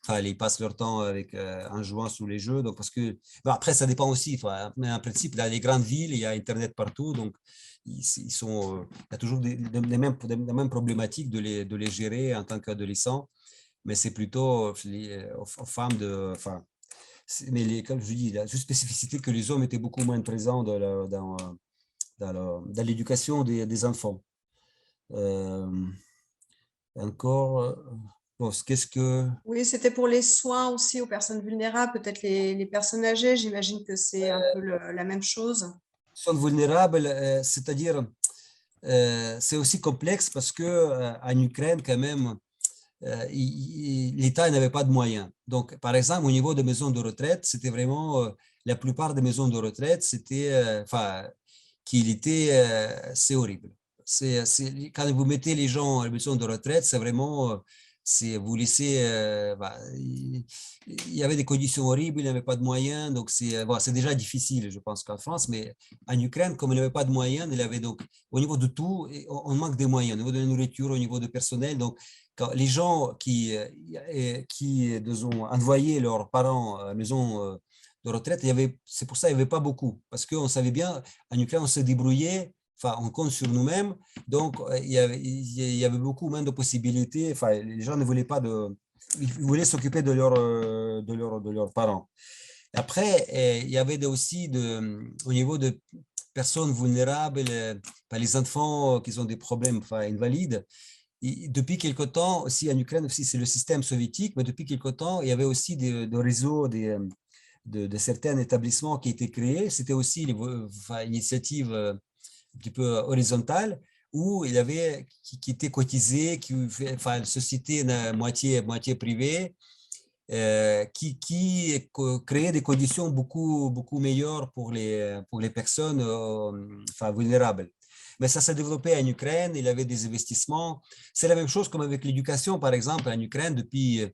enfin, ils passent leur temps avec, en jouant sous les jeux, donc parce que, bon, après ça dépend aussi, enfin, mais en principe, dans les grandes villes, il y a Internet partout, donc ils sont, il y a toujours les mêmes problématiques de les gérer en tant qu'adolescents, mais c'est plutôt aux femmes de, enfin, mais comme je dis, la juste spécificité que les hommes étaient beaucoup moins présents dans l'éducation des enfants. Encore, bon, qu'est-ce que… Oui, c'était pour les soins aussi aux personnes vulnérables, peut-être les personnes âgées. J'imagine que c'est un peu la même chose. Sont vulnérables, c'est-à-dire, c'est aussi complexe parce que en Ukraine, quand même, l'État n'avait pas de moyens. Donc, par exemple, au niveau des maisons de retraite, c'était vraiment, la plupart des maisons de retraite, c'était, enfin, qu'il était, c'est horrible. Quand vous mettez les gens à la maison de retraite, c'est vraiment, vous laissez, il y avait des conditions horribles, il n'y avait pas de moyens, donc c'est déjà difficile, je pense, qu'en France, mais en Ukraine, comme il n'y avait pas de moyens, il avait donc, au niveau de tout, on manque de moyens, au niveau de la nourriture, au niveau du personnel, donc quand les gens qui ont envoyé leurs parents à la maison de retraite, c'est pour ça qu'il n'y avait pas beaucoup, parce qu'on savait bien, en Ukraine, on se débrouillait, enfin, on compte sur nous-mêmes, donc il y avait beaucoup moins de possibilités, enfin, les gens ne voulaient pas ils voulaient s'occuper de leurs parents. Après, il y avait aussi au niveau de personnes vulnérables, les enfants qui ont des problèmes, enfin, invalides. Depuis quelque temps, aussi en Ukraine, aussi c'est le système soviétique, mais depuis quelque temps, il y avait aussi des réseaux de certains établissements qui étaient créés. C'était aussi une initiative un petit peu horizontale où il y avait qui était cotisé, enfin, une société moitié privée, qui créait des conditions beaucoup meilleures pour les personnes enfin, vulnérables. Mais ça s'est développé en Ukraine, il y avait des investissements. C'est la même chose comme avec l'éducation, par exemple, en Ukraine, depuis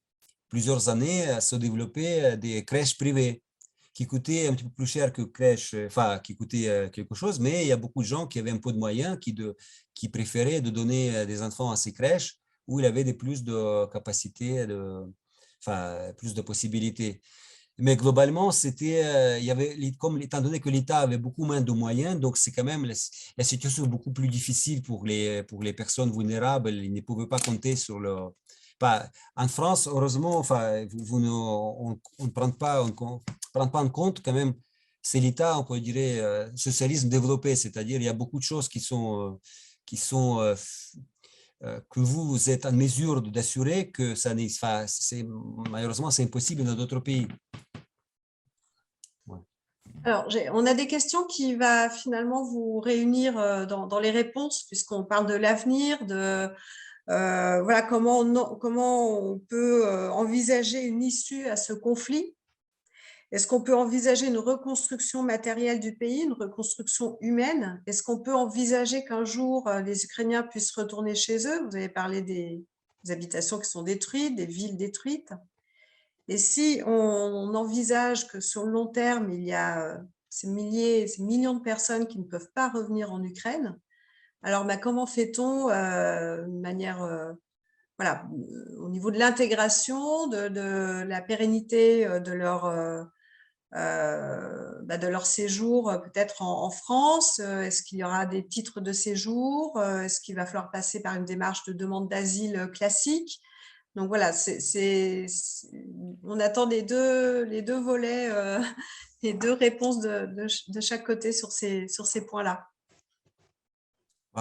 plusieurs années, se développaient des crèches privées qui coûtaient un petit peu plus cher que crèches, enfin, qui coûtaient quelque chose, mais il y a beaucoup de gens qui avaient un peu de moyens, qui préféraient de donner des enfants à ces crèches où il y avait plus de capacités, enfin, plus de possibilités. Mais globalement, il y avait, comme étant donné que l'État avait beaucoup moins de moyens, donc c'est quand même la situation beaucoup plus difficile pour les personnes vulnérables. Ils ne pouvaient pas compter sur en France, heureusement, enfin, on ne prend pas en compte quand même. C'est l'État, on peut dire, socialisme développé, c'est-à-dire il y a beaucoup de choses qui sont que vous êtes en mesure d'assurer que ça n'est pas, malheureusement, c'est impossible dans d'autres pays. Ouais. Alors, on a des questions qui va finalement vous réunir dans les réponses, puisqu'on parle de l'avenir, voilà, comment on peut envisager une issue à ce conflit. Est-ce qu'on peut envisager une reconstruction matérielle du pays, une reconstruction humaine? Est-ce qu'on peut envisager qu'un jour, les Ukrainiens puissent retourner chez eux? Vous avez parlé des habitations qui sont détruites, des villes détruites. Et si on envisage que sur le long terme, il y a ces millions de personnes qui ne peuvent pas revenir en Ukraine, alors comment fait-on de manière… voilà, au niveau de l'intégration, de la pérennité de leur séjour peut-être en France? Est-ce qu'il y aura des titres de séjour? Est-ce qu'il va falloir passer par une démarche de demande d'asile classique? Donc voilà, on attend les deux volets, les deux réponses de chaque côté sur ces points-là.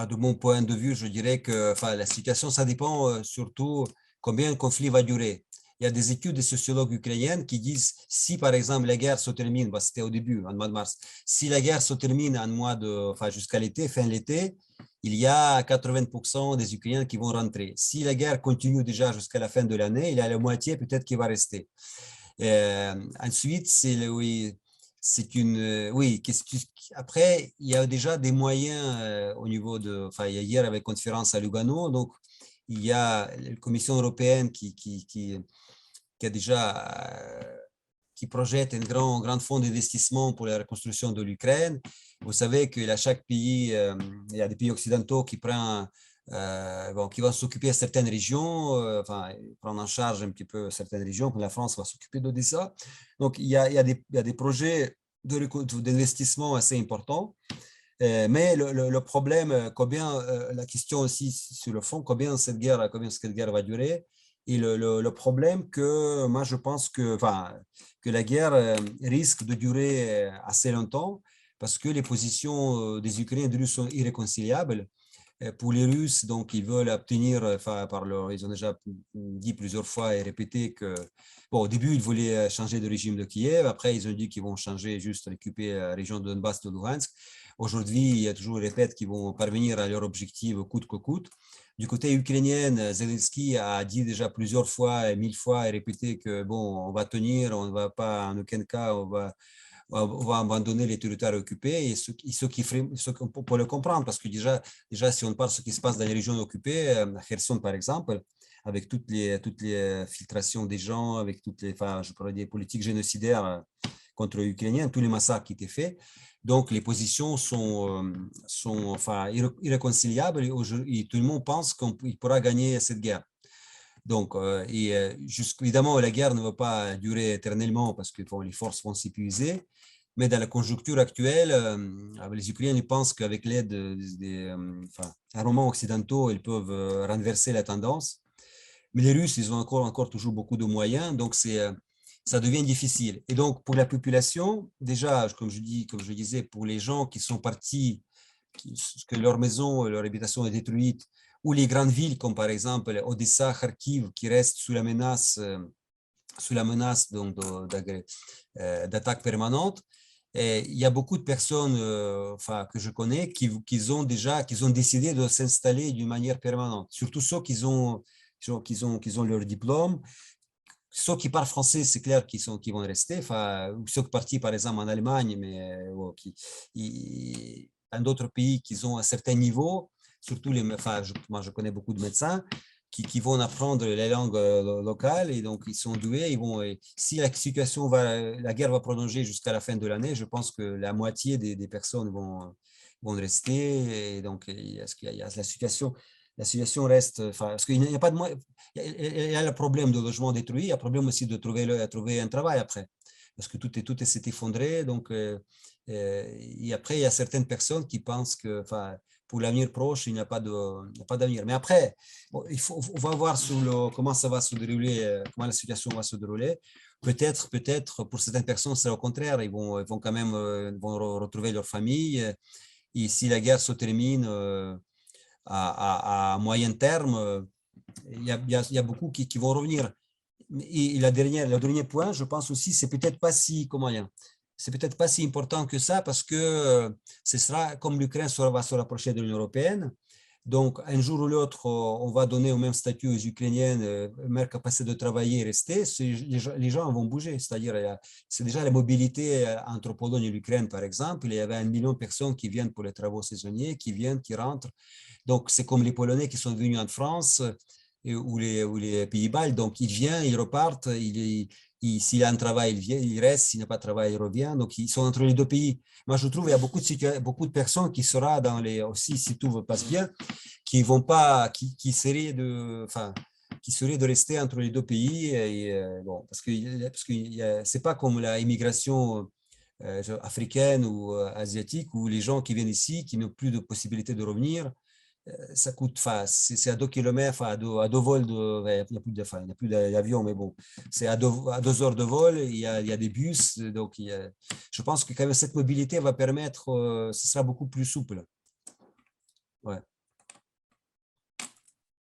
De mon point de vue, je dirais que enfin, la situation, ça dépend surtout combien le conflit va durer. Il y a des études des sociologues ukrainiennes qui disent si par exemple la guerre se termine, c'était au début, en mois de mars, si la guerre se termine enfin, jusqu'à l'été, fin de l'été, il y a 80% des Ukrainiens qui vont rentrer. Si la guerre continue déjà jusqu'à la fin de l'année, il y a la moitié peut-être qui va rester. Ensuite, oui, après, il y a déjà des moyens au niveau enfin, hier avec conférence à Lugano, donc il y a la Commission européenne qui a déjà, qui projette un grand fonds d'investissement pour la reconstruction de l'Ukraine. Vous savez qu'il y a chaque pays, il y a des pays occidentaux qui prennent bon, qui va s'occuper de certaines régions, enfin, prendre en charge un petit peu certaines régions, la France va s'occuper d'Odessa. Donc, il y a des projets d'investissement assez importants. Mais le problème, la question aussi sur le fond, combien cette guerre va durer. Et le problème que moi je pense que la guerre risque de durer assez longtemps parce que les positions des Ukrainiens et des Russes sont irréconciliables. Pour les Russes, donc, ils veulent obtenir, ils ont déjà dit plusieurs fois et répété que, bon, au début, ils voulaient changer de régime de Kiev. Après, ils ont dit qu'ils vont changer, juste récupérer la région de Donbass, de Luhansk. Aujourd'hui, il y a toujours répète qu'ils vont parvenir à leur objectif coûte que coûte. Du côté ukrainien, Zelensky a dit déjà plusieurs fois, 1000 fois, et répété que, bon, on va tenir, on ne va pas, en aucun cas, on va abandonner les territoires occupés et pour le comprendre, parce que déjà, si on parle de ce qui se passe dans les régions occupées, à Kherson par exemple, avec toutes les filtrations des gens, avec toutes les, je pourrais dire, politiques génocidaires contre les Ukrainiens, tous les massacres qui étaient faits. Donc, les positions sont irréconciliables et tout le monde pense qu'il pourra gagner cette guerre. Donc, évidemment, la guerre ne va pas durer éternellement parce que les forces vont s'épuiser. Mais dans la conjoncture actuelle, les Ukrainiens pensent qu'avec l'aide des armements occidentaux, ils peuvent renverser la tendance. Mais les Russes, ils ont encore toujours beaucoup de moyens, donc ça devient difficile. Et donc, pour la population, déjà, comme je disais, pour les gens qui sont partis, que leur maison, leur habitation est détruite, ou les grandes villes comme par exemple Odessa, Kharkiv, qui restent sous la menace d'attaques permanentes. Et il y a beaucoup de personnes que je connais qui ont décidé de s'installer d'une manière permanente, surtout ceux qui ont leur diplôme. Ceux qui parlent français, c'est clair qu'ils vont rester. Ceux qui partent par exemple en Allemagne, mais dans d'autres pays qui ont un certain niveau, surtout moi je connais beaucoup de médecins qui vont apprendre les langues locales et donc ils sont doués. Si la guerre va prolonger jusqu'à la fin de l'année, je pense que la moitié des personnes vont rester. Et donc il y a la situation. La situation reste, parce qu'il n'y a pas de moyens. Il y a le problème de logement détruit, il y a le problème aussi de trouver un travail après, parce que tout s'est effondré. Donc, et après, il y a certaines personnes qui pensent que, pour l'avenir proche, il n'y a pas d'avenir. Mais après, bon, on va voir comment ça va se dérouler, comment la situation va se dérouler. Peut-être, pour certaines personnes, c'est au contraire, ils vont quand même retrouver leur famille. Et si la guerre se termine à moyen terme, il y a beaucoup qui vont revenir. Et le dernier point, je pense aussi, c'est peut-être pas si important que ça parce que ce sera comme l'Ukraine va se rapprocher de l'Union européenne. Donc, un jour ou l'autre, on va donner au même statut aux Ukrainiens, même capacité de travailler et rester. Les gens vont bouger. C'est-à-dire, c'est déjà la mobilité entre Pologne et l'Ukraine, par exemple. Il y avait 1 million de personnes qui viennent pour les travaux saisonniers, qui rentrent. Donc, c'est comme les Polonais qui sont venus en France ou les Pays-Bas. Donc, ils viennent, ils repartent. S'il y a un travail, il reste. S'il n'y a pas de travail, il revient. Donc, ils sont entre les deux pays. Moi, je trouve qu'il y a beaucoup de personnes qui seront aussi, si tout passe bien, qui vont pas, qui seraient de rester entre les deux pays. Bon, parce que c'est pas comme la immigration africaine ou asiatique où les gens qui viennent ici, qui n'ont plus de possibilité de revenir, ça coûte, c'est à 2 km, à deux vols, il n'y a plus d'avion, mais bon, c'est à 2 heures de vol, il y a des bus, donc je pense que quand même cette mobilité va permettre, ce sera beaucoup plus souple. Ouais.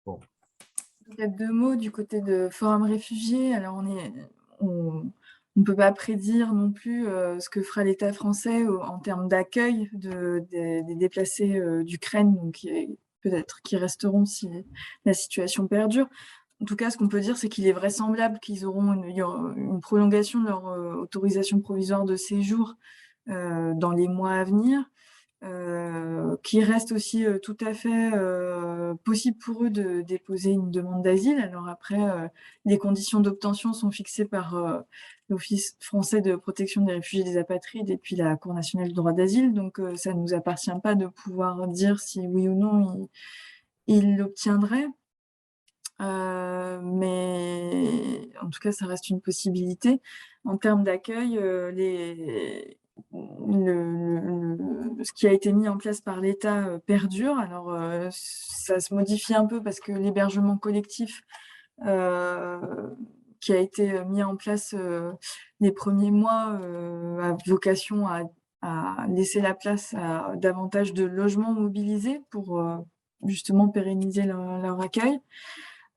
Bon. Peut-être 2 mots du côté de Forum Réfugiés. Alors, on ne peut pas prédire non plus ce que fera l'État français en termes d'accueil des déplacés d'Ukraine, donc peut-être qui resteront si la situation perdure. En tout cas, ce qu'on peut dire, c'est qu'il est vraisemblable qu'ils auront une prolongation de leur autorisation provisoire de séjour dans les mois à venir, qu'il reste aussi tout à fait possible pour eux de déposer une demande d'asile. Alors après, les conditions d'obtention sont fixées par l'Office français de protection des réfugiés et des apatrides et puis la Cour nationale du droit d'asile. Donc, ça ne nous appartient pas de pouvoir dire si oui ou non il l'obtiendrait. Mais en tout cas, ça reste une possibilité. En termes d'accueil, ce qui a été mis en place par l'État perdure. Alors, ça se modifie un peu parce que l'hébergement collectif qui a été mis en place les premiers mois a vocation à laisser la place à davantage de logements mobilisés pour justement pérenniser leur accueil.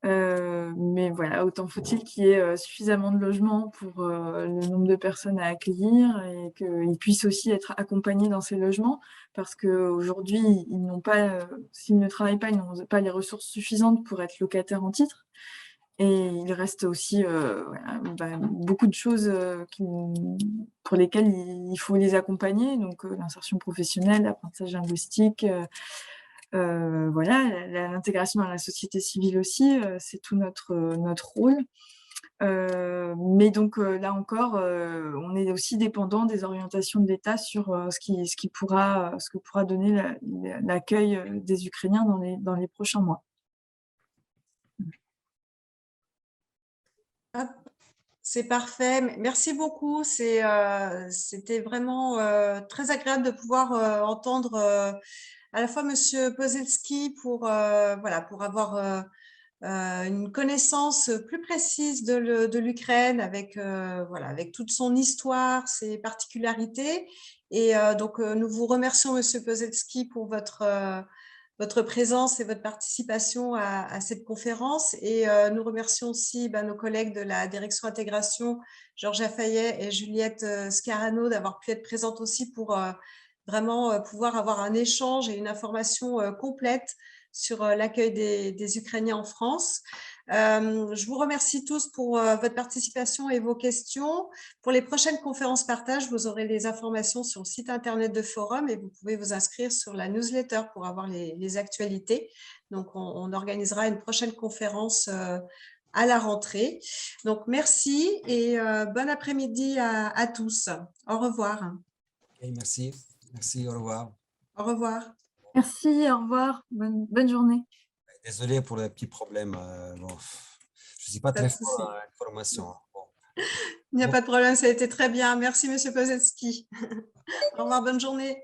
Mais voilà, autant faut-il qu'il y ait suffisamment de logements pour le nombre de personnes à accueillir et qu'ils puissent aussi être accompagnés dans ces logements, parce qu'aujourd'hui, ils n'ont pas, s'ils ne travaillent pas, ils n'ont pas les ressources suffisantes pour être locataires en titre. Et il reste aussi beaucoup de choses pour lesquelles il faut les accompagner, donc l'insertion professionnelle, l'apprentissage linguistique, l'intégration dans la société civile aussi, c'est tout notre rôle. Mais donc là encore, on est aussi dépendant des orientations de l'État sur ce que pourra donner l'accueil des Ukrainiens dans les prochains mois. C'est parfait. Merci beaucoup. C'était vraiment très agréable de pouvoir entendre à la fois Monsieur Poselski pour avoir une connaissance plus précise de l'Ukraine avec toute son histoire, ses particularités. Et donc, nous vous remercions, Monsieur Poselski, pour votre présence et votre participation à cette conférence. Et nous remercions aussi nos collègues de la direction intégration, Georges Fayet et Juliette Scarano, d'avoir pu être présentes aussi pour vraiment pouvoir avoir un échange et une information complète sur l'accueil des Ukrainiens en France. Je vous remercie tous pour votre participation et vos questions. Pour les prochaines conférences partage, vous aurez les informations sur le site internet de Forum et vous pouvez vous inscrire sur la newsletter pour avoir les actualités. Donc, on organisera une prochaine conférence à la rentrée. Donc, merci et bon après-midi à tous. Au revoir. Okay, merci. Merci, au revoir. Au revoir. Merci, au revoir. Bonne journée. Désolé pour le petit problème. Je ne suis pas très fort en information. Bon. Il n'y a pas de problème, ça a été très bien. Merci, Monsieur Poselski. Au revoir, bonne journée.